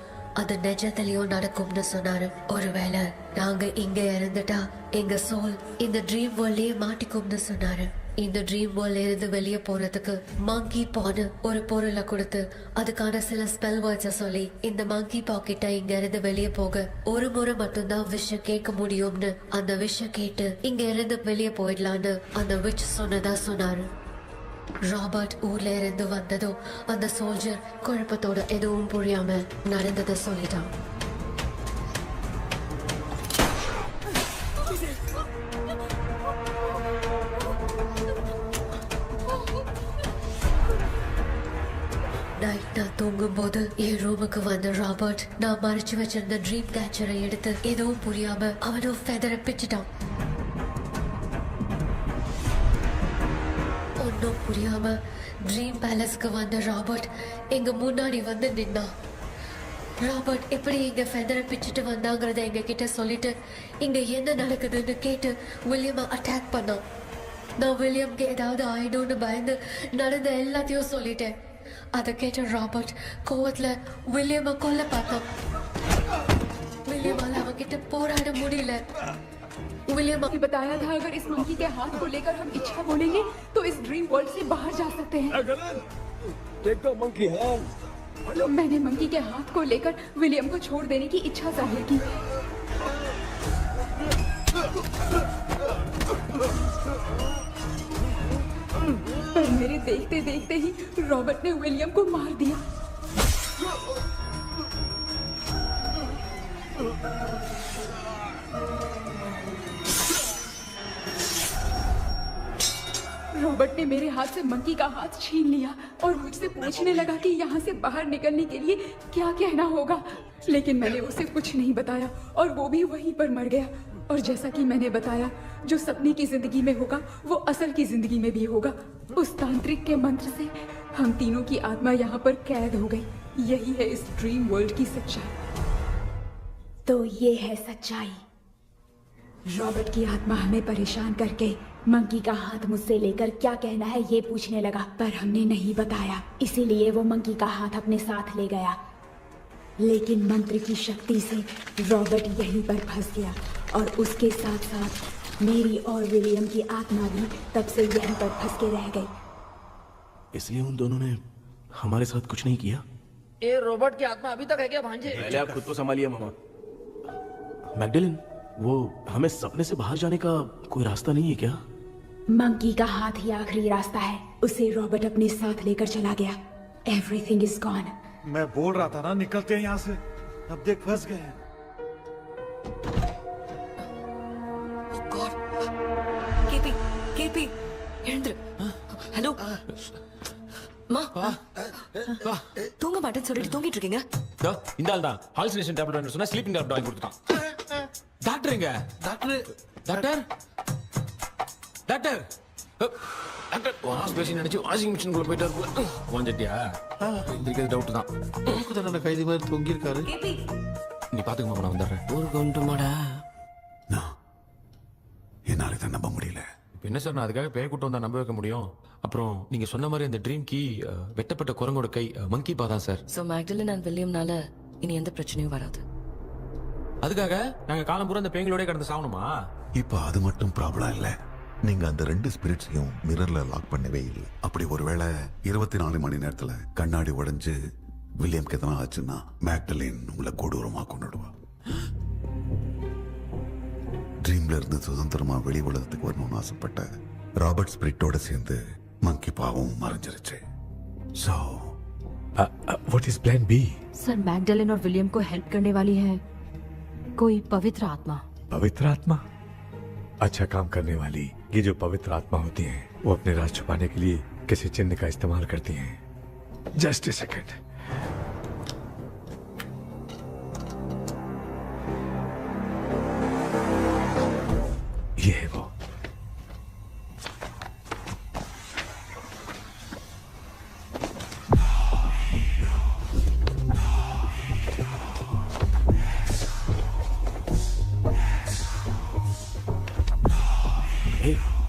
[SPEAKER 14] அது நிஜத்திலயும் நடக்கும்னு சொன்னாரு. ஒருவேளை நாங்க இங்க இறந்துட்டா எங்க சோல் இந்த ட்ரீம் வேர்ல்ட்லயே மாட்டிக்கும்னு சொன்னாரு. இந்த ட்ரீம் வேர்ல்ட்ல இருந்து வெளியே போறதுக்கு மங்கி பான்னு ஒரு பொருளை கொடுத்து அதுக்கான சில ஸ்பெல் வேர்ட்ஸை சொல்லி இந்த மங்கி பாக்கெட்டை இங்க இருந்து வெளியே போக ஒரு முறை மட்டும்தான் விஷயம் கேட்க முடியும்னு அந்த விஷயம் கேட்டு இங்க இருந்து வெளியே போயிடலான்னு அந்த விச் சொன்னதா சொன்னாரு. ராபர்ட் ஊர்ல இருந்து வந்ததும் அந்த சோல்ஜர் குழப்பத்தோட எதுவும் புரியாம நடந்ததை சொல்லிட்டான். நைட் நான் தூங்கும் போது என் ரூமுக்கு வந்த ராபர்ட் நான் மறைச்சு வச்சிருந்த ட்ரீம் கேச்சரை எடுத்து எதுவும் புரியாம அவனும் ஃபெதரை பிச்சுட்டான். ஒன்னும் புரியாம ட்ரீம் பேலஸ்க்கு வந்த ராபர்ட் எங்க முன்னாடி வந்து நின்னான். ராபர்ட் எப்படி இங்க ஃபெதரை பிச்சுட்டு வந்தாங்கிறத எங்க கிட்ட சொல்லிட்டு இங்க என்ன நடக்குதுன்னு கேட்டு வில்லியமை அட்டாக் பண்ணான். நான் வில்லியம்க்கு ஏதாவது ஆயிடும்னு பயந்து நடந்த எல்லாத்தையும் சொல்லிட்டேன். அதை கேட்ட ராபர்ட் கோவத்துல வில்லியமை கொல்ல பார்த்தான். வில்லியமால அவன்கிட்ட போராட முடியல. विलियम
[SPEAKER 15] ने बताया था अगर इस मंकी के हाथ को लेकर हम इच्छा बोलेंगे तो इस ड्रीम वर्ल्ड से बाहर जा सकते हैं। मैंने मंकी के हाथ को लेकर विलियम को छोड़ देने की इच्छा जाहिर की। पर मेरे देखते देखते ही रॉबर्ट ने विलियम को मार दिया। रॉबर्ट ने मेरे हाथ से मंकी का हाथ छीन लिया और मुझसे पूछने लगा कि यहाँ से बाहर निकलने के लिए क्या कहना होगा, लेकिन मैंने उसे कुछ नहीं बताया और वो भी वहीं पर मर गया। और जैसा कि मैंने बताया, जो सपने की जिंदगी में होगा वो असल की जिंदगी में भी होगा। उस तांत्रिक के मंत्र से हम तीनों की आत्मा यहाँ पर कैद हो गई। यही है इस ड्रीम वर्ल्ड की सच्चाई। तो ये है सच्चाई। रॉबर्ट की आत्मा हमें परेशान करके मंकी का हाथ मुझसे लेकर क्या कहना है ये पूछने लगा, पर हमने नहीं बताया, इसीलिए वो मंकी का हाथ अपने साथ ले गया। लेकिन मंत्र की शक्ति से रॉबर्ट यहीं पर फंस गया और उसके साथ साथ मेरी और विलियम की आत्मा भी तब से यहीं पर फंस के रह गई।
[SPEAKER 3] इसलिए उन दोनों ने हमारे साथ कुछ नहीं किया।
[SPEAKER 8] ये रॉबर्ट की आत्मा अभी तक है क्या भांजे?
[SPEAKER 3] पहले आप खुद को संभालिए मामा। मैगडेलिन, वो हमें सपने से बाहर जाने का कोई रास्ता नहीं है क्या?
[SPEAKER 15] मंकी का हाथ ही आखिरी रास्ता है। उसे रॉबर्ट अपने साथ लेकर चला गया। Everything is gone.
[SPEAKER 2] मैं बोल रहा था ना निकलते हैं यहाँ से, अब देख फंस गए हैं।
[SPEAKER 5] கேபி எழுந்துரு. ஹலோ மா, தூங்க மாட்டேன்னு சொல்லிட்டு தூங்கிட்டு இருக்கீங்க.
[SPEAKER 11] இந்த ஆள் தான் ஹாலுசினேஷன் டேப்லெட் வாங்கி சொன்னா ஸ்லீப்பிங் டேப்லெட் வாங்கி கொடுத்துட்டான். டாக்டர் எங்க? Doctor doctor doctor doctor hospital நினைச்சு வாஷிங் மிஷினுக்குள்ள போயிட்டாரு. வாஞ்சிட்டியா? இந்த டவுட் தான்.
[SPEAKER 13] தான் கைதி மாதிரி தொங்கி இருக்காரு.
[SPEAKER 11] நீ பாத்துக்க மாமா, நான் வந்துடுறேன்.
[SPEAKER 10] ஊருக்கு வந்துட்டுமாடா?
[SPEAKER 7] என்னால இதை நம்ப முடியல.
[SPEAKER 11] இப்போ என்ன சார், நான் அதுக்காக பேய் கூட்டம் வந்தா நம்ப வைக்க முடியும்? அப்புறம் நீங்க சொன்ன மாதிரி அந்த ட்ரீம் கீ வெட்டப்பட்ட குரங்கோட கை மங்கி பா தான் சார்.
[SPEAKER 5] ஸோ மேக்டலின் அண்ட் வில்லியம்னால இனி எந்த பிரச்சனையும் வராது.
[SPEAKER 11] அதுக்காக நாங்க காலம் பூரா அந்த பேய்களோட கடந்து சாகணுமா?
[SPEAKER 7] இப்ப அது மட்டும் ப்ராப்ளம் இல்ல, நீங்க அந்த ரெண்டு ஸ்பிரிட்ஸையும் மிரர்ல லாக் பண்ணவே இல்லை. அப்படி ஒருவேளை 24 மணி நேரத்துல கண்ணாடி உடைஞ்சு வில்லியம்க்கு எதனா ஆச்சுன்னா மேக்டலின் உங்களை கொடூரமா கொண்டுடுவா. ட்ரீம்ல இருந்து சுதந்திரமா வெளி உலகத்துக்கு வரணும்னு ஆசைப்பட்ட ராபர்ட் ஸ்பிரிட்டோட சேர்ந்து மங்கி பாவும் மறைஞ்சிருச்சு. So
[SPEAKER 9] what is plan B?
[SPEAKER 5] Sir Magdalene और विलियम को हेल्प करने वाली है कोई पवित्र आत्मा।
[SPEAKER 9] पवित्र आत्मा? अच्छा काम करने वाली ये जो पवित्र आत्मा होती हैं वो अपने राज छुपाने के लिए किसी चिन्ह का इस्तेमाल करती हैं। Just a second. है वो।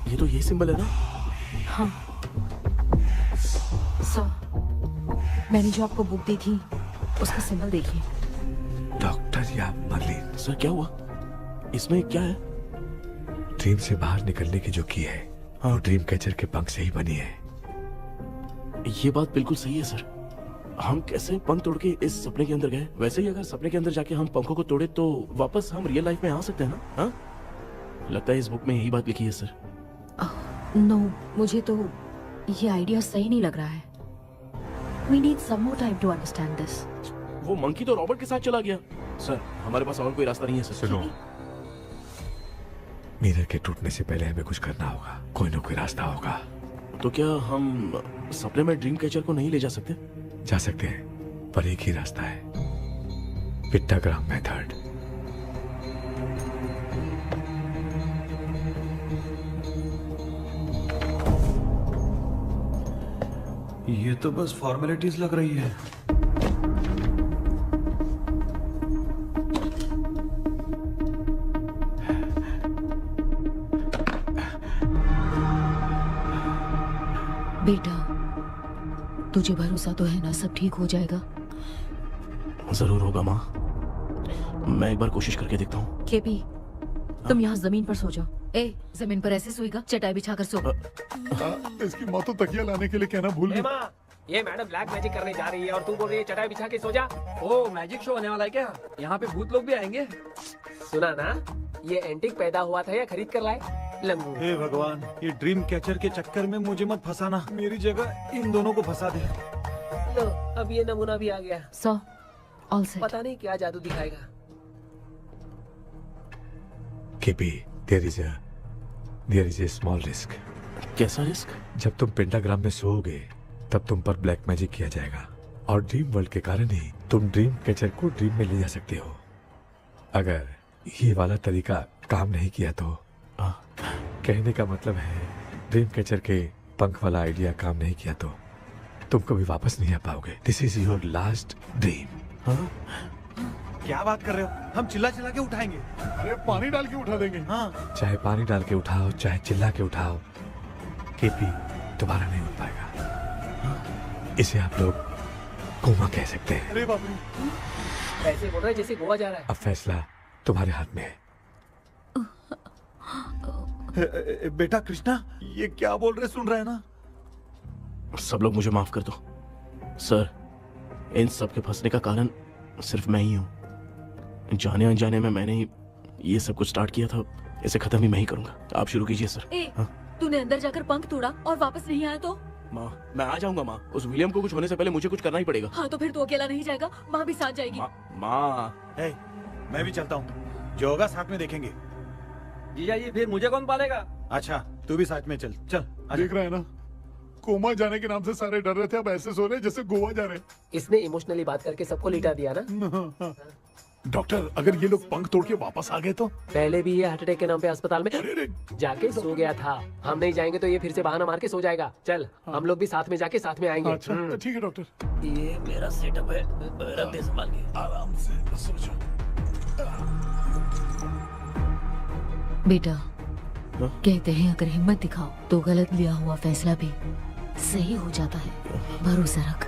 [SPEAKER 3] ये तो ये सिंबल है ना?
[SPEAKER 5] हाँ सर, मैंने जो आपको बुक दी थी उसका सिंबल देखिए।
[SPEAKER 9] डॉक्टर या मर्लिन,
[SPEAKER 3] सर क्या हुआ? इसमें क्या है?
[SPEAKER 9] ड्रीम से बाहर निकलने की जो की है वो ड्रीम कैचर के पंख से ही बनी है।
[SPEAKER 3] ये बात बिल्कुल सही है सर। हम कैसे पंख तोड़ के इस सपने के अंदर गए, वैसे ही अगर सपने के अंदर जाके हम पंखों को तोड़े तो वापस हम रियल लाइफ में आ सकते हैं ना? हाँ, लगता है इस बुक में यही बात लिखी है सर।
[SPEAKER 5] नो, मुझे तो ये आइडिया सही नहीं लग रहा है। We need some more time to understand this.
[SPEAKER 3] वो मंकी तो रॉबर्ट के साथ चला गया। सर हमारे पास और कोई रास्ता नहीं है सर।
[SPEAKER 9] सुनो, मिरर के टूटने से पहले हमें कुछ करना होगा। कोई ना कोई रास्ता होगा।
[SPEAKER 3] तो क्या हम सपने में ड्रीम कैचर को नहीं ले जा सकते?
[SPEAKER 9] जा सकते हैं, पर एक ही रास्ता है, पिट्टाग्राम मेथड।
[SPEAKER 2] ये तो बस फॉर्मेलिटीज लग रही है।
[SPEAKER 5] बेटा, तुझे भरोसा तो है ना सब ठीक हो जाएगा?
[SPEAKER 3] जरूर होगा माँ, मैं एक बार कोशिश करके देखता हूँ।
[SPEAKER 5] केपी, तुम यहाँ जमीन पर सो जाओ। ए, जमीन पर ऐसे सोएगा? चटाई बिछाकर सो।
[SPEAKER 7] इसकी माँ तो तकिया लाने के लिए कहना भूल गई।
[SPEAKER 10] माँ, ये मैडम ब्लैक मैजिक करने जा रही है और तू बोल रही है चटाई बिछा के सो जा।
[SPEAKER 8] ओ, मैजिक शो होने वाला है क्या? यहाँ पे भूत लोग भी आएंगे?
[SPEAKER 10] सुना ना, ये एंटीक पैदा हुआ था या खरीद कर लाए? लंगू।
[SPEAKER 2] हे भगवान, ये ड्रीम कैचर के चक्कर में मुझे मत फंसाना। मेरी जगह इन दोनों को फंसा दे।
[SPEAKER 10] लो, अब ये नमूना भी आ गया।
[SPEAKER 5] सो, ऑल सेट।
[SPEAKER 10] पता नहीं क्या जादू दिखाएगा।
[SPEAKER 9] KP, there is a small risk।
[SPEAKER 3] कैसा रिस्क?
[SPEAKER 9] जब तुम पेंटाग्राम में सोओगे तब तुम पर ब्लैक मैजिक किया जाएगा और ड्रीम वर्ल्ड के कारण ही तुम ड्रीम कैचर को ड्रीम में ले जा सकते हो। अगर ये वाला तरीका काम नहीं किया तो कहने का मतलब है ड्रीम कैचर के पंख वाला आइडिया काम नहीं किया तो तुम कभी वापस नहीं आ पाओगे। This is your last dream.
[SPEAKER 2] क्या बात कर रहे हो? हम चिल्ला चिल्ला के उठाएंगे।
[SPEAKER 7] अरे पानी डाल के उठा देंगे।
[SPEAKER 2] हाँ,
[SPEAKER 9] चाहे पानी डाल के उठाओ, चाहे चिल्ला के उठाओ, केपी दोबारा नहीं उठ पाएगा। इसे आप लोग कोमा कह सकते हैं।
[SPEAKER 7] अरे बाप रे,
[SPEAKER 10] ऐसे बोल रहा है जैसे गोवा जा रहा है।
[SPEAKER 9] अब फैसला तुम्हारे हाथ में है।
[SPEAKER 2] बेटा कृष्णा, ये क्या बोल रहे, सुन रहे हैं ना?
[SPEAKER 3] सब लोग मुझे माफ कर दो सर। इन सब के फंसने का कारण सिर्फ मैं ही हूँ। जाने अनजाने में मैंने ही ये सब कुछ स्टार्ट किया था, इसे खत्म भी मैं ही करूंगा। आप शुरू कीजिए सर।
[SPEAKER 1] ए, तूने अंदर जाकर पंख तोड़ा और वापस नहीं आया तो?
[SPEAKER 3] माँ, मैं आ जाऊंगा माँ। उस विलियम को कुछ होने से पहले मुझे कुछ करना ही पड़ेगा।
[SPEAKER 1] हाँ, तो फिर तू अकेला नहीं जाएगा, माँ भी साथ जाएगी।
[SPEAKER 3] माँ,
[SPEAKER 2] मैं भी चलता हूँ, जो होगा साथ में देखेंगे।
[SPEAKER 8] जीजा जी, फिर मुझे कौन पालेगा?
[SPEAKER 2] अच्छा, तू भी साथ में चल। चल
[SPEAKER 7] देख रहा है ना, कोमा जाने के नाम से सारे डर रहे थे, अब ऐसे सो रहे जैसे गोवा जा रहे।
[SPEAKER 10] इसने इमोशनली बात करके सबको लिटा दिया ना।
[SPEAKER 7] डॉक्टर, अगर ये लोग पंख तोड़ के वापस आ गए तो?
[SPEAKER 10] पहले भी ये हार्ट अटैक के नाम पे अस्पताल में जाके सो गया था। हम नहीं जाएंगे तो ये फिर से बहाना मार के सो जाएगा। चल, हम लोग भी साथ में जाके साथ में आएंगे।
[SPEAKER 7] अच्छा, ठीक है डॉक्टर।
[SPEAKER 10] ये मेरा सेटअप है, रख दे संभाल के।
[SPEAKER 7] आराम से सो जाओ।
[SPEAKER 5] बेटा, कहते हैं अगर हिम्मत दिखाओ तो गलत लिया हुआ फैसला भी सही हो जाता है। भरोसा रख।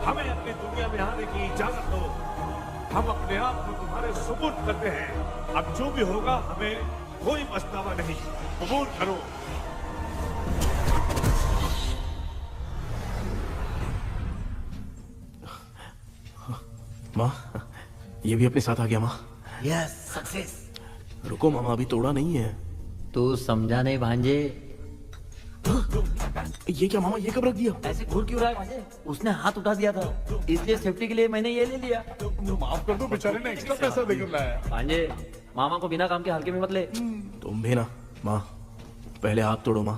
[SPEAKER 7] हमें अपनी दुनिया में आने की इजाजत दो। हम अपने आप को तुम्हारे सुपुर्द करते हैं। अब जो भी होगा हमें कोई पछतावा नहीं। कबूल करो।
[SPEAKER 3] माँ, ये भी अपने साथ आ गया। माँ,
[SPEAKER 8] यस, सक्सेस।
[SPEAKER 3] रुको मामा, अभी तोड़ा नहीं है।
[SPEAKER 8] तू समझा नहीं भांजे।
[SPEAKER 3] ये क्या मामा, ये कब रख दिया?
[SPEAKER 8] ऐसे घूर क्यों रहा है भांजे? उसने हाथ उठा दिया था, इसलिए सेफ्टी के लिए मैंने ये ले लिया।
[SPEAKER 7] माफ कर दो, बेचारे ने एक्स्ट्रा पैसा देकर लाया।
[SPEAKER 8] भांजे, मामा को बिना काम के हल्के में मत ले।
[SPEAKER 3] तुम भी ना। माँ, पहले हाथ तोड़ो। माँ,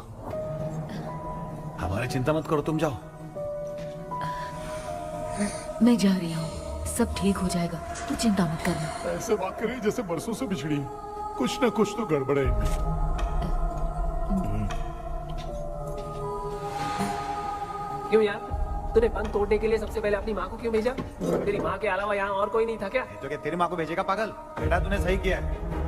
[SPEAKER 2] हमारी चिंता मत करो, तुम जाओ।
[SPEAKER 5] मैं जा रही हूँ, सब ठीक हो जाएगा, तू चिंता मत करना।
[SPEAKER 7] ऐसे बात कर रही जैसे बरसों से बिछड़ी। कुछ ना कुछ तो गड़बड़ है इनमें।
[SPEAKER 10] क्यों यार, तूने बंद तोड़ने के लिए सबसे पहले अपनी माँ को क्यों भेजा? तेरी माँ के अलावा यहाँ और कोई नहीं था क्या?
[SPEAKER 2] तो क्या तेरी माँ को भेजेगा पागल? बेटा तूने सही किया है।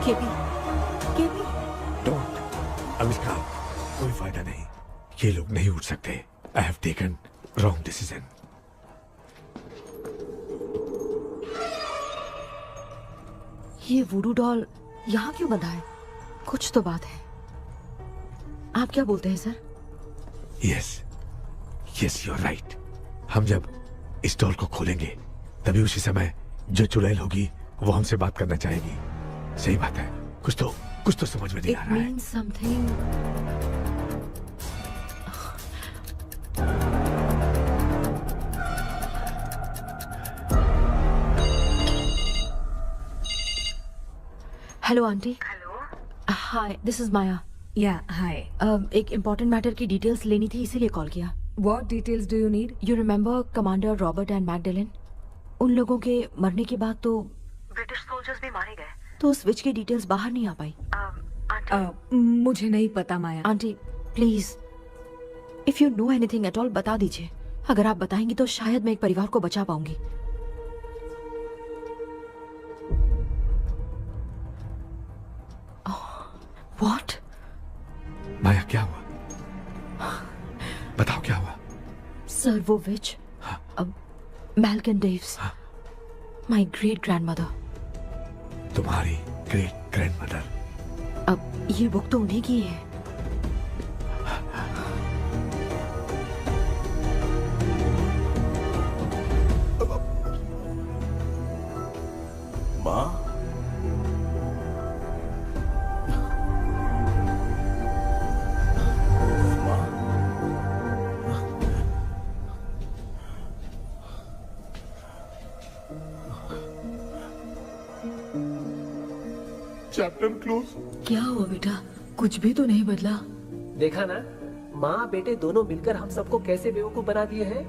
[SPEAKER 5] केपी, केपी,
[SPEAKER 9] डोंट अनुष्का, कोई फायदा नहीं, ये लोग नहीं उठ सकते। I have taken wrong decision.
[SPEAKER 5] ये वुडू डॉल यहाँ क्यों बंधा है? कुछ तो बात है। आप क्या बोलते हैं sir?
[SPEAKER 9] Yes yes, you are right. हम जब इस डॉल को खोलेंगे तभी उसी समय जो चुड़ैल होगी वो हमसे बात करना चाहेगी। सही बात है, कुछ तो समझ में नहीं आ
[SPEAKER 5] It
[SPEAKER 9] रहा है।
[SPEAKER 5] means something. Hello aunty. Hello, hi, this is Maya.
[SPEAKER 1] Yeah hi.
[SPEAKER 5] एक इम्पोर्टेंट मैटर की डिटेल्स लेनी थी, इसीलिए कॉल किया।
[SPEAKER 1] What details do you need?
[SPEAKER 5] You remember commander Robert and Magdalene? उन लोगों के मरने के बाद तो
[SPEAKER 1] ब्रिटिश सोल्जर्स भी मारे गए,
[SPEAKER 5] तो स्विच की डिटेल्स बाहर नहीं आ पाई।
[SPEAKER 1] मुझे नहीं पता Maya.
[SPEAKER 5] Aunty please, if you know anything at all बता दीजिए। अगर आप बताएंगी तो शायद मैं एक परिवार को बचा पाऊंगी। व्हाट?
[SPEAKER 9] माया क्या हुआ? बताओ क्या हुआ?
[SPEAKER 5] सर वो विच, मैल्कन डेव्स, माय ग्रेट ग्रैंडमदर।
[SPEAKER 9] तुम्हारी ग्रेट ग्रैंडमदर?
[SPEAKER 5] अब ये बुक तो उन्हीं की है।
[SPEAKER 3] माँ,
[SPEAKER 7] चैप्टर क्लोज।
[SPEAKER 5] क्या हुआ बेटा? कुछ भी तो नहीं बदला।
[SPEAKER 10] देखा ना, माँ बेटे दोनों मिलकर हम सबको कैसे बेवकूफ बना दिए हैं।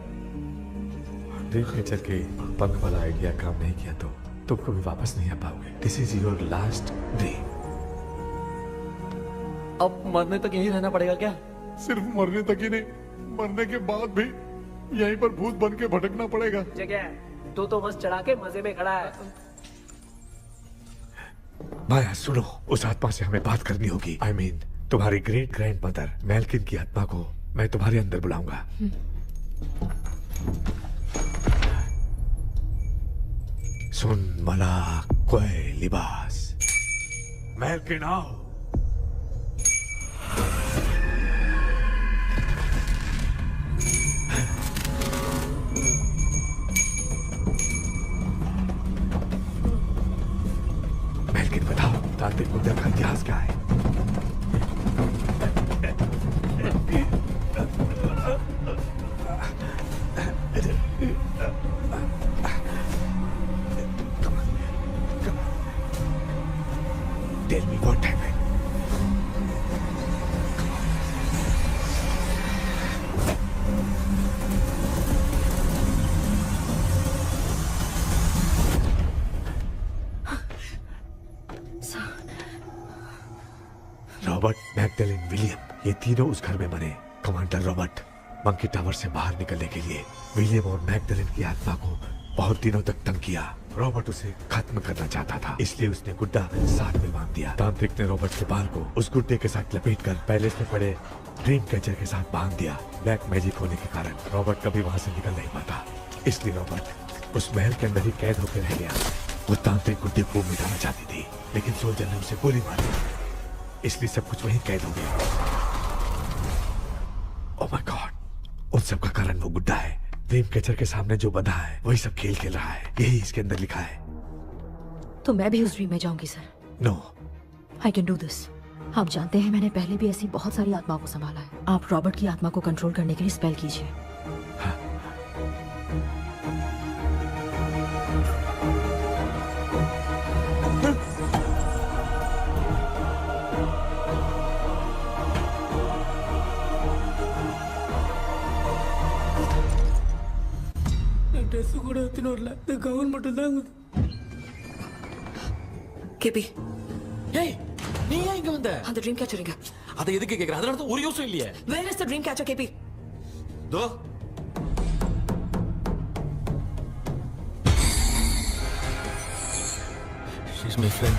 [SPEAKER 9] ड्रीम कैचर के पंख वाला आइडिया काम नहीं किया तो तुम कभी वापस नहीं आ पाओगे। This is your last dream.
[SPEAKER 4] अब मरने तक यहीं रहना पड़ेगा क्या?
[SPEAKER 7] सिर्फ मरने तक ही नहीं, मरने के बाद भी यहीं पर भूत बन के भटकना पड़ेगा।
[SPEAKER 10] जगह तू तो बस चढ़ा के मजे में खड़ा है।
[SPEAKER 9] माया सुनो, उस आत्मा से हमें बात करनी होगी। आई मीन तुम्हारी ग्रेट ग्रैंड मदर मैल्किन की आत्मा को मैं तुम्हारे अंदर बुलाऊंगा। सुन मला कोई लिबास, मैल्किन आओ। मैल्किन बताओ, तांत्रिक मुद्रा का इतिहास क्या है? Tell me what happened. Robert, Magdalene, William, ये तीनों उस घर में मरे। कमांडर रॉबर्ट मंकी टावर से बाहर निकलने के लिए विलियम और मैगडेलिन की आत्मा को बहुत दिनों तक तंग किया। रॉबर्ट उसे खत्म करना चाहता था, इसलिए उसने गुड्डा साथ में बांध दिया। तांत्रिक ने रॉबर्ट के बाल को उस गुड्डे के साथ लपेटकर पैलेस में पड़े ड्रीम कैचर के साथ बांध दिया। ब्लैक मैजिक होने के कारण रॉबर्ट कभी वहां से निकल नहीं पाता, इसलिए रॉबर्ट उस महल के अंदर ही कैद होकर रह गया। वो तांत्रिक गुड्डे को मिटाना चाहती थी, लेकिन सोल्जर ने उसे गोली मारी, इसलिए सब कुछ वहीं कैद हो गया। ओह माय गॉड, उन सब का कारण वो गुड्डा है। ड्रीम कैचर के सामने जो बंधा है वही सब खेल खेल रहा है, यही इसके अंदर लिखा है।
[SPEAKER 5] तो मैं भी उस ड्रीम में जाऊंगी sir.
[SPEAKER 9] No,
[SPEAKER 5] I can do this. आप जानते हैं मैंने पहले भी ऐसी बहुत सारी आत्माओं को संभाला है। आप रॉबर्ट की आत्मा को कंट्रोल करने के लिए स्पेल कीजिए।
[SPEAKER 10] ட்ரெஸ் கூட எடுத்துன்னு வரல இந்த கவுன் மட்டும் தான்
[SPEAKER 5] கேபி,
[SPEAKER 11] ஏய் நீ ஏன் இங்க வந்த?
[SPEAKER 5] அந்த ட்ரீம் கேச்சருங்க.
[SPEAKER 11] அதை எதுக்கு கேக்குற? அதனால தான் ஒரு யூஸும் இல்லையே.
[SPEAKER 5] Where is the dream catcher, கேபி?
[SPEAKER 11] தோ she's my friend.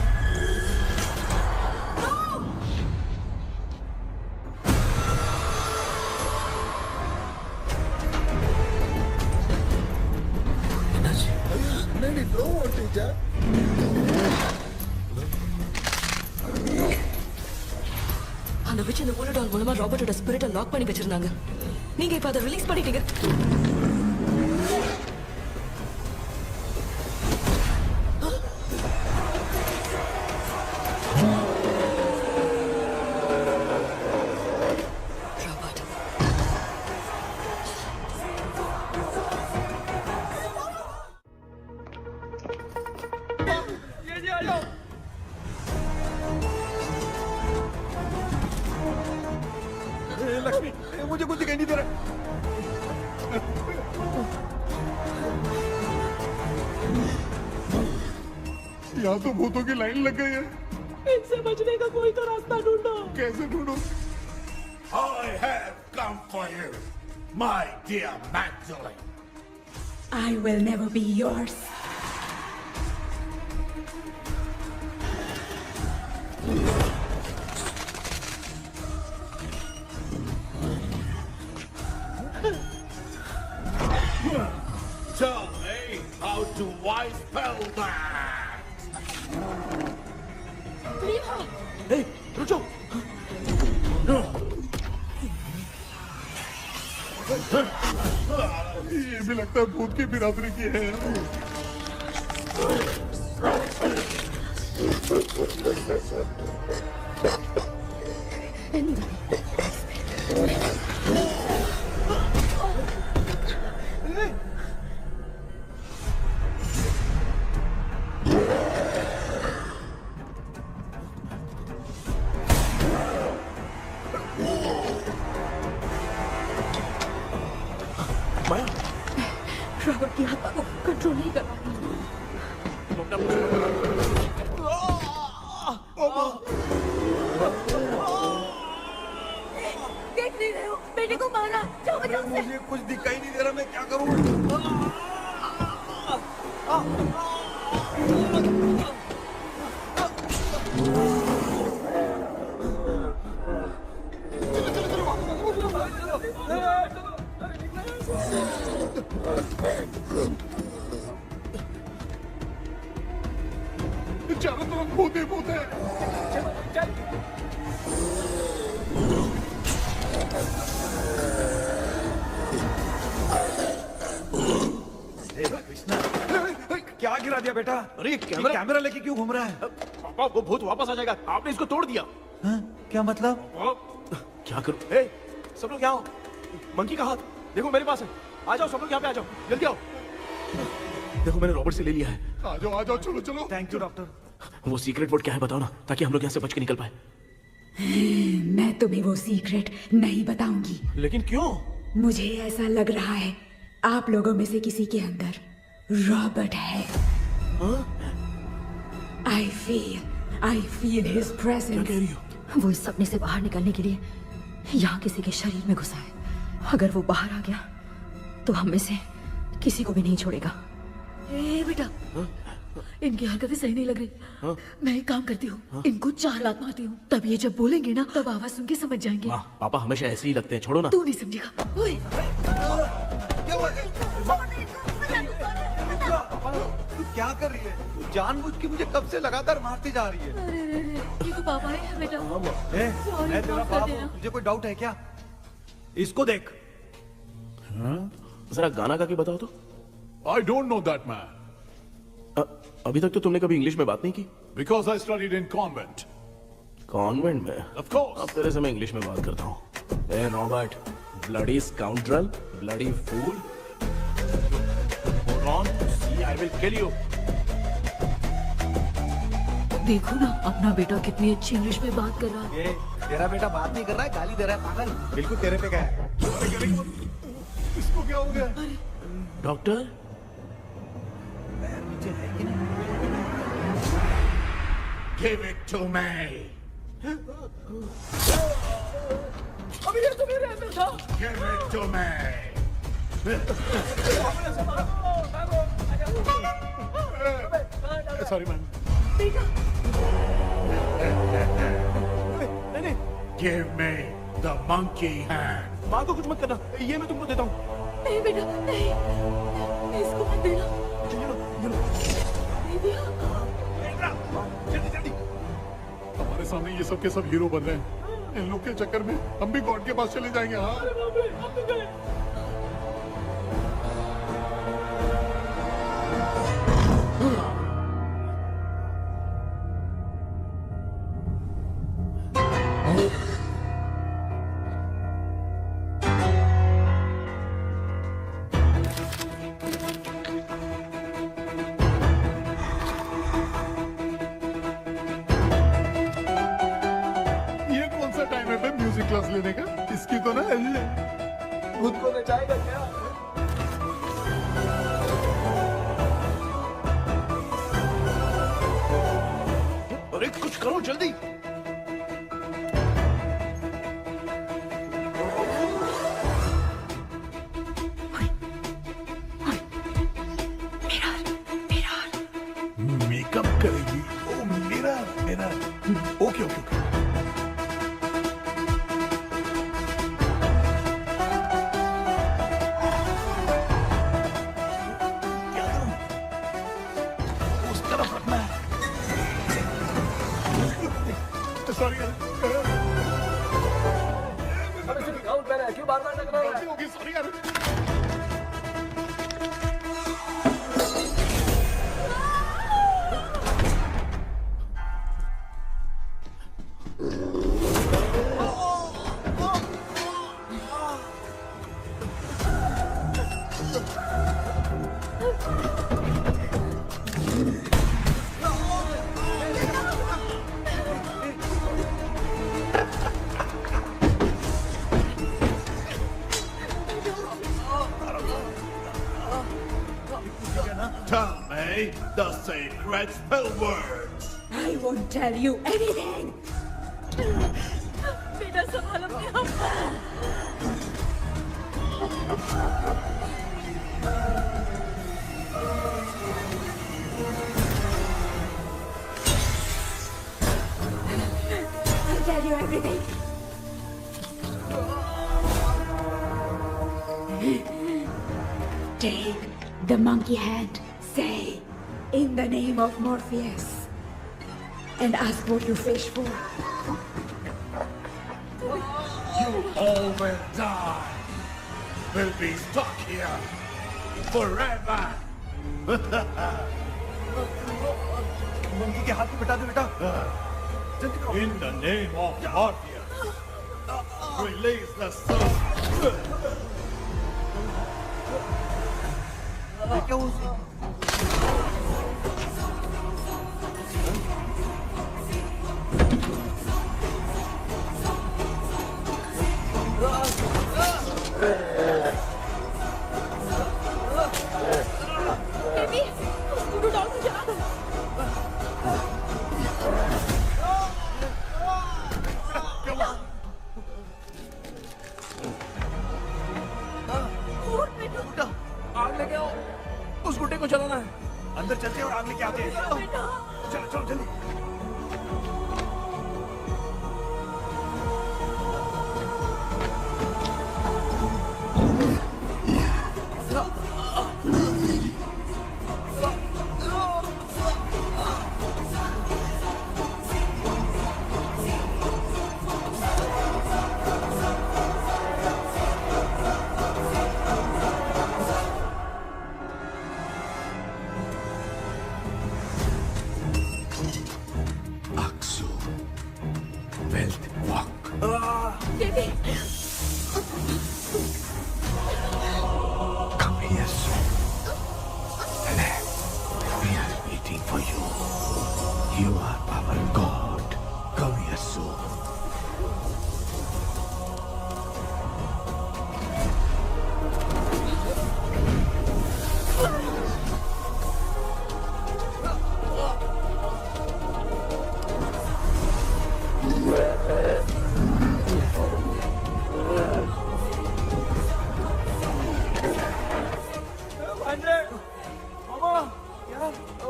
[SPEAKER 13] என்னடி த்ரோ ஓட்டிச்சா?
[SPEAKER 5] அந்த விச் இந்த ஊரடால் மூலமா ராபர்ட்டோட ஸ்பிரிட்டை லாக் பண்ணி வச்சிருந்தாங்க. நீங்க இப்ப அதை ரிலீஸ் பண்ணிட்டீங்க.
[SPEAKER 2] लक्ष्मी, मुझे कुछ दिखाई नहीं दे रहा।
[SPEAKER 7] यहाँ तो भूतों की लाइन लग गई है।
[SPEAKER 10] इनसे बचने का कोई तो रास्ता ढूंढो।
[SPEAKER 7] कैसे ढूंढूं?
[SPEAKER 13] I have come for you, my dear Magdalene.
[SPEAKER 15] I will never be yours.
[SPEAKER 13] Tell me how to wipe spell that.
[SPEAKER 11] Hey, रुक जाओ।
[SPEAKER 7] ये भी लगता है भूत की बिरादरी की है।
[SPEAKER 5] रॉबर्ट की आत्मा को कंट्रोल नहीं कर पा
[SPEAKER 1] देख नहीं रहे हो? बेटे को मारा। जाओ बचाओ उसे।
[SPEAKER 2] मुझे कुछ दिखाई नहीं दे रहा, मैं क्या करूं?
[SPEAKER 7] चारों तरफ भूत ही भूत है।
[SPEAKER 2] क्या गिरा दिया बेटा?
[SPEAKER 11] अरे
[SPEAKER 2] ये कैमरा लेके क्यों घूम रहा है?
[SPEAKER 11] पापा वो भूत वापस आ जाएगा। आपने इसको तोड़ दिया।
[SPEAKER 2] हाँ? क्या मतलब?
[SPEAKER 11] क्या करूं? ए, सब लोग यहाँ आओ। मंकी का हाथ देखो मेरे पास है। आ जाओ सब लोग यहाँ पे आ जाओ, जल्दी आओ। देखो मैंने रॉबर्ट से ले लिया है।
[SPEAKER 7] आ जाओ, चलो चलो।
[SPEAKER 2] Thank you doctor.
[SPEAKER 3] वो सीक्रेट वर्ड क्या है बताओ ना, ताकि हम लोग यहाँ से बच के निकल पाए।
[SPEAKER 15] मैं तुम्हें वो सीक्रेट नहीं बताऊंगी।
[SPEAKER 3] लेकिन क्यों?
[SPEAKER 15] मुझे ऐसा लग रहा है आप लोगों में से किसी के अंदर रॉबर्ट है। I feel his presence.
[SPEAKER 3] क्या कह रही हो?
[SPEAKER 5] वो इस सपने से बाहर निकलने के लिए यहाँ किसी के शरीर में घुसा है। अगर वो बाहर आ गया तो हम में से किसी को भी नहीं छोड़ेगा।
[SPEAKER 1] ए बेटा, इनकी हरकतें सही नहीं लग रही। मैं एक काम करती हूँ, इनको 4 लात मारती हूँ, तब ये जब बोलेंगे ना तब आवाज सुन के समझ जाएंगे।
[SPEAKER 3] पापा हमेशा ऐसे ही लगते हैं, छोड़ो ना।
[SPEAKER 1] तू नहीं समझेगा। ओए,
[SPEAKER 2] तू क्या कर रही है? जानबूझ के मुझे कब से लगातार मारती जा रही है।
[SPEAKER 1] अरे रे रे, ये तो पापा है बेटा।
[SPEAKER 2] मैं तेरा बाप हूँ, तुझे कोई डाउट है क्या? इसको देख।
[SPEAKER 3] जरा गाना गा के बताओ तो।
[SPEAKER 7] I don't know that man.
[SPEAKER 3] अभी तक तो तुमने कभी इंग्लिश में बात नहीं की।
[SPEAKER 7] Because I studied in convent.
[SPEAKER 3] Convent में?
[SPEAKER 7] Of course.
[SPEAKER 3] अब तेरे से मैं इंग्लिश में बात करता हूँ. ए Robert, bloody scoundrel, bloody fool. Hold on, see, I will kill you.
[SPEAKER 5] देखो ना अपना बेटा कितनी अच्छी इंग्लिश में बात कर रहा है.
[SPEAKER 2] ये तेरा बेटा बात नहीं कर रहा है, गाली दे रहा है पागल. बिल्कुल तेरे पे क्या है.
[SPEAKER 7] इसको क्या हो गया?
[SPEAKER 3] Doctor,
[SPEAKER 7] Give it to me.
[SPEAKER 8] अभी ये तो मेरे अंदर था.
[SPEAKER 7] Give it to me. Sorry man. Give me the monkey hand.
[SPEAKER 3] माँ को कुछ मत करना, ये मैं तुमको देता हूँ.
[SPEAKER 1] नहीं बेटा नहीं, इसको मत देना. नहीं दिया.
[SPEAKER 7] हमारे सामने ये सब के सब हीरो बन रहे हैं. इन लोग के चक्कर में हम भी गॉड के पास चले जाएंगे. हाँ. ये कौन सा टाइम है बे म्यूजिक क्लास लेने का? इसकी तो ना
[SPEAKER 8] खुद को नचाएगा क्या?
[SPEAKER 3] अरे कुछ करो जल्दी.
[SPEAKER 7] मेकअप करेगी. ओ मेरा मेरा. Okay okay okay. क्या करूं? उस तरफ रखना है. सॉरी यार.
[SPEAKER 8] अबे सिर्फ गाउन पहना है, क्यों बार-बार टकरा रहा है?
[SPEAKER 7] गलती होगी. सॉरी यार. Tell me the secret spell words.
[SPEAKER 15] I won't tell you anything.
[SPEAKER 1] बेटा संभाल अपने आप को.
[SPEAKER 15] I'll tell you everything. Take the monkey hand. Say, in the name of Morpheus, and ask what you fish for.
[SPEAKER 7] You all will die. Will be stuck here forever.
[SPEAKER 2] Monkey के हाथ में बिठा दे बेटा.
[SPEAKER 7] In the name of Morpheus, release the soul.
[SPEAKER 2] क्या हुआ उसे?
[SPEAKER 1] Baby, scooter doll को चला दो.
[SPEAKER 3] आग लेके आओ. उस गुड्डे को चलाना है.
[SPEAKER 2] अंदर चलते हैं और आग लेके आते हैं. चलो चलो जल्दी.
[SPEAKER 9] You are our God. Come here soon.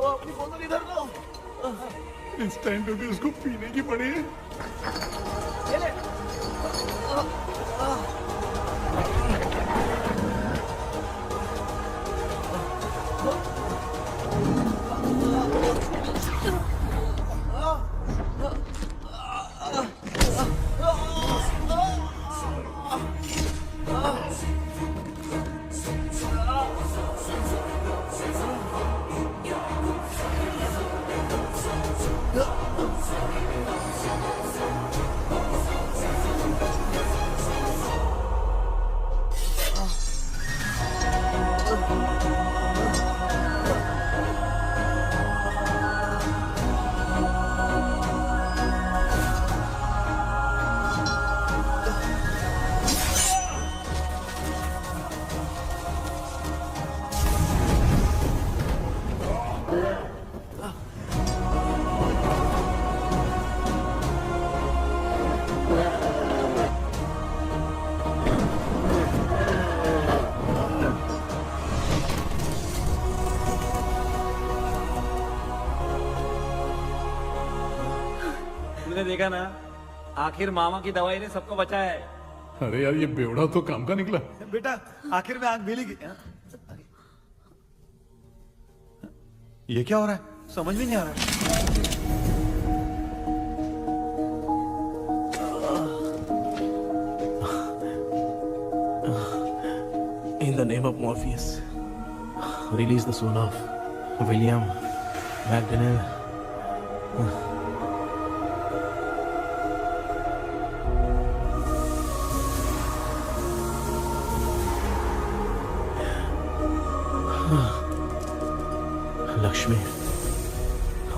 [SPEAKER 7] अपनी बोतल इधर लो। इस टाइम पे भी उसको पीने की पड़ी है।
[SPEAKER 4] तुमने देखा ना, आखिर मामा की दवाई ने सबको बचाया है।
[SPEAKER 7] अरे यार ये बेवड़ा तो काम का निकला।
[SPEAKER 2] बेटा आखिर में आंख मिली ये क्या हो रहा है? समझ में नहीं आ रहा है।
[SPEAKER 3] In the name of Morpheus, release the soul of William McDonnell. Lakshmi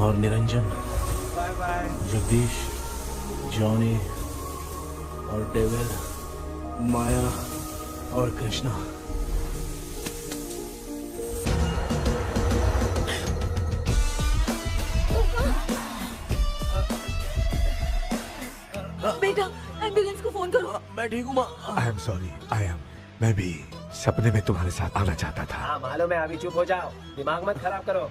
[SPEAKER 3] और निरंजन, जगदीश, जॉनी और डेविड, माया और कृष्णा।
[SPEAKER 1] बेटा एम्बुलेंस को फोन करो।
[SPEAKER 3] मैं ठीक हूँ माँ।
[SPEAKER 9] I am sorry. मैं भी सपने में तुम्हारे साथ आना चाहता था।
[SPEAKER 10] हाँ मालूम है, अभी चुप हो जाओ, दिमाग मत खराब करो।